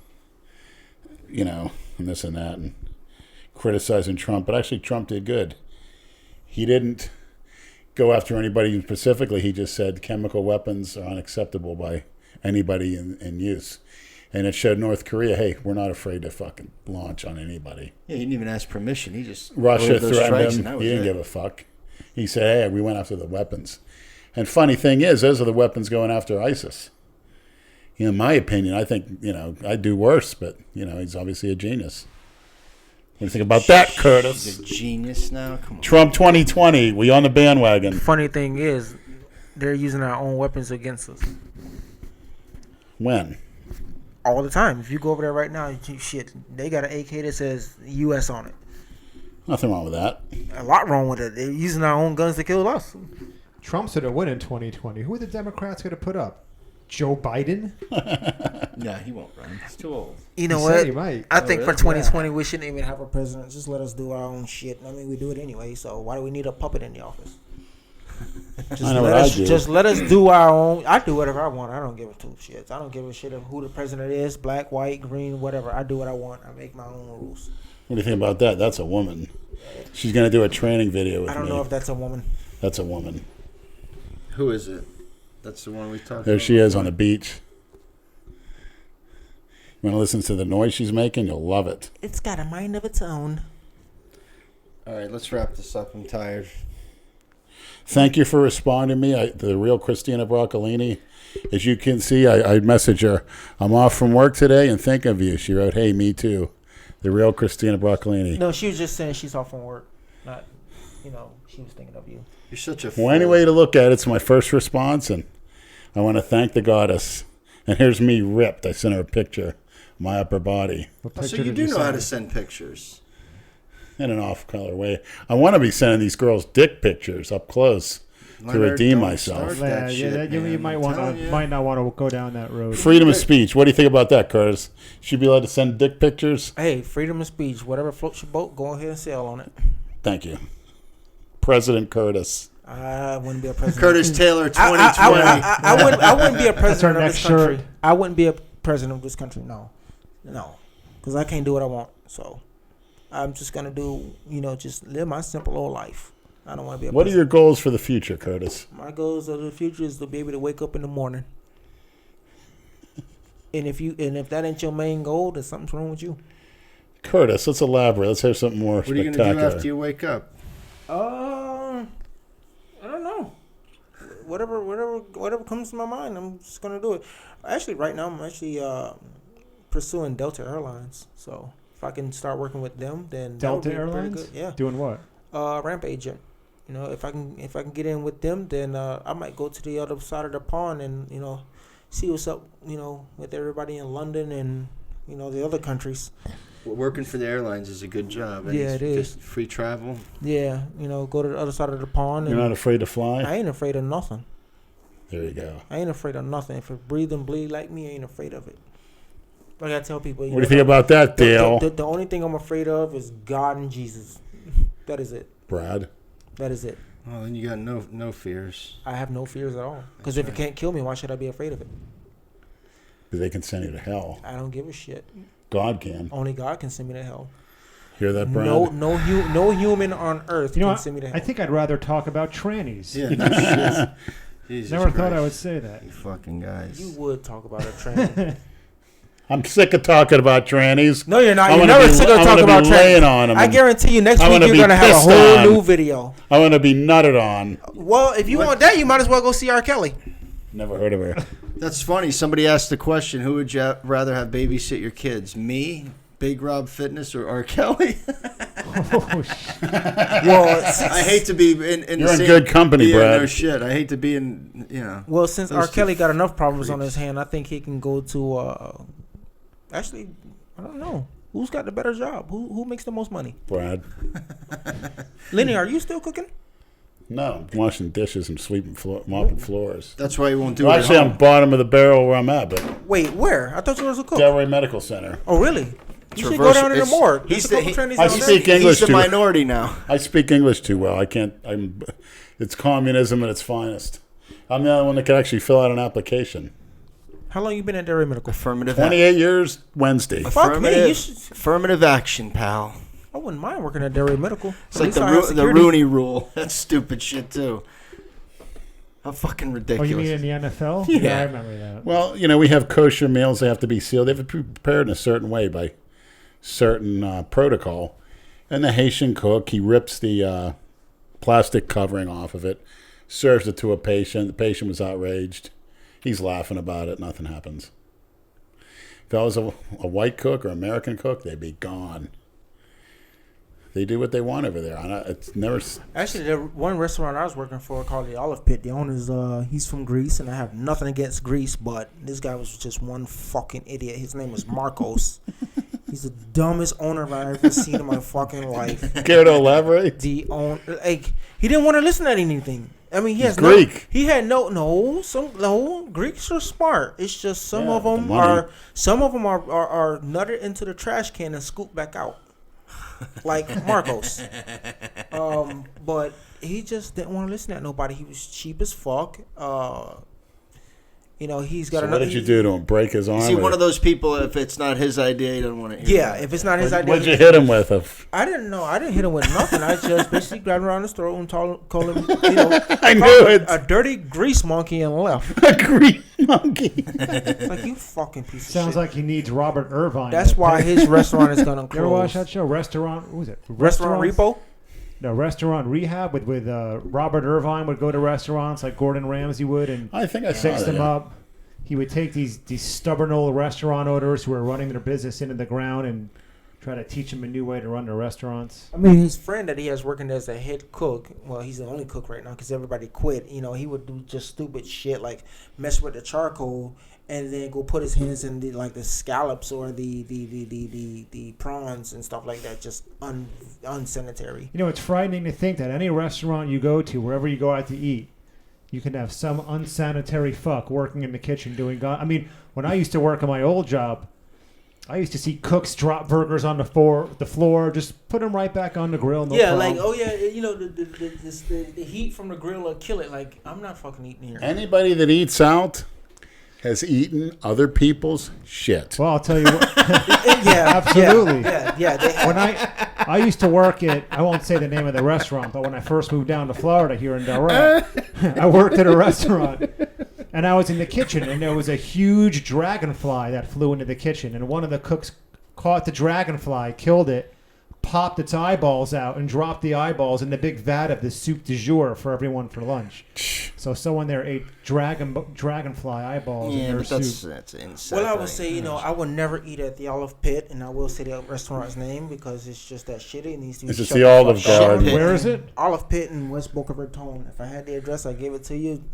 you know, and this and that, and criticizing Trump. But actually, Trump did good. He didn't go after anybody specifically. He just said chemical weapons are unacceptable by anybody in use. And it showed North Korea, hey, we're not afraid to fucking launch on anybody. Yeah, he didn't even ask permission. He just Russia ordered those strikes threatened and that him. was He didn't it. give a fuck. He said, hey, we went after the weapons. And funny thing is, those are the weapons going after ISIS. You know, in my opinion, I think, you know, I'd do worse, but, you know, he's obviously a genius. What do you think about that, Curtis? He's a genius now. Come on. Trump 2020, we on the bandwagon. Funny thing is, they're using our own weapons against us When? all the time. If you go over there right now, shit, they got an AK that says U.S. on it. Nothing wrong with that. A lot wrong with it. They're using our own guns to kill us. Trump's going to win in 2020. Who are the Democrats going to put up? Joe Biden? Yeah, he won't run. He's too old. You know He said what? he might. I think for really? 2020, we shouldn't even have a president. Just let us do our own shit. I mean, we do it anyway, so why do we need a puppet in the office? I know what I do. Just let us do our own. I do whatever I want. I don't give a two shits. I don't give a shit of who the president is, black, white, green, whatever. I do what I want. I make my own rules. What do you think about that? That's a woman. She's going to do a training video with I don't me. know if that's a woman. That's a woman. Who is it? That's the one we talked about. There she is on the beach. You want to listen to the noise she's making? You'll love it. It's got a mind of its own. All right, let's wrap this up. I'm tired. Thank you for responding to me. The real Christina Broccolini. As you can see, I messaged her. I'm off from work today and think of you. She wrote, hey, me too. The real Christina Broccolini. No, she was just saying she's off from work. Not. she was thinking of you. You're such a. Well, any way to look at it, it's my first response, and I want to thank the goddess. And here's me ripped. I sent her a picture of my upper body What So picture you did do know how send? to send pictures. in an off-color way. I want to be sending these girls dick pictures up close to Leonard, redeem don't myself. start that Yeah, shit, you man. might I'm want telling to, you. might not want to go down that road. Freedom of speech. What do you think about that, Curtis? Should be allowed to send dick pictures? Hey, freedom of speech. Whatever floats your boat, go ahead and sail on it. Thank you. President Curtis. I wouldn't be a president. Curtis Taylor, 2020. I wouldn't be a president of next this country. shirt. I wouldn't be a president of this country. No, because I can't do what I want. So I'm just gonna do, just live my simple old life. I don't want to be a What are your president. goals for the future, Curtis? My goals of the future is to be able to wake up in the morning. And if that ain't your main goal, then something's wrong with you. Curtis, let's elaborate. Let's have something more What are you going to spectacular. do after you wake up? I don't know. Whatever comes to my mind, I'm just gonna do it. Actually, right now I'm actually pursuing Delta Airlines. So if I can start working with them, then that would Delta be pretty Airlines? good. Yeah. Doing what? Ramp agent. If I can get in with them, then I might go to the other side of the pond and see what's up. With everybody in London and the other countries. Well, working for the airlines is a good job. and Yeah, it's it is. just free travel. Yeah, go to the other side of the pond. You're And not afraid to fly? I ain't afraid of nothing. There you go. I ain't afraid of nothing. If it breathe and bleed like me, I ain't afraid of it. But I gotta tell people. What do you think about that, Dale? The only thing I'm afraid of is God and Jesus. That is it. Brad? That is it. Well, then you got no fears. I have no fears at all. Because if it can't kill me, why should I be afraid of it? They can send you to hell. I don't give a shit. God can. Only God can send me to hell. Hear that, Brad? No human on earth can what? send me to hell. I think I'd rather talk about trannies. Yeah, no shit. Jesus Never thought Christ. I would say that. You fucking guys. You would talk about a train. I'm sick of talking about trannies. No, you're not. I'm You're gonna never be- sick of I'm talking gonna about be laying trains. on 'em I and guarantee you next I'm week gonna you're be going to have a pissed whole on. new video. I want to be nutted on. Well, if you want that, you might as well go see R. Kelly. Never heard of her. That's funny. Somebody asked the question, who would you rather have babysit your kids? Me, Big Rob Fitness, or R. Kelly? Oh, shit. Well, I hate to be in You're the in same, good company, yeah, Brad. no shit. I hate to be in, Well, since Those R. two Kelly got enough problems on freaks. his hand, I think he can go to. Actually, I don't know who's got the better job. Who makes the most money? Brad. Lenny, are you still cooking? No, I'm washing dishes and mopping floors. That's why you won't do Well, it actually, at I'm home. bottom of the barrel where I'm at, but Wait, where? I thought you was a cook. Delray Medical Center. Oh, really? You should go reverse- down in the it's- morgue. he's There's a the- couple trainees I down there. speak English He's the too. minority now. I speak English too well. I can't. It's communism at its finest. I'm the only one that can actually fill out an application. How long you been at Delray Medical? Affirmative 28 years Wednesday. Fuck me. You should, affirmative action, pal. I wouldn't mind working at Delray Medical. It's At like least the I have the security. Rooney Rule. That's stupid shit too. How fucking Oh, ridiculous. you mean in the NFL? Yeah. I remember that. Well, we have kosher meals. They have to be sealed. They have to be prepared in a certain way by certain protocol. And the Haitian cook, he rips the plastic covering off of it, serves it to a patient. The patient was outraged. He's laughing about it. Nothing happens. If that was a white cook or American cook, they'd be gone. They do what they want over there. It's never. Actually, the one restaurant I was working for called the Olive Pit. The owner's he's from Greece, and I have nothing against Greece, but this guy was just one fucking idiot. His name was Marcos. He's the dumbest owner I've ever seen in my fucking life. Care to elaborate? He didn't want to listen to anything. I mean, he has Greek. He had Greeks are smart. It's just some Yeah, of them the money. are nutted into the trash can and scooped back out, like Marcos. But he just didn't want to listen to nobody. He was cheap as fuck. He's got So another. what did you do to him? Break his arm? Is he or- one of those people? If it's not his idea, he doesn't want to hear. Yeah, about it? if it's not his idea. What'd you hit him with? I didn't know. I didn't hit him with nothing. I just basically grabbed him around his throat and called him, I knew it. a dirty grease monkey and left. A green monkey. Like, you fucking piece of Sounds shit. like he needs Robert Irvine. That's why his restaurant is gonna You ever watch close. that show? Restaurant. What was it? Restaurant Repo. No, Restaurant Rehab with Robert Irvine would go to restaurants like Gordon Ramsay would and I think I saw fix that. them up. He would take these stubborn old restaurant owners who are running their business into the ground and try to teach him a new way to run the restaurants. I mean, his friend that he has working as a head cook, well, he's the only cook right now because everybody quit. You know, he would do just stupid shit like mess with the charcoal and then go put his hands in the scallops or the prawns and stuff like that, just unsanitary. You know, it's frightening to think that any restaurant you go to, wherever you go out to eat, you can have some unsanitary fuck working in the kitchen doing. I mean, when I used to work on my old job, I used to see cooks drop burgers on the floor, just put them right back on the grill. No problem. The heat from the grill will kill it. Like, I'm not fucking eating here. Anybody that eats out has eaten other people's shit. Well, I'll tell you what. Yeah, absolutely. Yeah. When I used to work at, I won't say the name of the restaurant, but when I first moved down to Florida here in Delray, I worked at a restaurant. And I was in the kitchen, and there was a huge dragonfly that flew into the kitchen. And one of the cooks caught the dragonfly, killed it, popped its eyeballs out, and dropped the eyeballs in the big vat of the soup du jour for everyone for lunch. So someone there ate dragonfly eyeballs in their soup. That's insane. Well, I would say, I would never eat at the Olive Pit, and I will say the restaurant's name because it's just that shitty. It needs to be It's the Olive Garden. Where is it? Olive Pit in West Boca Raton. If I had the address, I'd give it to you.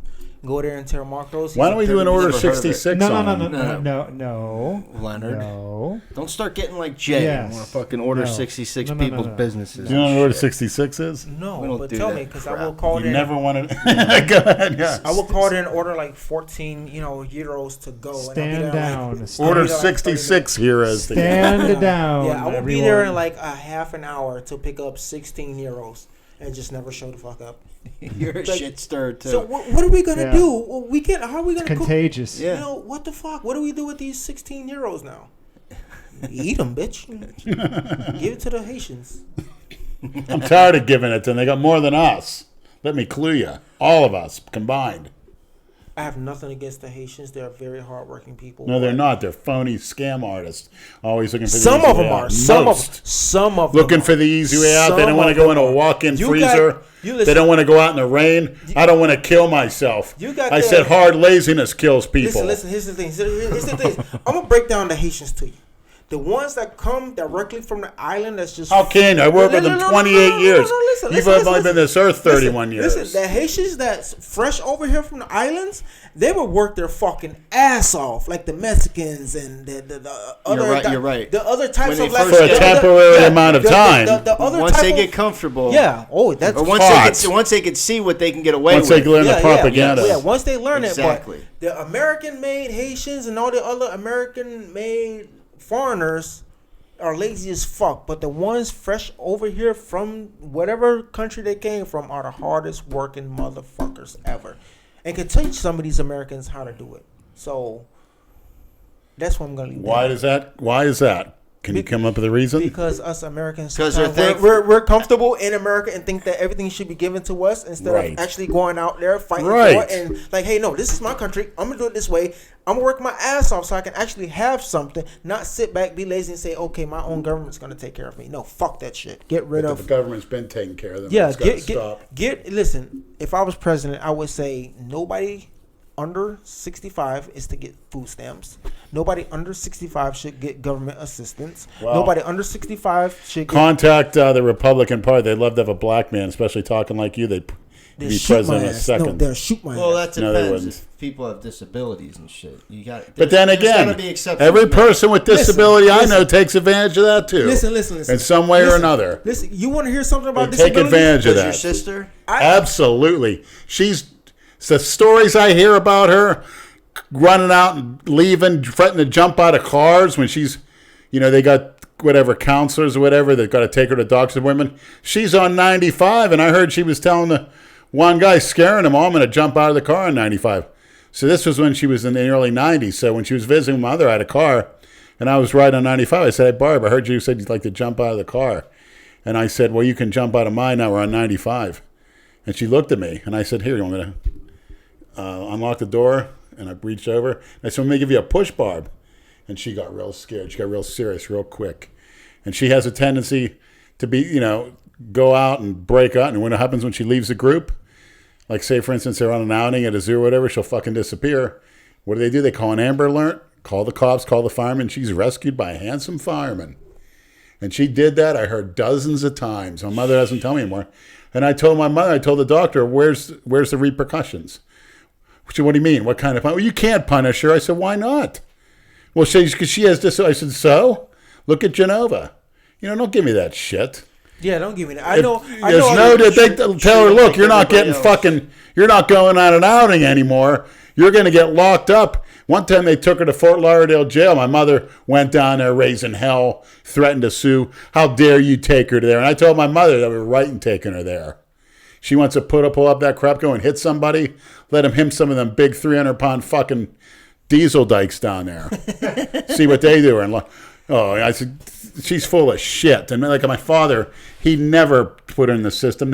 Go there and tell Marcos. Why don't we do an order 66 No, Leonard. No. Don't start getting like Jay and want to fucking order 66 people's businesses. Do you know what order 66 is? No, but tell me, because I will call You it. never wanted. Go ahead, yeah. I will call it and order like 14, euros to go. Stand down. Order 66 here as the. Stand down. Yeah, I will be there in like a half an hour to pick up 16 euros and just never show the fuck up. You're a shit stir too. So what are we gonna do? Well, we can't. How are we gonna? It's contagious. Yeah. What the fuck? What do we do with these 16 euros now? Eat them, bitch. Give it to the Haitians. I'm tired of giving it to them. They got more than us. Let me clue you. All of us combined. I have nothing against the Haitians. They're very hardworking people. No, they're not. They're phony scam artists. Always looking for the Some easy of way them out. are. Some of them looking for the easy way out. They don't want to go in a walk-in freezer. They don't want to go out in the rain. I don't want to kill myself. I said hard laziness kills people. Listen. Here's the thing. I'm gonna break down the Haitians to you. The ones that come directly from the island, that's just. How can you? I worked with them 28 years. You've only been this earth 31 years. Listen, the Haitians that's fresh over here from the islands, they would work their fucking ass off, like the Mexicans and the other. You're right. The other types of for a temporary amount of time. The other once they get comfortable. Yeah. Oh, that's. Or once they can see what they can get away with. Once they learn the propaganda. Yeah. Once they learn exactly. it. But the American-made Haitians and all the other American-made foreigners are lazy as fuck, but the ones fresh over here from whatever country they came from are the hardest working motherfuckers ever, and can teach some of these Americans how to do it. So that's what I'm gonna leave. Why is that? Can you come up with a reason? Because us Americans, we're comfortable in America and think that everything should be given to us instead of actually going out there fighting for it and like, hey, no, this is my country. I'm gonna do it this way. I'm gonna work my ass off so I can actually have something, not sit back, be lazy, and say, okay, my own government's gonna take care of me. No, fuck that shit. Get rid of. The government's been taking care of them. Yeah, stop. Listen, if I was president, I would say nobody under 65 is to get food stamps. Nobody under 65 should get government assistance. Wow. Nobody under 65 should contact the Republican Party. They'd love to have a black man, especially talking like you. They'd be president in a second. No, they'll shoot my ass. Well, that No, they depends. wouldn't. If people have disabilities and shit, you got. But then again, every person with disability I know takes advantage of that too. Listen. In some way or another. Listen, you want to hear something about They take disabilities? advantage of that. Your sister? Absolutely. The stories I hear about her running out and leaving, threatening to jump out of cars when she's, they got whatever counselors or whatever that got to take her to doctors and women. She's on 95, and I heard she was telling the one guy, scaring him, I'm going to jump out of the car on 95. So this was when she was in the early 90s. So when she was visiting my mother, I had a car, and I was riding on 95. I said, hey, Barb, I heard you said you'd like to jump out of the car. And I said, well, you can jump out of mine now. We're on 95. And she looked at me, and I said, here, you want me to unlock the door? And I reached over. And I said, let me give you a push, Barb. And she got real scared. She got real serious real quick. And she has a tendency to be, go out and break out. And what happens when she leaves the group? Like, say, for instance, they're on an outing at a zoo or whatever, she'll fucking disappear. What do? They call an Amber Alert, call the cops, call the firemen. She's rescued by a handsome fireman. And she did that, I heard dozens of times. My mother doesn't tell me anymore. And I told my mother, I told the doctor, where's the repercussions? She said, what do you mean? What kind of punishment? Well, you can't punish her. I said, why not? Well, because she has this. I said, so? Look at Genova. Don't give me that shit. Yeah, don't give me that. They tell her, look, you're not getting you're not going on an outing anymore. You're going to get locked up. One time they took her to Fort Lauderdale jail. My mother went down there raising hell, threatened to sue. How dare you take her there? And I told my mother that we were right in taking her there. She wants to pull up that crap, go and hit somebody, let him hit some of them big 300-pound fucking diesel dykes down there. See what they do. And I said, she's full of shit. And like my father, he never put her in the system,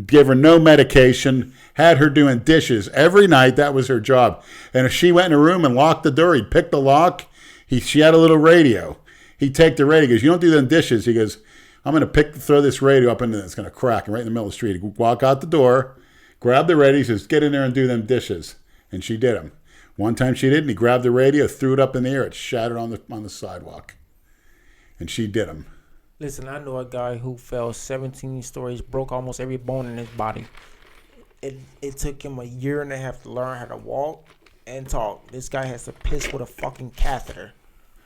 gave her no medication, had her doing dishes every night. That was her job. And if she went in a room and locked the door, he'd pick the lock. She had a little radio. He'd take the radio. He goes, you don't do them dishes. He goes, I'm going to throw this radio up into it's going to crack. And right in the middle of the street, he'd walk out the door, grab the radio. He says, get in there and do them dishes. And she did them. One time she didn't. He grabbed the radio, threw it up in the air. It shattered on the sidewalk. And she did them. Listen, I know a guy who fell 17 stories, broke almost every bone in his body. It took him 1.5 years to learn how to walk and talk. This guy has to piss with a fucking catheter.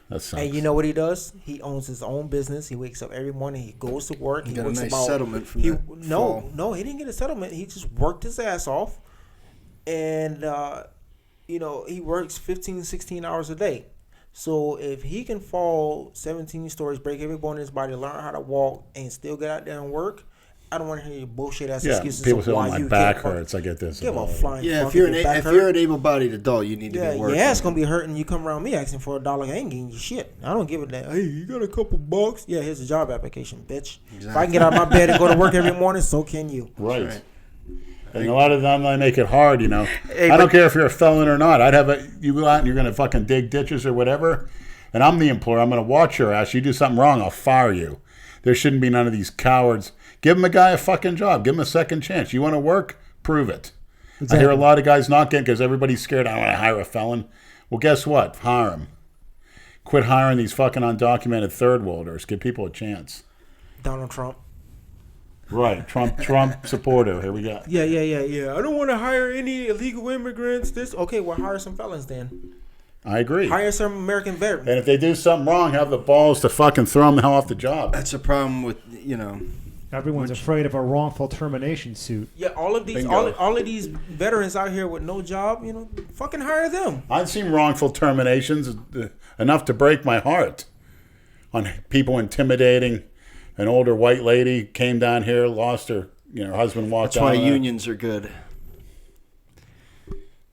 That sucks. And you know what he does? He owns his own business. He wakes up every morning. He goes to work. He got a nice settlement from that. No, he didn't get a settlement. He just worked his ass off. And, he works 15, 16 hours a day. So if he can fall 17 stories, break every bone in his body, learn how to walk, and still get out there and work, I don't want to hear your bullshit ass excuses. People say, why my you back can't hurts. I get this. Give a flying if you're an able-bodied adult, you need to be working. Yeah, it's gonna be hurting. You come around me asking for $1, I ain't getting you shit. I don't give a damn. Hey, you got a couple bucks? Yeah, here's a job application, bitch. Exactly. If I can get out of my bed and go to work every morning, so can you. Right. And a lot of them, they make it hard, Hey, I don't care if you're a felon or not. You go out and you're going to fucking dig ditches or whatever, and I'm the employer. I'm going to watch your ass. You do something wrong, I'll fire you. There shouldn't be none of these cowards. Give him a guy a fucking job. Give him a second chance. You want to work? Prove it. Exactly. I hear a lot of guys not getting because everybody's scared. I want to hire a felon. Well, guess what? Hire him. Quit hiring these fucking undocumented third worlders. Give people a chance. Donald Trump. Right, Trump supporter. Here we go. Yeah. I don't want to hire any illegal immigrants. Okay, well, hire some felons then. I agree. Hire some American veterans. And if they do something wrong, have the balls to fucking throw them the hell off the job. That's a problem with Everyone's afraid of a wrongful termination suit. Yeah, all of these veterans out here with no job, fucking hire them. I've seen wrongful terminations enough to break my heart on people intimidating. An older white lady came down here, lost her, her husband walked out. That's why unions are good.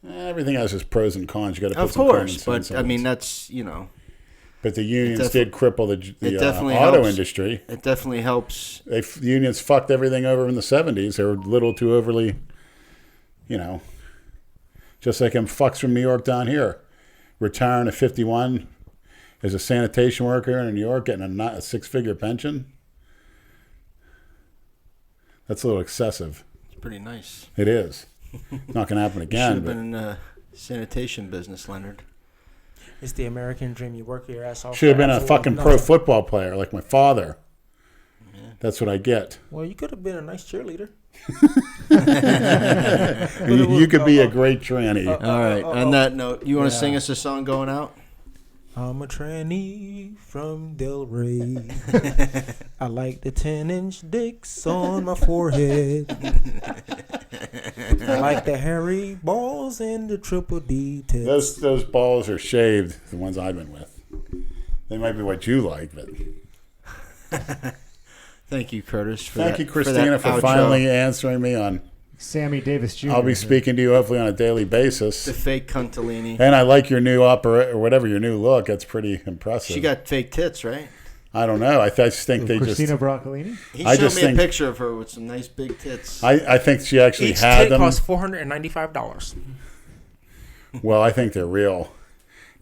Everything has its pros and cons. You got to put of some course, but I mean that's But the unions did cripple the auto helps. industry. It definitely helps. The unions fucked everything over in the 70s. They were a little too overly, just like them fucks from New York down here, retiring at 51 as a sanitation worker in New York, getting a 6-figure pension. That's a little excessive. It's pretty nice. It is. Not going to happen again. Should have been in the sanitation business, Leonard. It's the American dream. You work your ass off. Should have been a fucking pro football player like my father. Yeah. That's what I get. Well, you could have been a nice cheerleader. You could be a great tranny. All right. On that note, you want to sing us a song going out? I'm a tranny from Delray. I like the 10-inch dicks on my forehead. I like the hairy balls and the triple D tits. Those balls are shaved, the ones I've been with. They might be what you like, but... Thank you, Curtis. Thank you, Christina, for finally answering me on... Sammy Davis Jr. I'll be speaking to you hopefully on a daily basis. The fake Cuntalini. And I like your new or whatever, your new look. That's pretty impressive. She got fake tits, right? I don't know. I just think they Christina Broccolini? He showed me a picture of her with some nice big tits. I think she actually Each had tit them. costs $495. Well, I think they're real.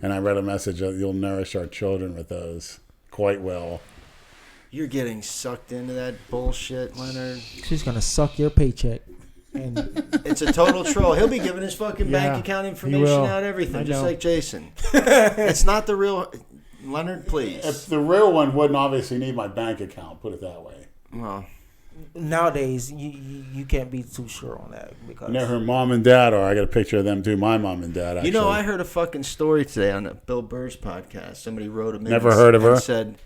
And I read a message that you'll nourish our children with those quite well. You're getting sucked into that bullshit, Leonard. She's going to suck your paycheck. And it's a total troll. He'll be giving his fucking bank account information out, everything, just like Jason. It's not the real. Leonard, please. If the real one wouldn't obviously need my bank account, put it that way. Well, Nowadays, you can't be too sure on that because You know who mom and dad are. I got a picture of them too. My mom and dad. Actually. you know, I heard a fucking story today on the Bill Burr's podcast. Somebody wrote him in. Never heard of her. And said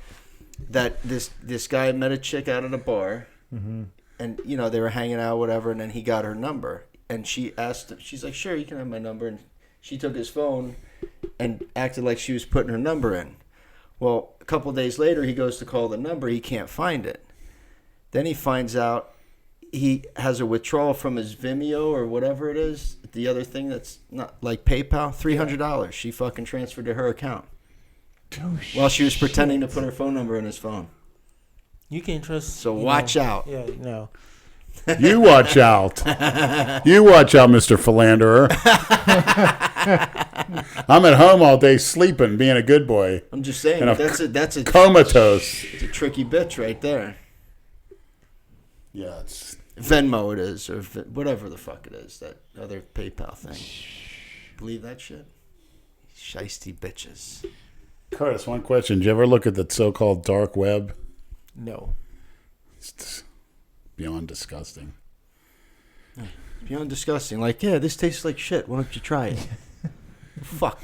that this guy met a chick out at a bar, and you know they were hanging out, whatever, and then he got her number, and she asked him. She's like, "Sure, you can have my number," and she took his phone and acted like she was putting her number in. Well, a couple days later, he goes to call the number. He can't find it. Then he finds out he has a withdrawal from his Vimeo or whatever it is, the other thing that's not like PayPal, $300. She fucking transferred to her account while she was pretending to put her phone number in his phone. you can't trust. So watch out. Yeah, no. You watch out. You watch out, Mr. Philanderer. I'm at home all day sleeping, being a good boy. I'm just saying, And that's a Comatose. it's a tricky bitch right there. Yeah, it's Venmo it is, or whatever the fuck it is, that other PayPal thing. Believe that shit? Shiesty bitches. Curtis, one question. Did you ever look at the so-called dark web? No. It's beyond disgusting. Beyond disgusting. Like, yeah, this tastes like shit. Why don't you try it? Fuck.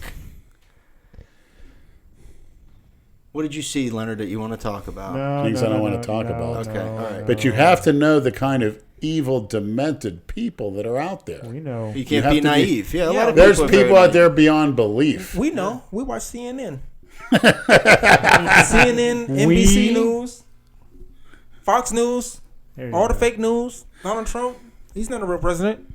What did you see, Leonard, that you want to talk about? Things I don't want to talk about. Okay, all right. But you have to know the kind of evil, demented people that are out there. We know. You can't have be to be- naive. Yeah, a lot of There's people are very people out naive. there beyond belief. We know. We watch CNN. CNN, NBC News, Fox News, There you all the go. fake news. Donald Trump, he's not a real president.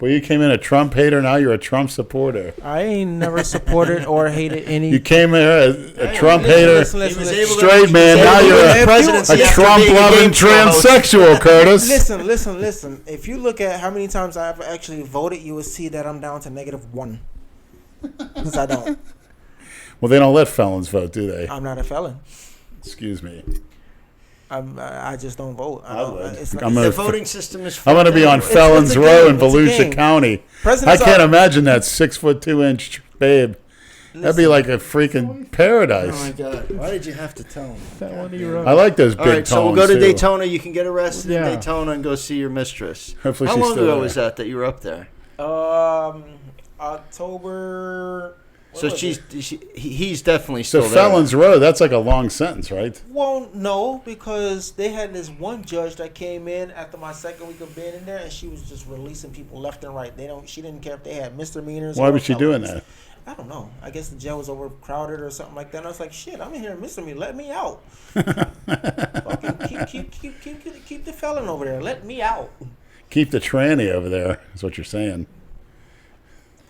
Well, you came in a Trump hater, now you're a Trump supporter. I ain't never supported or hated any. You came here a Trump hater, Listen, listen, listen. straight man, now able you're to a presidency after being a Trump-loving game show host. transsexual, Curtis. Listen. If you look at how many times I've actually voted, you will see that I'm down to -1. Because I don't. Well, they don't let felons vote, do they? I'm not a felon. Excuse me. I just don't vote. I would. It's not, I'm The gonna- voting system is I'm going to be on fucked up. Felons it's a Row game. in It's a Volusia game. County. I Presidents can't are- imagine that 6'2" babe. That'd be like a freaking Oh my paradise. God. Why did you have to tell him? Felony row. I like those big All right, so we'll tones, go to too. Daytona. You can get arrested Yeah. in Daytona and go see your mistress. Hopefully How she's long still ago there. was that you were up there? October. So he's definitely So still there. Felons Row, that's like a long sentence, right? Well, no, because they had this one judge that came in after my second week of being in there, and she was just releasing people left and right. She didn't care if they had misdemeanors. Why or was she doing felonies. that? I don't know. I guess the jail was overcrowded or something like that. And I was like, shit, I'm in here misdemeanor. Let me out. Fucking keep the felon over there. Let me out. Keep the tranny over there, is what you're saying.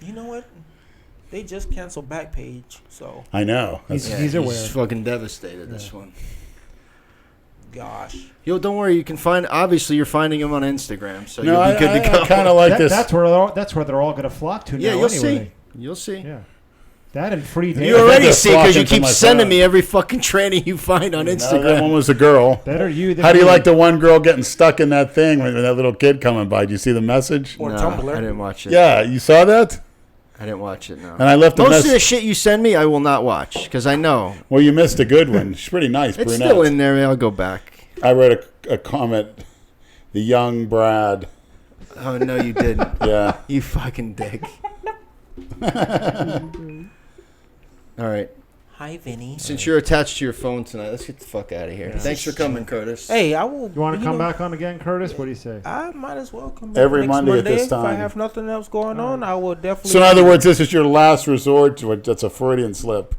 You know what? They just canceled Backpage, so I know. He's aware. He's fucking devastated. This one. gosh. Yo, don't worry. You can find. Obviously, you're finding him on Instagram, so No, you'll be good to go. I kind of like this. That's where they're all going to flock to Yeah, now. you'll anyway. see. You'll see. Yeah, that and free data. You already they're see because you flocking to keep my sending phone. me every fucking tranny you find on No, that Instagram. one was a girl. Better you than How do you me. like the one girl getting stuck in that thing with that little kid coming by? Did you see the message? Or No, Tumblr. I didn't watch it. Yeah, you saw that? I didn't watch it. No. And I left a Most of the message. shit you send me, I will not watch because I know Well, you missed a good one. She's pretty nice, it's brunette. still in there. I'll go back. I wrote a comment. The young Brad. Oh no, you didn't. Yeah. You fucking dick. All right. Hi, Vinny. Since you're attached to your phone tonight, let's get the fuck out of here. Thanks for coming, Curtis. Hey, I will. You want to come know, back on again, Curtis? What do you say? I might as well come back Every next Monday at this If I time. have nothing else going on, I will definitely. So, in other words, this is your last resort to it. That's a Freudian slip.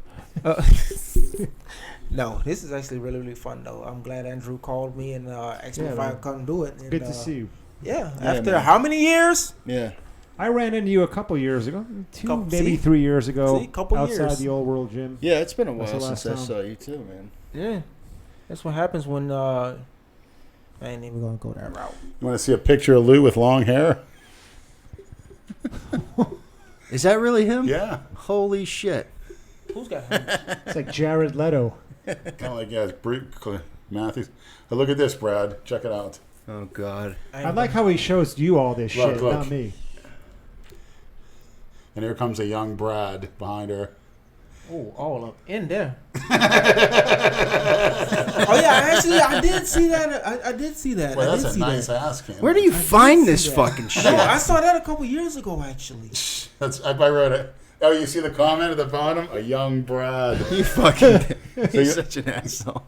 No, this is actually really, really fun though. I'm glad Andrew called me and asked me Yeah, if I man. could come do it. And, Good to see you. Yeah, Yeah, after man. how many years? Yeah. I ran into you a couple years ago, maybe See? 3 years ago, See? Couple outside years. the old world gym. Yeah, it's been a That's while the last since I time. saw you too, man. Yeah, that's what happens when I ain't even gonna go that route. You want to see a picture of Lou with long hair? Is that really him? Yeah. Holy shit. Who's got him? It's like Jared Leto. Kind of like, yeah, it's Matthews. Oh, look at this, Brad. Check it out. Oh God. I like how he shows you all this Look, shit, look. not me. And here comes a young Brad behind her. Oh, all up in there. Oh yeah, I did see that. I did see that. Well, I did that's a see nice that. ass cam. Where do you I find did this see that. fucking shit? No, I saw that a couple years ago actually. I wrote it. Oh, you see the comment at the bottom? A young Brad. You fucking. you're- He's such an asshole.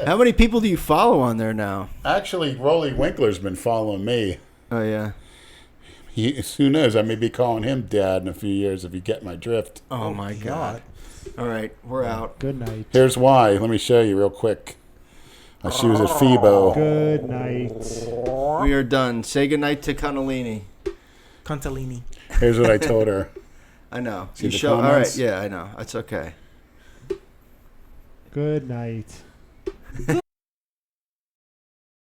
How many people do you follow on there now? Actually, Rolly Winkler's been following me. Oh yeah. Who knows? I may be calling him dad in a few years if you get my drift. Oh my god. All right, we're out. Good night. Here's why. Let me show you real quick. She was at FIBO. Good night. We are done. Say goodnight to Cannellini. Contalini. Here's what I told her. I know. See You the show. All right. comments? Yeah, I know. It's okay. Good night.